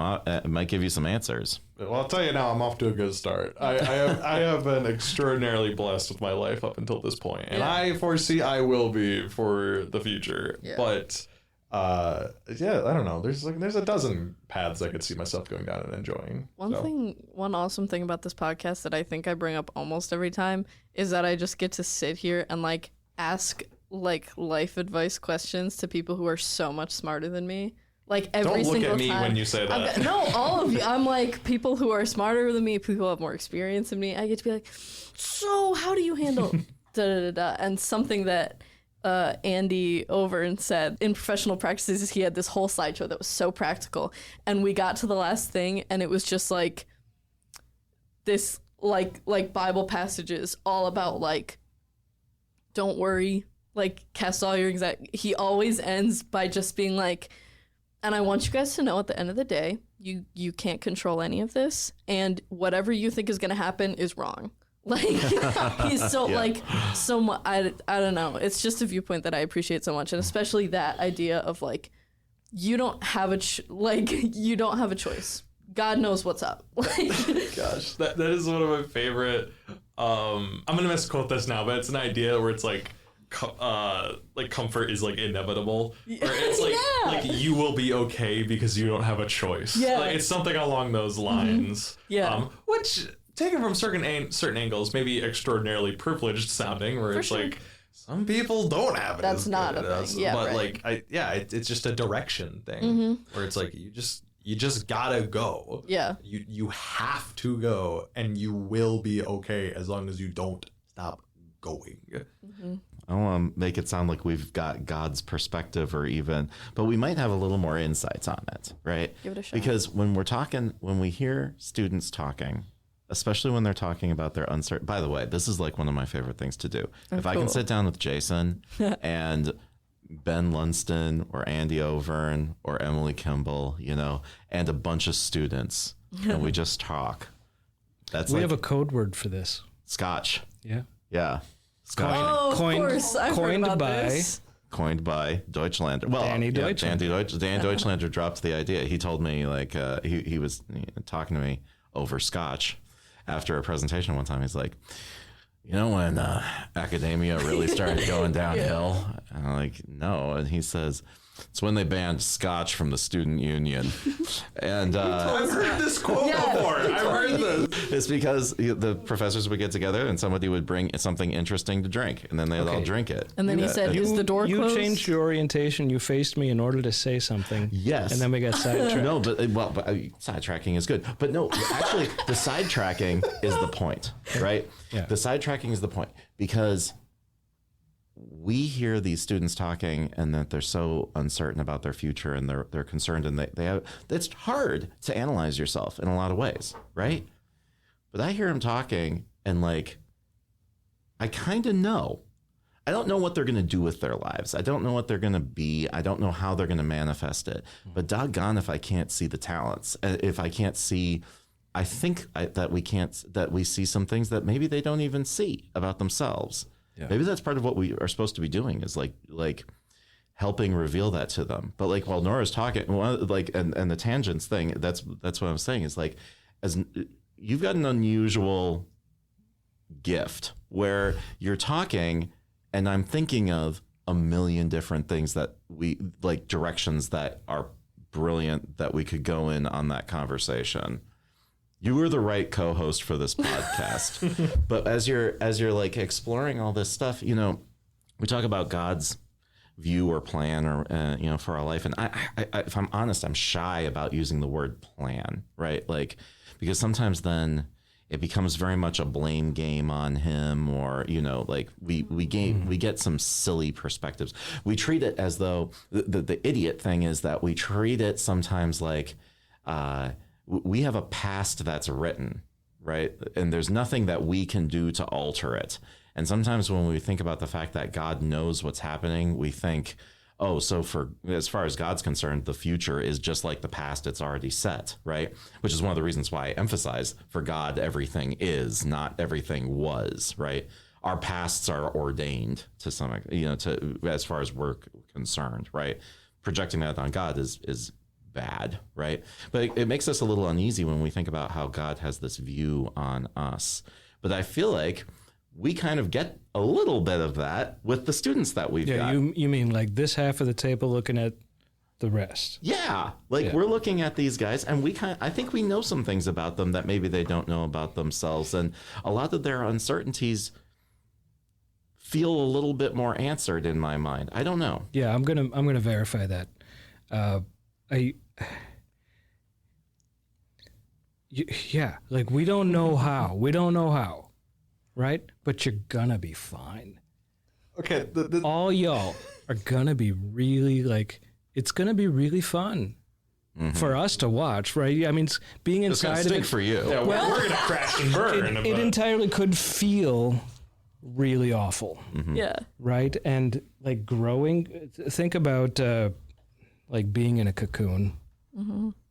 answers. Well, I'll tell you now, I'm off to a good start. I have been extraordinarily blessed with my life up until this point, and I foresee I will be for the future. Yeah. But I don't know. There's a dozen paths I could see myself going down and enjoying. One awesome thing about this podcast that I think I bring up almost every time is that I just get to sit here and ask life advice questions to people who are so much smarter than me. Every single time. Don't look at me when you say that. No, all of you. I'm people who are smarter than me, people who have more experience than me. I get to be like, so how do you handle da-da-da-da? And something that Andy Overn said in professional practices, he had this whole slideshow that was so practical. And we got to the last thing, and it was just this Bible passages all about don't worry, cast all your anxiety. He always ends by just being and I want you guys to know at the end of the day, you can't control any of this, and whatever you think is going to happen is wrong. He's so so much. I don't know. It's just a viewpoint that I appreciate so much, and especially that idea of you don't have you don't have a choice. God knows what's up. Gosh, that is one of my favorite. I'm gonna misquote this now, but it's an idea where it's comfort is inevitable, or it's you will be okay because you don't have a choice. It's something along those lines. Which taken from certain angles may be extraordinarily privileged sounding, where it's some people don't have it. That's not a thing. But it's just a direction thing where it's you just gotta go. You have to go, and you will be okay as long as you don't stop going. I don't want to make it sound like we've got God's perspective but we might have a little more insights on it, right? Give it a shot. Because when we hear students talking, especially when they're talking about their uncertain, by the way, this is one of my favorite things to do. If I can sit down with Jaksyn and Ben Lunston or Andy Overn or Emily Kimball, and a bunch of students, and we just talk. We have a code word for this. Scotch. Yeah. Yeah. Oh, Coined- of course. I've heard coined about by- this. Coined by Deutschlander. Well, Danny Deutschlander. Dan Deutschlander dropped the idea. He told me, like, he was talking to me over scotch after a presentation one time. He's like, you know, when academia really started going downhill? And I'm like, no. And he says, it's when they banned scotch from the student union. And I've heard this quote before. I've heard this. it's because the professors would get together and somebody would bring something interesting to drink, and then they'd all drink it. And then he said, "Is the door You closed?" changed your orientation. You faced me in order to say something. Yes. And then we got sidetracked. No, but sidetracking is good. But no, actually, the sidetracking is the point, right? Yeah. The sidetracking is the point because we hear these students talking and that they're so uncertain about their future and they're concerned and they have, it's hard to analyze yourself in a lot of ways, right? But I hear them talking and like, I kind of know. I don't know what they're going to do with their lives. I don't know what they're going to be. I don't know how they're going to manifest it. But doggone if I can't see the talents, if I can't see, I think that we see some things that maybe they don't even see about themselves. Yeah. Maybe that's part of what we are supposed to be doing is like helping reveal that to them. But like while Nora's talking, and the tangents thing, that's what I'm saying is like, as you've got an unusual gift where you're talking and I'm thinking of a million different things that we like directions that are brilliant that we could go in on that conversation. You were the right co-host for this podcast. But as you're like exploring all this stuff, you know, we talk about God's view or plan or, for our life. And I, if I'm honest, I'm shy about using the word plan, right? Like, because sometimes then it becomes very much a blame game on him or, like we get some silly perspectives. We treat it as though the idiot thing is that we treat it sometimes like, we have a past that's written, right? And there's nothing that we can do to alter it. And sometimes when we think about the fact that God knows what's happening, we think, oh, so as far as God's concerned, the future is just like the past, it's already set, right? Which is one of the reasons why I emphasize for God, everything is, not everything was, right? Our pasts are ordained to some, to as far as we're concerned, right? Projecting that on God is bad, right? But it makes us a little uneasy when we think about how God has this view on us. But I feel like we kind of get a little bit of that with the students that we've got. You mean like this half of the table looking at the rest? Yeah, we're looking at these guys, and I think we know some things about them that maybe they don't know about themselves, and a lot of their uncertainties feel a little bit more answered in my mind. I don't know. Yeah, I'm gonna verify that. Like we don't know how, right? But you're gonna be fine. Okay. All y'all are gonna be really it's gonna be really fun for us to watch, right? I mean, being It's gonna inside of stink it for you. Yeah, we're gonna crash and burn. it entirely could feel really awful, Yeah. right? And like growing, think about like being in a cocoon,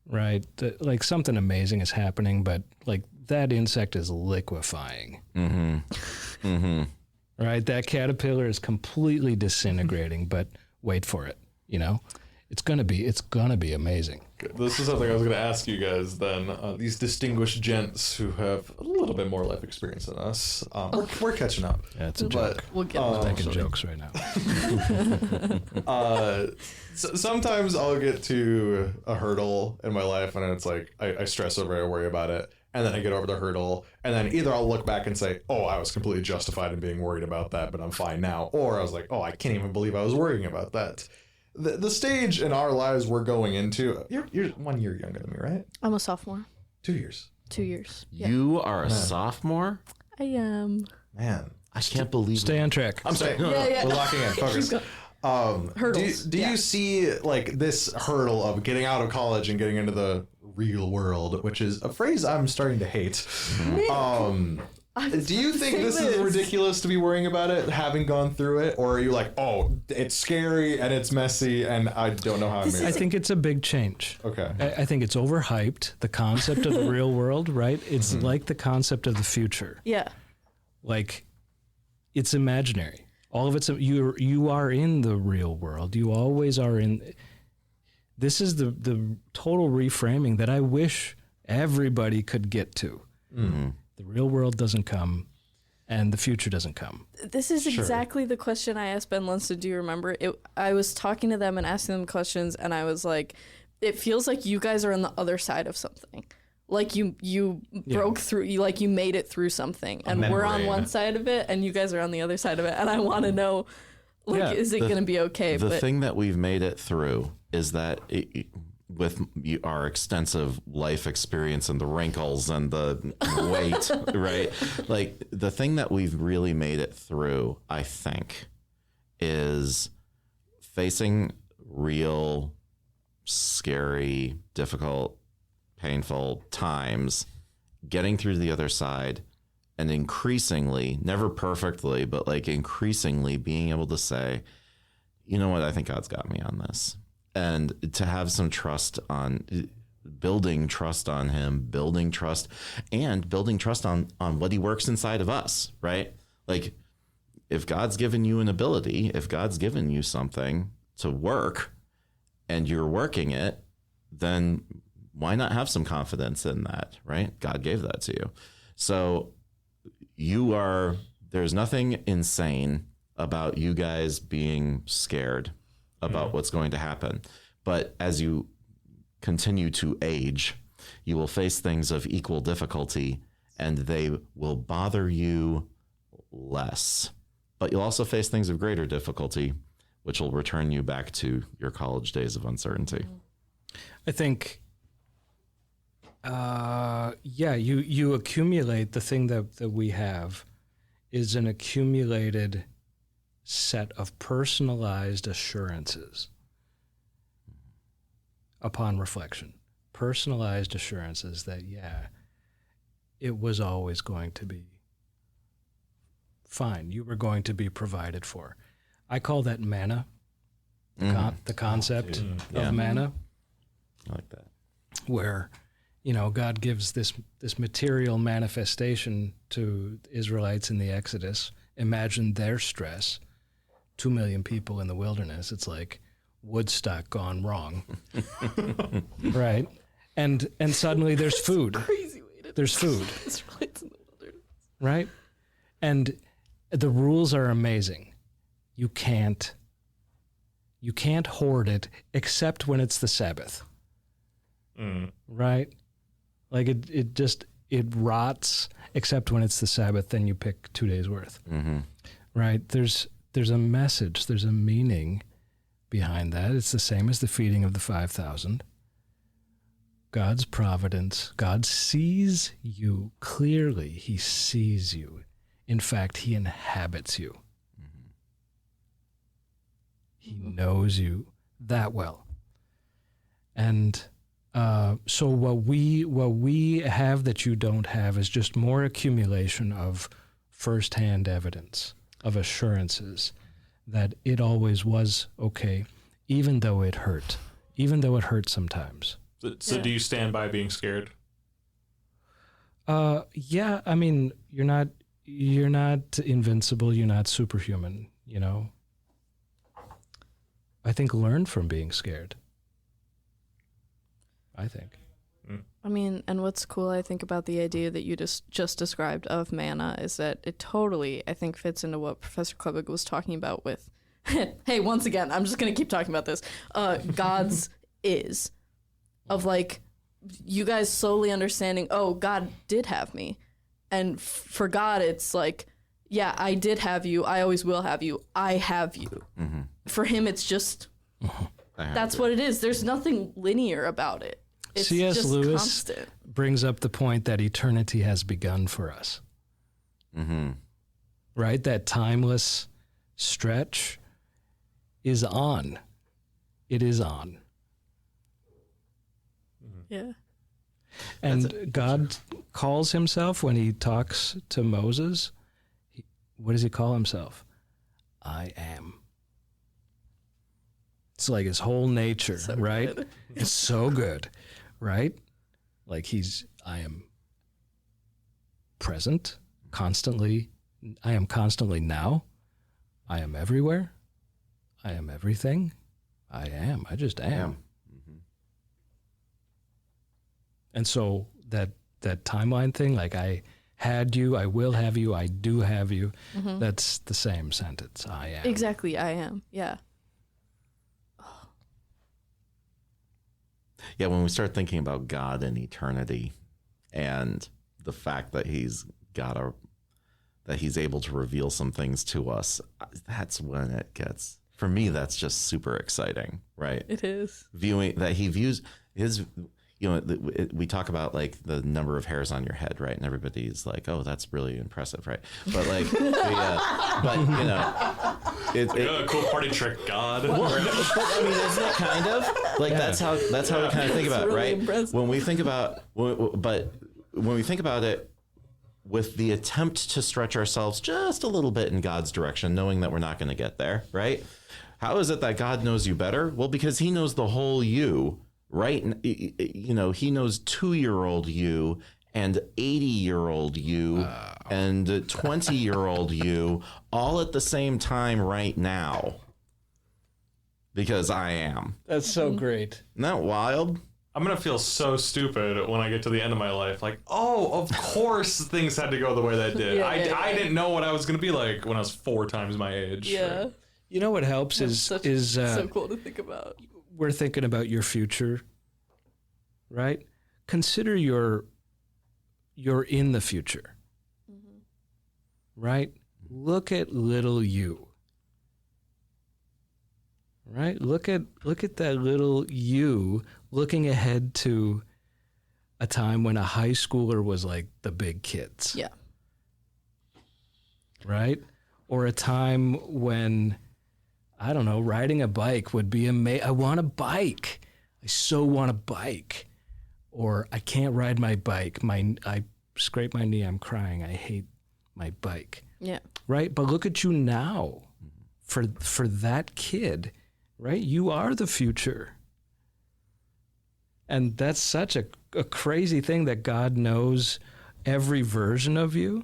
right? Like something amazing is happening, but like that insect is liquefying. Right? That caterpillar is completely disintegrating, but wait for it, It's gonna be amazing. This is something I was going to ask you guys then. These distinguished gents who have a little bit more life experience than us. We're catching up. Yeah, it's a joke. We'll get I'm making jokes right now. Sometimes I'll get to a hurdle in my life and it's like I stress over it, I worry about it. And then I get over the hurdle. And then either I'll look back and say, oh, I was completely justified in being worried about that, but I'm fine now. Or I was like, oh, I can't even believe I was worrying about that. The stage in our lives we're going into, you're 1 year younger than me, right? I'm a sophomore. 2 years. 2 years. Yeah. You are a sophomore? I am. Man. I can't believe Stay on track. I'm saying, Yeah. we're locking in. Focus. Hurdles. Do you see like this hurdle of getting out of college and getting into the real world, which is a phrase I'm starting to hate? Do you think this is ridiculous to be worrying about it, having gone through it? Or are you like, oh, it's scary and it's messy and I don't know how I'm I think it's a big change. Okay. I think it's overhyped, the concept of the real world, right? It's like the concept of the future. Yeah. Like, it's imaginary. All of it's you are in the real world. You always are in. This is the total reframing that I wish everybody could get to. Mm-hmm. The real world doesn't come, and the future doesn't come. This is exactly the question I asked Ben Lunston. Do you remember? I was talking to them and asking them questions, and I was like, it feels like you guys are on the other side of something. Like you broke through, you made it through something, and we're on one side of it, and you guys are on the other side of it. And I want to know, is it going to be okay? The thing that we've made it through is that with our extensive life experience and the wrinkles and the weight, right? Like the thing that we've really made it through, I think, is facing real, scary, difficult, painful times, getting through to the other side, and increasingly, never perfectly, but like increasingly being able to say, you know what, I think God's got me on this. And to have some trust on building trust on him, building trust on what he works inside of us, right? Like if God's given you an ability, if God's given you something to work and you're working it, then why not have some confidence in that, right? God gave that to you. So there's nothing insane about you guys being scared about what's going to happen. But as you continue to age, you will face things of equal difficulty and they will bother you less. But you'll also face things of greater difficulty, which will return you back to your college days of uncertainty. I think, you accumulate the thing that we have is an accumulated set of personalized assurances upon reflection. Personalized assurances that, it was always going to be fine. You were going to be provided for. I call that manna, the concept of manna. I like that. Where, God gives this material manifestation to Israelites in the Exodus. Imagine their stress. 2 million people in the wilderness. It's like Woodstock gone wrong. Right? And suddenly there's food. Crazy way to There's food. Israelites in the wilderness. Right? And the rules are amazing. You can't hoard it except when it's the Sabbath. Right? Like it rots except when it's the Sabbath, then you pick 2 days worth. Mm-hmm. Right? There's a message, there's a meaning behind that. It's the same as the feeding of the 5,000. God's providence. God sees you clearly. He sees you. In fact, he inhabits you. Mm-hmm. He knows you that well. And so what we have that you don't have is just more accumulation of firsthand evidence, of assurances that it always was okay, even though it hurt sometimes. So do you stand by being scared? Yeah, I mean, you're not invincible, you're not superhuman, I think learn from being scared. I think. I mean, and what's cool, I think, about the idea that you just described of manna is that it totally, I think, fits into what Professor Klebig was talking about with, hey, once again, I'm just going to keep talking about this, God's is, of like, you guys slowly understanding, oh, God did have me. And for God, it's like, yeah, I did have you, I always will have you, I have you. Mm-hmm. For him, it's just, that's what it is. There's nothing linear about it. It's C.S. just Lewis constant. Brings up the point that eternity has begun for us. Mm-hmm. Right? That timeless stretch is on. It is on. Yeah. And God calls himself, when he talks to Moses, what does he call himself? I am. It's like his whole nature, so right? Good. It's so good, right? Like I am present, constantly I am constantly now. I am everywhere. I am everything. I am. I just am. And so that timeline thing, like I had you, I will have you, I do have you, that's the same sentence. I am. Exactly, I am. Yeah. Yeah, when we start thinking about God and eternity and the fact that he's able to reveal some things to us, that's when it gets, for me, that's just super exciting, right? It is. Viewing that he views his, we talk about like the number of hairs on your head, right? And everybody's like, oh, that's really impressive, right? But like, it's a cool party trick, God. But I mean, isn't it kind of like that's how we kind of think about it, really right? impressive. When we think about, but when we think about it, with the attempt to stretch ourselves just a little bit in God's direction, knowing that we're not going to get there, right? How is it that God knows you better? Well, because he knows the whole you, right? He knows 2-year-old you and 80-year-old you and 20-year-old you all at the same time right now. Because I am. That's so great. Isn't that wild? I'm going to feel so stupid when I get to the end of my life. Like, oh, of course things had to go the way they did. I didn't know what I was going to be like when I was 4 times my age. Yeah. Right? You know what helps is so cool to think about. We're thinking about your future, right? Consider you're in the future, right? Look at little you, right? Look at that little you looking ahead to a time when a high schooler was like the big kids. Yeah. Right? Or a time when, I don't know, riding a bike would be amazing. I want a bike. I so want a bike. Or I can't ride my bike. I scrape my knee. I'm crying. I hate my bike. Yeah. Right? But look at you now. For that kid, right? You are the future. And that's such a crazy thing that God knows every version of you,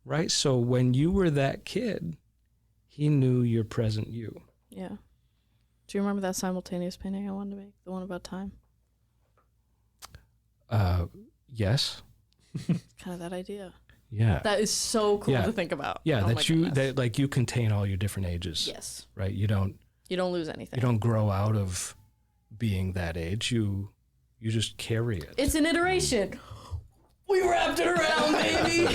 right? So when you were that kid, he knew your present you. Yeah. Do you remember that simultaneous painting I wanted to make? The one about time? Yes. Kind of that idea. Yeah. That is so cool to think about. Yeah, Oh my goodness. that like you contain all your different ages. Yes. Right? You don't lose anything. You don't grow out of being that age. You just carry it. It's an iteration. We wrapped it around, baby.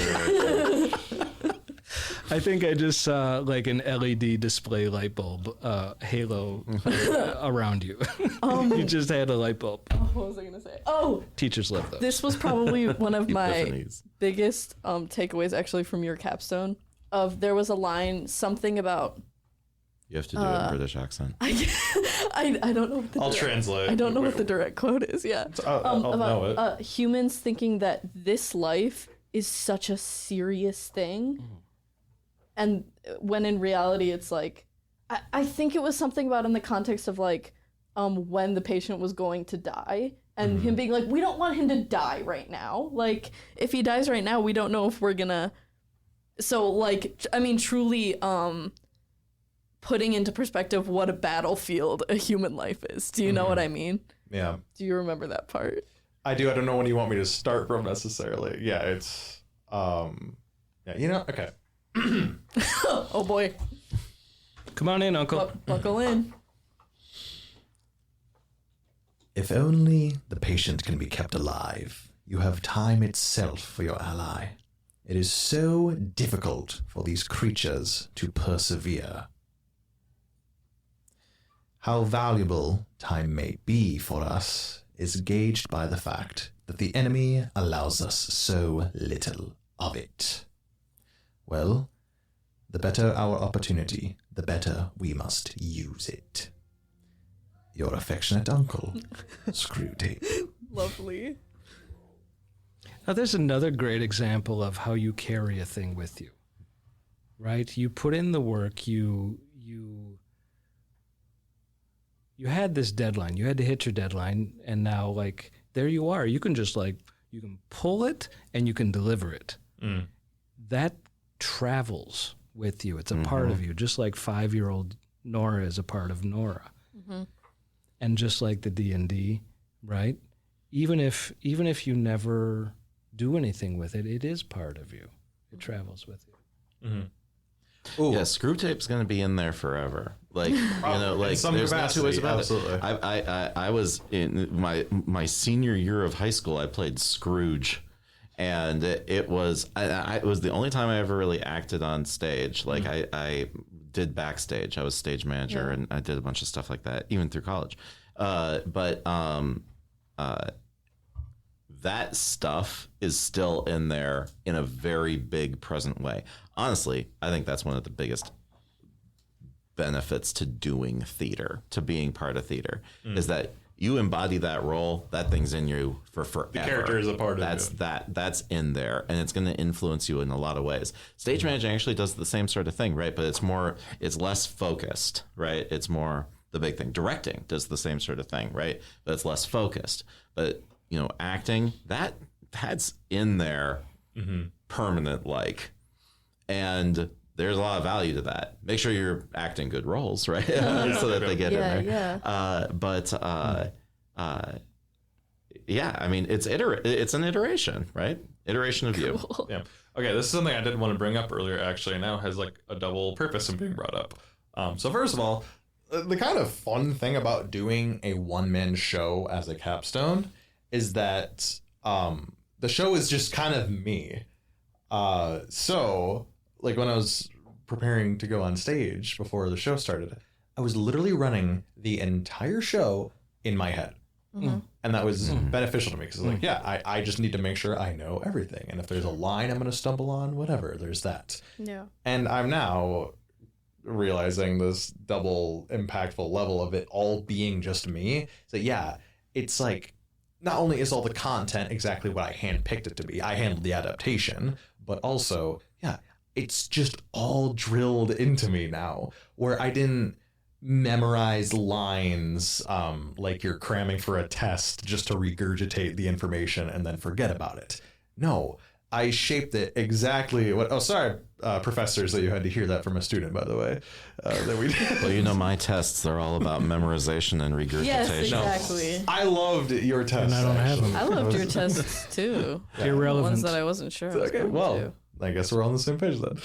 I think I just saw like an LED display light bulb halo around you. You just had a light bulb. What was I going to say? Oh, Teachers love those. this was probably one of my Epiphanies. biggest takeaways actually from your capstone. There was a line, something about... You have to do it in British accent. I don't know what the I'll translate. I don't know what the direct quote is. Yeah. I'll know it. Humans thinking that this life is such a serious thing, and when in reality it's like, I think it was something about in the context of like, when the patient was going to die, and him being like, we don't want him to die right now. Like, if he dies right now, we don't know if we're gonna. So like, I mean, truly, putting into perspective what a battlefield a human life is. Do you know what I mean? Yeah. Do you remember that part? I do. I don't know when you want me to start from necessarily. Yeah, it's okay. Oh boy. Come on in, Uncle. Buckle in. If only the patient can be kept alive, you have time itself for your ally. It is so difficult for these creatures to persevere. How valuable time may be for us is gauged by the fact that the enemy allows us so little of it. Well, the better our opportunity, the better we must use it. Your affectionate uncle, Screwtape. Lovely. Now, there's another great example of how you carry a thing with you, right? You put in the work, you had this deadline. You had to hit your deadline, and now, like, there you are. You can just, like, you can pull it, and you can deliver it. That travels with you. It's a part of you, just like 5-year-old Norah is a part of Norah. And just like the D&D, right? Even if you never do anything with it, it is part of you. It travels with you. Yeah, screw tape's going to be in there forever. Like, you know, like there's not two ways about it. I was in my senior year of high school. I played Scrooge, and it was the only time I ever really acted on stage. Like I did backstage. I was stage manager, and I did a bunch of stuff like that, even through college. That stuff is still in there in a very big present way. Honestly, I think that's one of the biggest benefits to doing theater, to being part of theater, is that you embody that role. That thing's in you for forever. The character is a part of you. That's in there, and it's going to influence you in a lot of ways. Stage managing actually does the same sort of thing, right? But it's less focused, right? It's more the big thing. Directing does the same sort of thing, right? But it's less focused. But you know, acting, that's in there permanent, like, and there's a lot of value to that. Make sure you're acting good roles, right? So that they get in there. Yeah, I mean, it's an iteration, right? Iteration of you. Yeah. Okay, this is something I didn't want to bring up earlier, actually, and now has like a double purpose in being brought up. So first of all, the kind of fun thing about doing a one-man show as a capstone is that the show is just kind of me. So, like, when I was preparing to go on stage before the show started, I was literally running the entire show in my head. And that was beneficial to me because, like, I just need to make sure I know everything. And if there's a line I'm going to stumble on, whatever, there's that. Yeah. And I'm now realizing this double impactful level of it all being just me. So, yeah, it's like, not only is all the content exactly what I handpicked it to be, I handled the adaptation, but also, yeah, it's just all drilled into me now, where I didn't memorize lines like you're cramming for a test just to regurgitate the information and then forget about it. No, I shaped it exactly what... Oh, sorry, professors, that you had to hear that from a student, by the way. That we did. Well, you know, my tests, they're all about memorization and regurgitation. Yes, exactly. I loved your tests. And I don't have them. I loved your tests, too. Irrelevant. The ones that I wasn't sure I was Okay, going well, to. I guess we're on the same page then.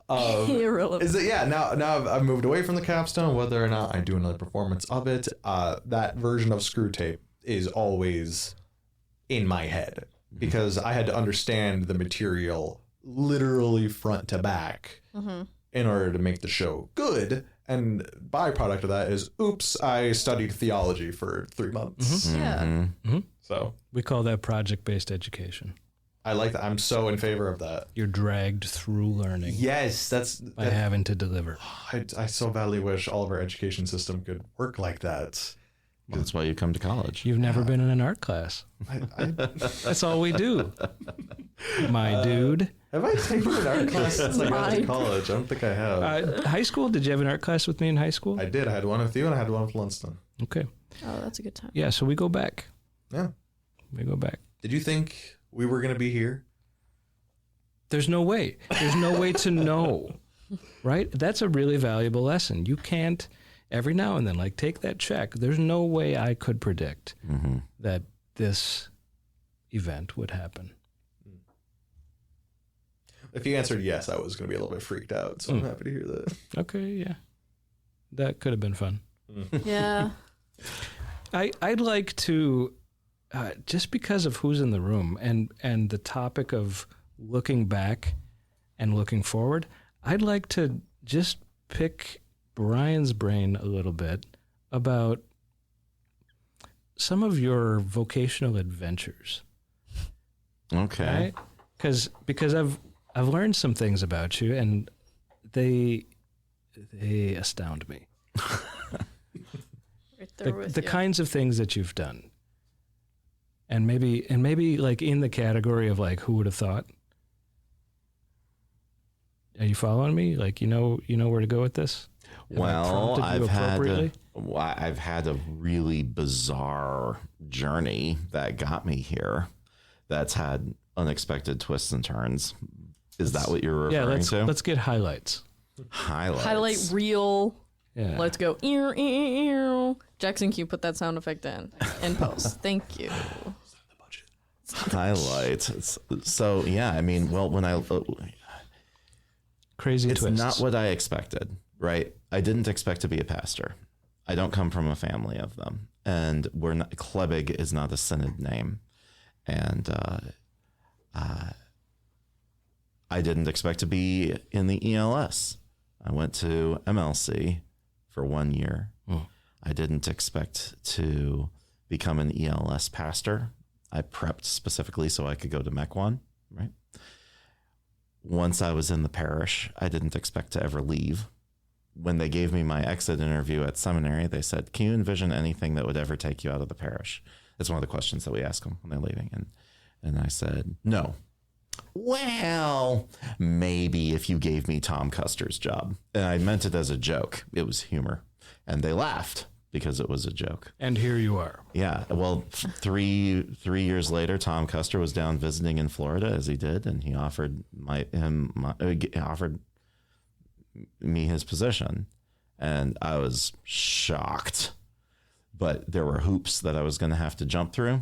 Irrelevant. Is it, yeah, now I've moved away from the capstone, whether or not I do another performance of it. That version of Screw Tape is always in my head because I had to understand the material literally front to back in order to make the show good. And byproduct of that is, oops, I studied theology for 3 months. Yeah. So We call that project-based education. I like that. I'm so in favor of that. You're dragged through learning Yes, by having to deliver. I so badly wish all of our education system could work like that. Well, that's why you come to college. You've never been in an art class. That's all we do. My dude. Have I taken an art class since I got to college? I don't think I have. High school? Did you have an art class with me in high school? I did. I had one with you and I had one with Lunston. Okay. Oh, that's a good time. Yeah, so we go back. Yeah. We go back. Did you think we were going to be here? There's no way. There's no way to know, right? That's a really valuable lesson. You can't, every now and then, like, take that check. There's no way I could predict that this event would happen. If you answered yes, I was going to be a little bit freaked out, so I'm happy to hear that. Okay, yeah. That could have been fun. Yeah. I'd like to, just because of who's in the room and the topic of looking back and looking forward, I'd like to just pick Brian's brain a little bit about some of your vocational adventures. Okay. Right? Because I've learned some things about you, and they astound me. Right there with The you. kinds of things that you've done, and maybe like in the category of like, who would have thought? Are you following me? Like, you know where to go with this? Have I Well, prompted you I've had a really bizarre journey that got me here. That's had unexpected twists and turns. Is that what you're referring Yeah, to? let's get highlights. Highlights. Highlight reel. Yeah. Let's go. Jaksyn, can you put that sound effect in post? Thank you. Highlights. So yeah, I mean, well, when I Crazy it's twists. not what I expected, right? I didn't expect to be a pastor. I don't come from a family of them, and we're not. Klebig is not a synod name, and I didn't expect to be in the ELS. I went to MLC for 1 year. I didn't expect to become an ELS pastor. I prepped specifically so I could go to MEC1, right? Once I was in the parish, I didn't expect to ever leave. When they gave me my exit interview at seminary, they said, "Can you envision anything that would ever take you out of the parish?" That's one of the questions that we ask them when they're leaving. And I said, "No." "Well, maybe if you gave me Tom Custer's job." And I meant it as a joke. It was humor. And they laughed because it was a joke. And here you are. Yeah. Well, three years later, Tom Custer was down visiting in Florida, as he did, and he offered offered me his position, and I was shocked. But there were hoops that I was going to have to jump through.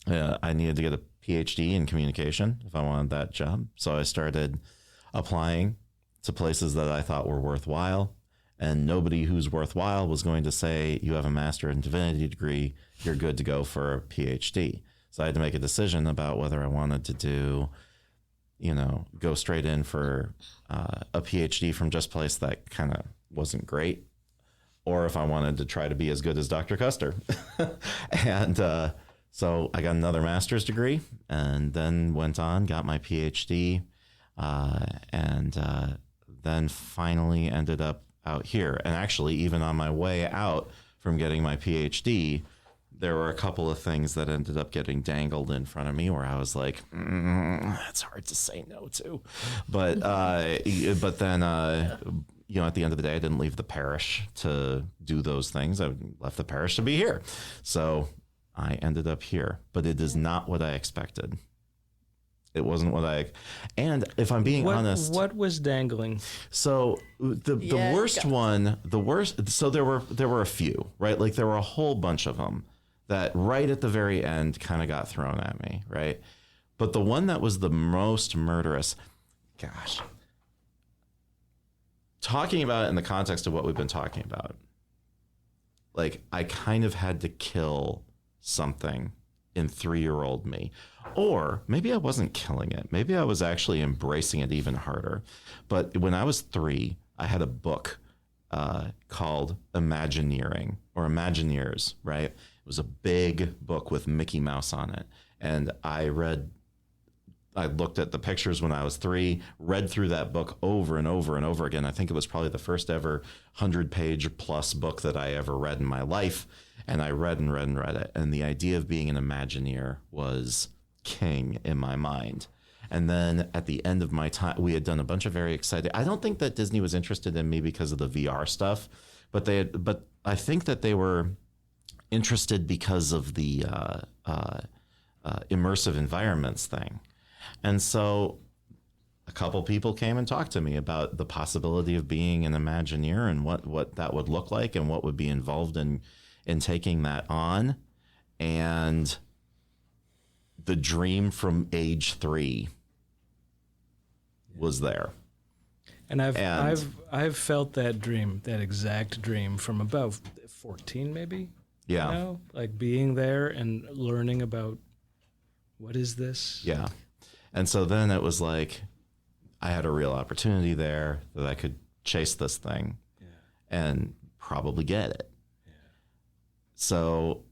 I needed to get a PhD in communication if I wanted that job, so I started applying to places that I thought were worthwhile. And nobody who's worthwhile was going to say, "You have a master in divinity degree, you're good to go for a PhD." So I had to make a decision about whether I wanted to do, go straight in for a PhD from just a place that kind of wasn't great, or if I wanted to try to be as good as Dr. Custer. And so I got another master's degree and then went on, got my PhD, and then finally ended up out here. And actually, even on my way out from getting my PhD, there were a couple of things that ended up getting dangled in front of me where I was like, that's hard to say no to. But then, at the end of the day, I didn't leave the parish to do those things. I left the parish to be here. So I ended up here, but it is not what I expected. It wasn't and if I'm being honest, what was dangling? So the worst. So there were a few, right? Like there were a whole bunch of them that right at the very end kind of got thrown at me, right? But the one that was the most murderous, gosh, talking about it in the context of what we've been talking about, like I kind of had to kill something in 3-year-old me. Or maybe I wasn't killing it. Maybe I was actually embracing it even harder. But when I was 3, I had a book called Imagineering or Imagineers, right? It was a big book with Mickey Mouse on it. And I looked at the pictures when I was 3, read through that book over and over and over again. I think it was probably the first ever 100-page plus book that I ever read in my life. And I read and read and read it. And the idea of being an Imagineer was king in my mind. And then at the end of my time, we had done a bunch of very exciting. I don't think that Disney was interested in me because of the VR stuff, but I think that they were interested because of the immersive environments thing. And so a couple people came and talked to me about the possibility of being an Imagineer and what that would look like and what would be involved in taking that on. And the dream from age 3 was there. And I've felt that dream, that exact dream from about 14 maybe. Yeah. Like being there and learning about what is this? Yeah. And so then it was like I had a real opportunity there that I could chase this thing and probably get it. Yeah. So,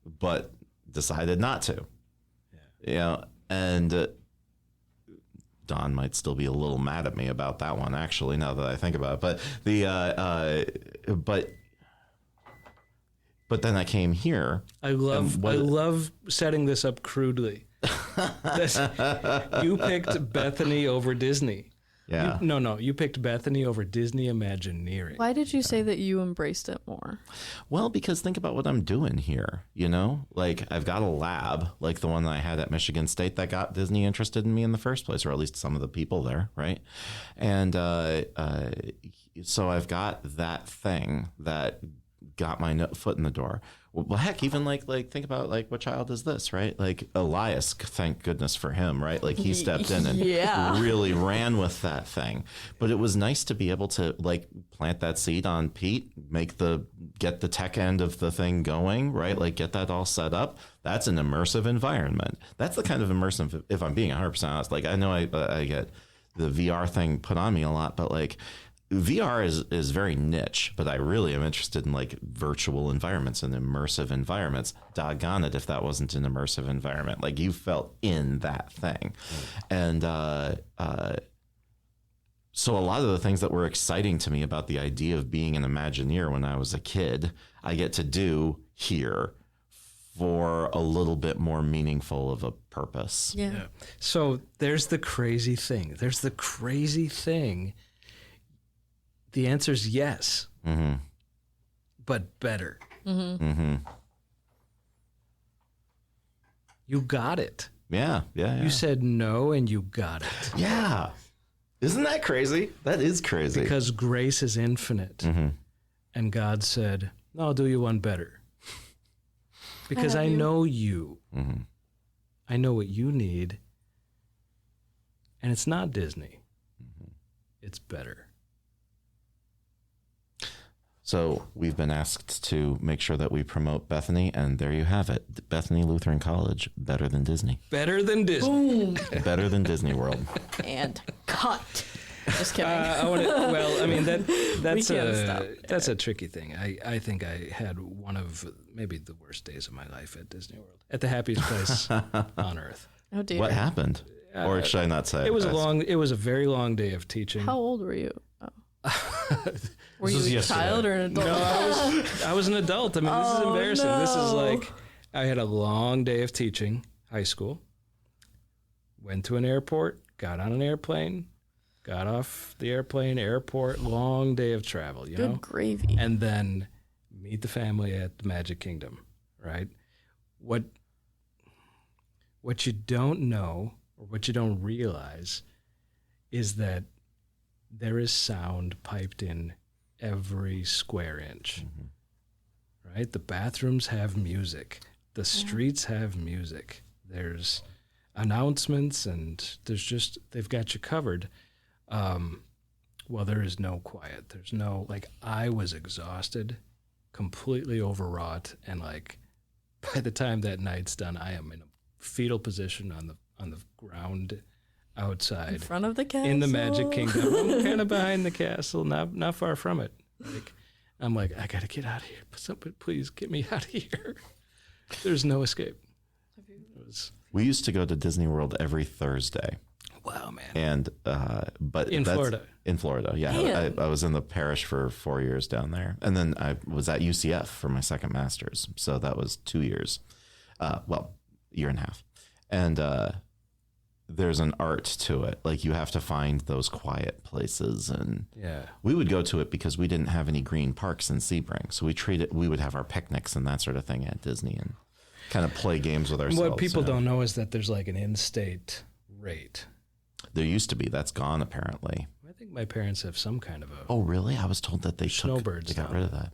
but decided not to. And Don might still be a little mad at me about that one, actually, now that I think about it. But then I came here. I love setting this up crudely. You picked Bethany over Disney. Yeah. No. You picked Bethany over Disney Imagineering. Why did you say that you embraced it more? Well, because think about what I'm doing here, you know? Like, I've got a lab, like the one that I had at Michigan State that got Disney interested in me in the first place, or at least some of the people there, right? And so I've got that thing that got my foot in the door. Well, heck, even like think about like, what child is this, right? Like Elias, thank goodness for him, right? Like he stepped in and really ran with that thing. But it was nice to be able to like plant that seed on Pete, get the tech end of the thing going, right? Like get that all set up. That's an immersive environment. That's the kind of immersive, if I'm being 100% honest, like I know I get the VR thing put on me a lot, but like VR is very niche, but I really am interested in like virtual environments and immersive environments. Doggone it if that wasn't an immersive environment. Like you felt in that thing. And so a lot of the things that were exciting to me about the idea of being an Imagineer when I was a kid, I get to do here for a little bit more meaningful of a purpose. Yeah. So there's the crazy thing. The answer is yes, but better. You got it. Yeah. You said no, and you got it. Yeah. Isn't that crazy? That is crazy. Because grace is infinite. And God said, no, I'll do you one better. Because I know you. I know what you need. And it's not Disney. It's better. So we've been asked to make sure that we promote Bethany, and there you have it. Bethany Lutheran College, better than Disney. Better than Disney. Boom. Better than Disney World. And cut. Just kidding. That's a tricky thing. I think I had one of maybe the worst days of my life at Disney World, at the happiest place on earth. Oh dear. What happened? Or should I not say? It was a very long day of teaching. How old were you? Were was you a yesterday. child or an adult? No, I was an adult. I mean, this is embarrassing. No. This is like, I had a long day of teaching high school, went to an airport, got on an airplane, got off the airport, long day of travel, you know? Good gravy. And then meet the family at the Magic Kingdom, right? What you don't know, or what you don't realize, is that there is sound piped in every square inch, right? The bathrooms have music. The streets have music. There's announcements, and they've got you covered. Well, there is no quiet. There's no, like, I was exhausted, completely overwrought, and like, by the time that night's done, I am in a fetal position on the ground outside In front of the castle. in the Magic Kingdom. I'm kind of behind the castle, not far from it. Like, I'm like, I gotta get out of here. Somebody, please get me out of here. There's no escape. We used to go to Disney World every Thursday. Wow, man. And but In Florida. In Florida, yeah. I was in the parish for 4 years down there, and then I was at UCF for my second master's, so that was 2 years. Year and a half. And there's an art to it. Like, you have to find those quiet places, and we would go to it because we didn't have any green parks in Sebring, so we would have our picnics and that sort of thing at Disney and kind of play games with ourselves. What people don't know is that there's like an in-state rate. There used to be. That's gone, apparently. I think my parents have some kind of a... Oh, really? I was told that they Snowbirds got down rid of that.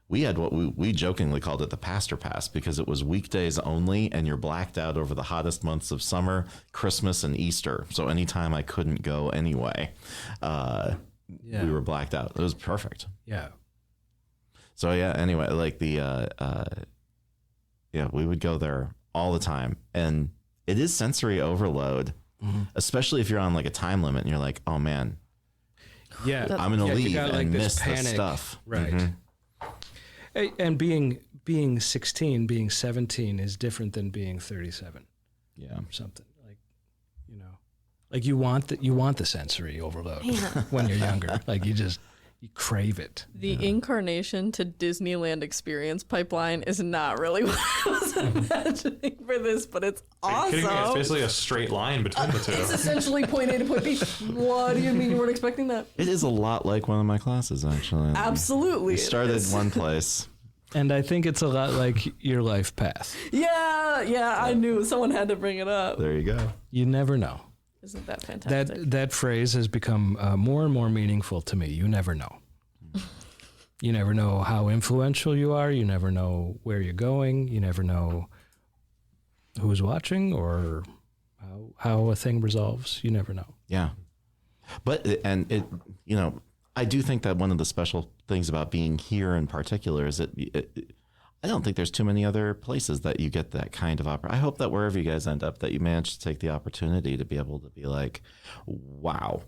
We had what we jokingly called it the Pastor Pass, because it was weekdays only, and you're blacked out over the hottest months of summer, Christmas, and Easter. So anytime I couldn't go anyway, we were blacked out. It was perfect. Yeah. So anyway, like we would go there all the time, and it is sensory overload, especially if you're on like a time limit and you're like, oh man, I'm going to leave and miss the stuff. Right. And being 16, being 17 is different than being 37. Yeah. Or something like, you want the sensory overload when you're younger. Like, You crave it. The Incarnation to Disneyland experience pipeline is not really what I was imagining for this, but it's awesome. Kidding me? It's basically a straight line between the two. It's essentially point A to point B. What do you mean you weren't expecting that? It is a lot like one of my classes, actually. Absolutely. We started one place. And I think it's a lot like your life path. Yeah, I knew someone had to bring it up. There you go. You never know. Isn't that fantastic? That phrase has become more and more meaningful to me. You never know. You never know how influential you are. You never know where you're going. You never know who's watching or how a thing resolves. You never know. Yeah. But, I do think that one of the special things about being here in particular is that I don't think there's too many other places that you get that kind of opportunity. I hope that wherever you guys end up, that you manage to take the opportunity to be able to be like, wow,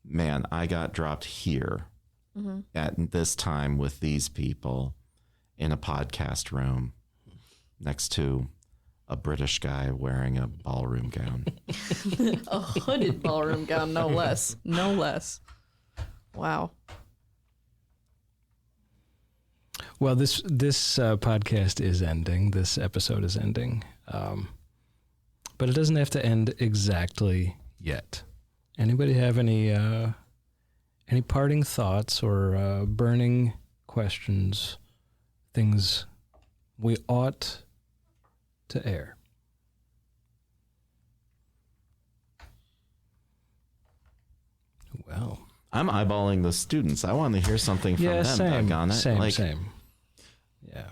man, I got dropped here at this time with these people in a podcast room next to a British guy wearing a ballroom gown. A hooded ballroom gown, no less. No less. Wow. Well, this podcast is ending. This episode is ending. But it doesn't have to end exactly yet. Anybody have any parting thoughts or burning questions, things we ought to air? Well, I'm eyeballing the students. I want to hear something from them. Same. Yeah.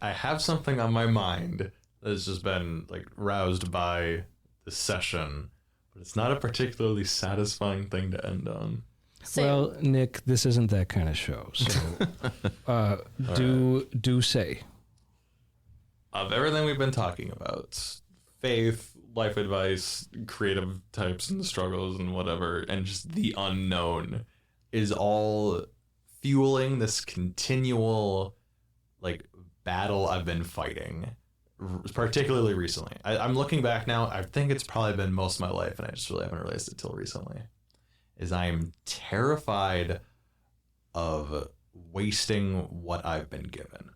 I have something on my mind that's just been roused by the session, but it's not a particularly satisfying thing to end on. Same. Well, Nick, this isn't that kind of show, so do say. Of everything we've been talking about, faith, life advice, creative types and struggles and whatever, and just the unknown is all fueling this continual battle I've been fighting, particularly recently. I'm looking back now. I think it's probably been most of my life, and I just really haven't realized it till recently. Is I am terrified of wasting what I've been given.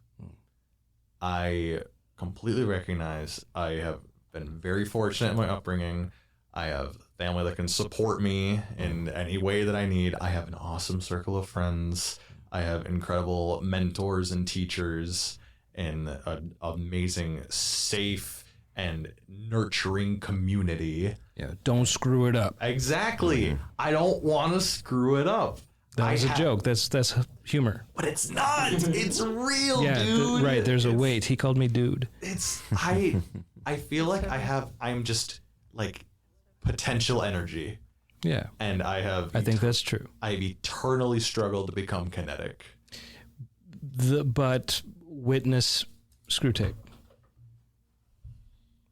I completely recognize I have been very fortunate in my upbringing. I have family that can support me in any way that I need. I have an awesome circle of friends. I have incredible mentors and teachers in an amazing, safe, and nurturing community. Yeah, don't screw it up. Exactly. I don't want to screw it up. That was a joke. That's humor. But it's not. It's real, yeah, dude. Right. There's a weight. He called me dude. I feel like I'm just potential energy. Yeah. And I think that's true. I've eternally struggled to become kinetic. But witness screw tape.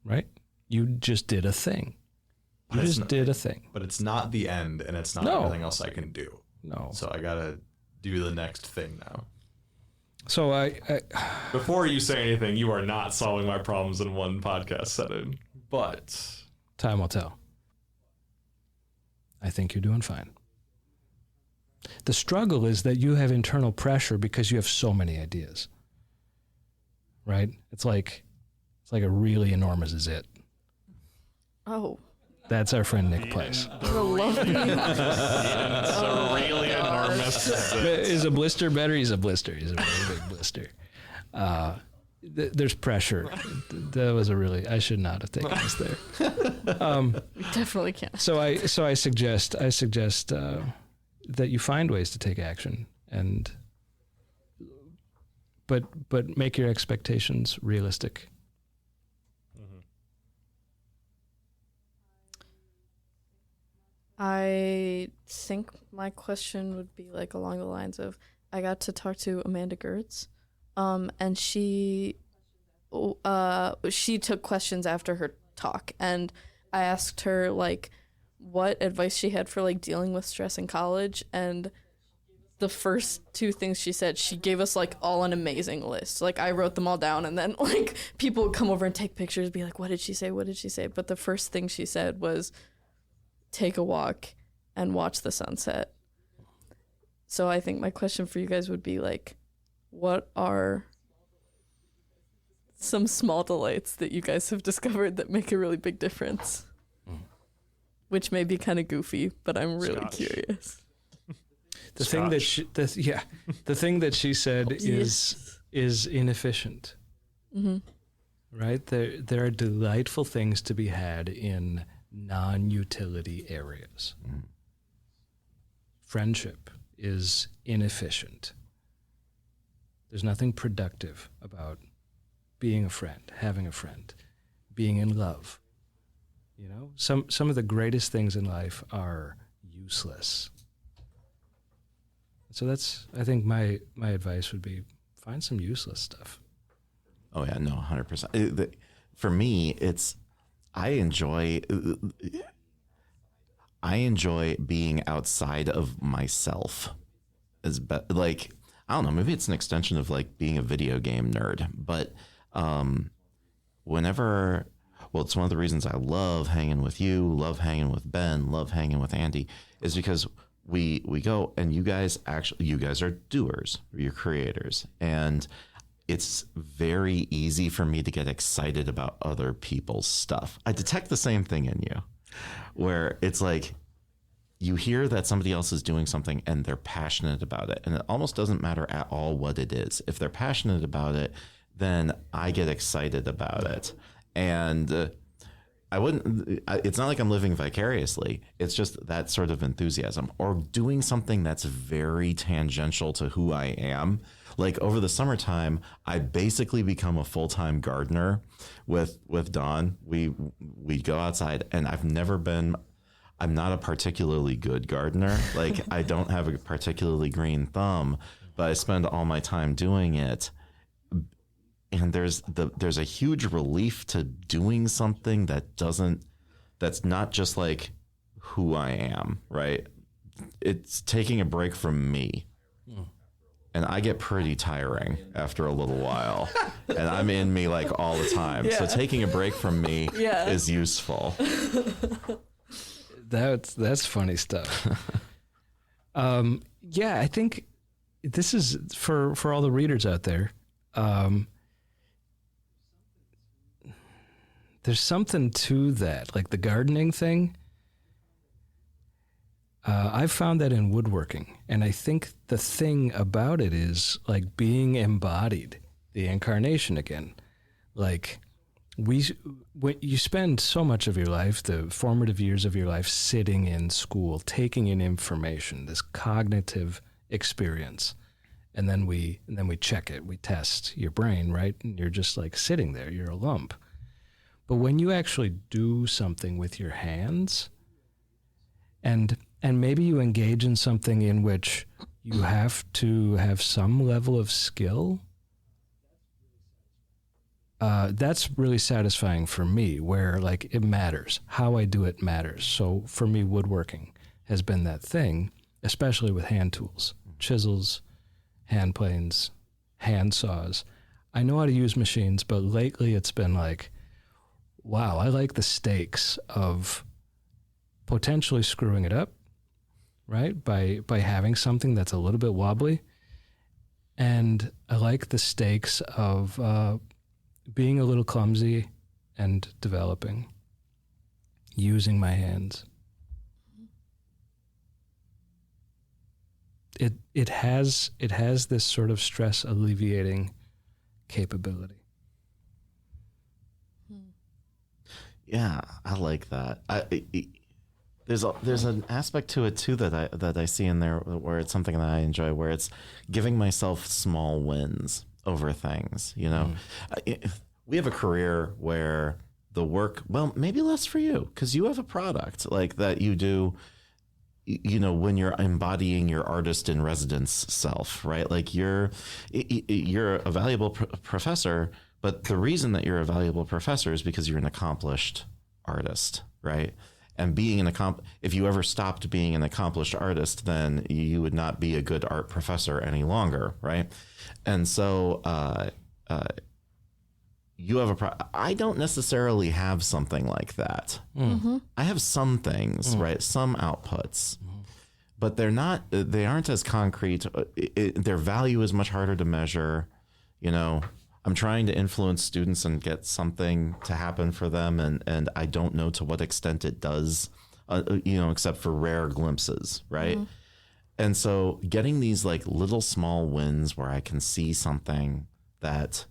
Right? You just did a thing. You just did a thing. But it's not the end, and it's not everything else I can do. No. So I gotta do the next thing now. So I before you say anything, you are not solving my problems in one podcast setting. But time will tell. I think you're doing fine. The struggle is that you have internal pressure because you have so many ideas. Right? It's like a really enormous zit. Oh. That's our friend Nick Pleiss. It's a really enormous. Is a blister better? He's a blister. He's a really big blister. There's pressure. That was I should not have taken this there. We definitely can't. So I suggest that you find ways to take action but make your expectations realistic. I think my question would be along the lines of, I got to talk to Amanda Gertz, and she took questions after her talk, and I asked her what advice she had for dealing with stress in college, and the first two things she said, she gave us all an amazing list. I wrote them all down, and then people would come over and take pictures, be like, what did she say? But the first thing she said was, take a walk and watch the sunset. So I think my question for you guys would be like, what are some small delights that you guys have discovered that make a really big difference? Which may be kind of goofy, but I'm really curious. The thing that she said is inefficient. Mm-hmm. Right? There are delightful things to be had in non-utility areas. Mm. Friendship is inefficient. There's nothing productive about being a friend, having a friend, being in love. You know, some of the greatest things in life are useless. So that's, I think my advice would be find some useless stuff. Oh yeah, no, 100%. For me, it's I enjoy being outside of myself. Like, I don't know, maybe it's an extension of like being a video game nerd, but it's one of the reasons I love hanging with you, love hanging with Ben, love hanging with Andy, is because we go and you guys are doers, you're creators, and it's very easy for me to get excited about other people's stuff. I detect the same thing in you, where it's like you hear that somebody else is doing something and they're passionate about it, and it almost doesn't matter at all what it is. If they're passionate about it, then I get excited about it. And it's not like I'm living vicariously. It's just that sort of enthusiasm, or doing something that's very tangential to who I am. Like over the summertime, I basically become a full-time gardener with Dawn. We go outside, and I'm not a particularly good gardener. Like, I don't have a particularly green thumb, but I spend all my time doing it. And there's a huge relief to doing something that's not just like who I am, right? It's taking a break from me. And I get pretty tiring after a little while, and I'm in me like all the time. Yeah. So taking a break from me is useful. That's funny stuff. I think this is for all the readers out there. There's something to that, like the gardening thing. I've found that in woodworking, and I think the thing about it is like being embodied, the incarnation again. Like when you spend so much of your life, the formative years of your life, sitting in school, taking in information, this cognitive experience, and then we check it, we test your brain, right? And you're just like sitting there, you're a lump. But when you actually do something with your hands, and maybe you engage in something in which you have to have some level of skill, that's really satisfying for me, where like it matters. How I do it matters. So for me, woodworking has been that thing, especially with hand tools, chisels, hand planes, hand saws. I know how to use machines, but lately it's been like, wow, I like the stakes of potentially screwing it up, right? By having something that's a little bit wobbly. And I like the stakes of being a little clumsy and developing, using my hands. It has this sort of stress alleviating capability. Yeah, I like that. There's an aspect to it too that I see in there where it's something that I enjoy, where it's giving myself small wins over things. You know, we have a career where the work, well, maybe less for you because you have a product like that you do. You know, when you're embodying your artist in residence self, right? Like you're a valuable professor. But the reason that you're a valuable professor is because you're an accomplished artist, right? And if you ever stopped being an accomplished artist, then you would not be a good art professor any longer, right? And so you have I don't necessarily have something like that. Mm-hmm. I have some things, right? Some outputs. but they aren't as concrete. Their value is much harder to measure. You know, I'm trying to influence students and get something to happen for them, and I don't know to what extent it does, except for rare glimpses, right? Mm-hmm. And so getting these like little small wins where I can see something that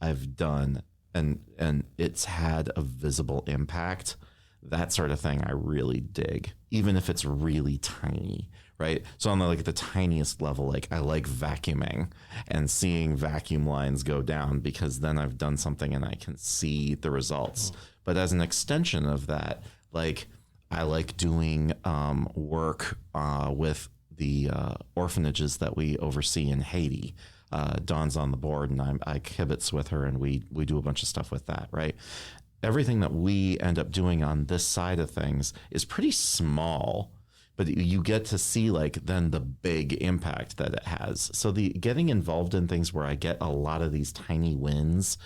I've done and it's had a visible impact, that sort of thing I really dig, even if it's really tiny, right? So on the tiniest level, like I like vacuuming and seeing vacuum lines go down, because then I've done something and I can see the results. But as an extension of that, like I like doing work with the orphanages that we oversee in Haiti. Dawn's on the board, and I kibitz with her, and we do a bunch of stuff with that, right? Everything that we end up doing on this side of things is pretty small, but you get to see like then the big impact that it has. So the getting involved in things where I get a lot of these tiny wins,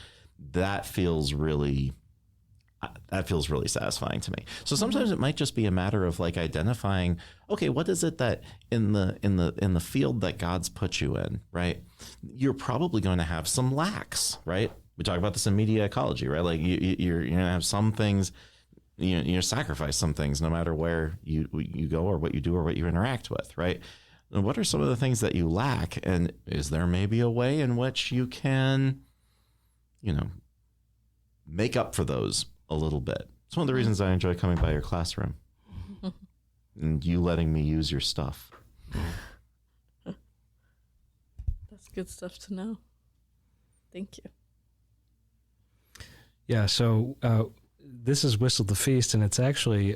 that feels really satisfying to me. So sometimes it might just be a matter of like identifying, okay, what is it that in the field that God's put you in, right? You're probably going to have some lacks, right? We talk about this in media ecology, right? Like you're going to have some things, you sacrifice some things no matter where you go or what you do or what you interact with, right? And what are some of the things that you lack? And is there maybe a way in which you can, make up for those a little bit? It's one of the reasons I enjoy coming by your classroom and you letting me use your stuff. That's good stuff to know. Thank you. Yeah, so this is Whistle the Feast, and it's actually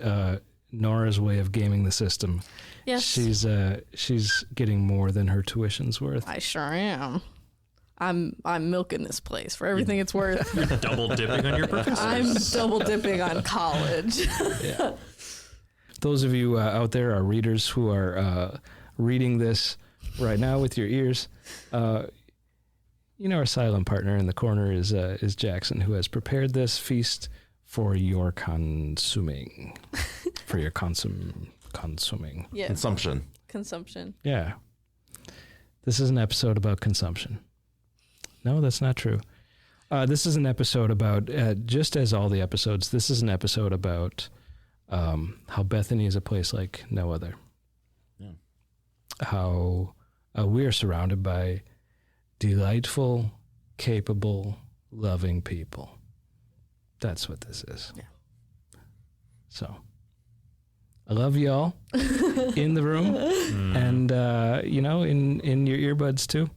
Norah's way of gaming the system. Yes. She's getting more than her tuition's worth. I sure am. I'm milking this place for everything it's worth. You're double dipping on your professors. I'm double dipping on college. Yeah. Those of you out there, our readers who are reading this right now with your ears, our silent partner in the corner is Jaksyn, who has prepared this feast for your consuming, for your consuming. Yeah. Consumption. Yeah. This is an episode about consumption. No, that's not true. This is an episode about, just as all the episodes, this is an episode about how Bethany is a place like no other. Yeah. How we are surrounded by delightful, capable, loving people. That's what this is. Yeah. So, I love y'all in the room and, in your earbuds too.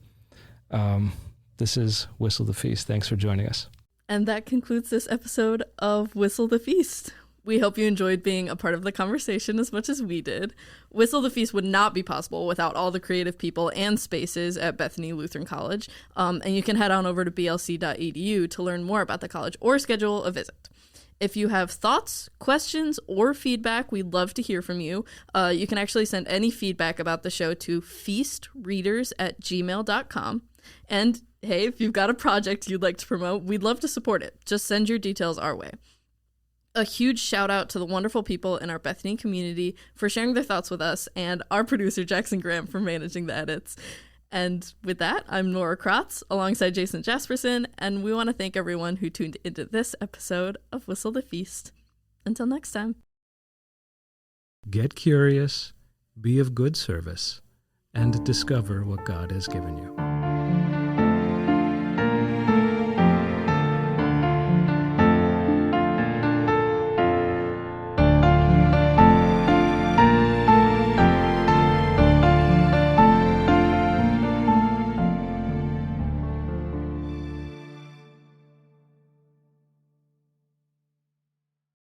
This is Whistle the Feast. Thanks for joining us. And that concludes this episode of Whistle the Feast. We hope you enjoyed being a part of the conversation as much as we did. Whistle the Feast would not be possible without all the creative people and spaces at Bethany Lutheran College. And you can head on over to blc.edu to learn more about the college or schedule a visit. If you have thoughts, questions, or feedback, we'd love to hear from you. You can actually send any feedback about the show to feastreaders@gmail.com. And hey, if you've got a project you'd like to promote, we'd love to support it. Just send your details our way. A huge shout out to the wonderful people in our Bethany community for sharing their thoughts with us, and our producer Jaksyn Graham for managing the edits. And with that, I'm Norah Kratz alongside Jaspersen, and we want to thank everyone who tuned into this episode of Whistle the Feast. Until next time. Get curious, be of good service, and discover what God has given you.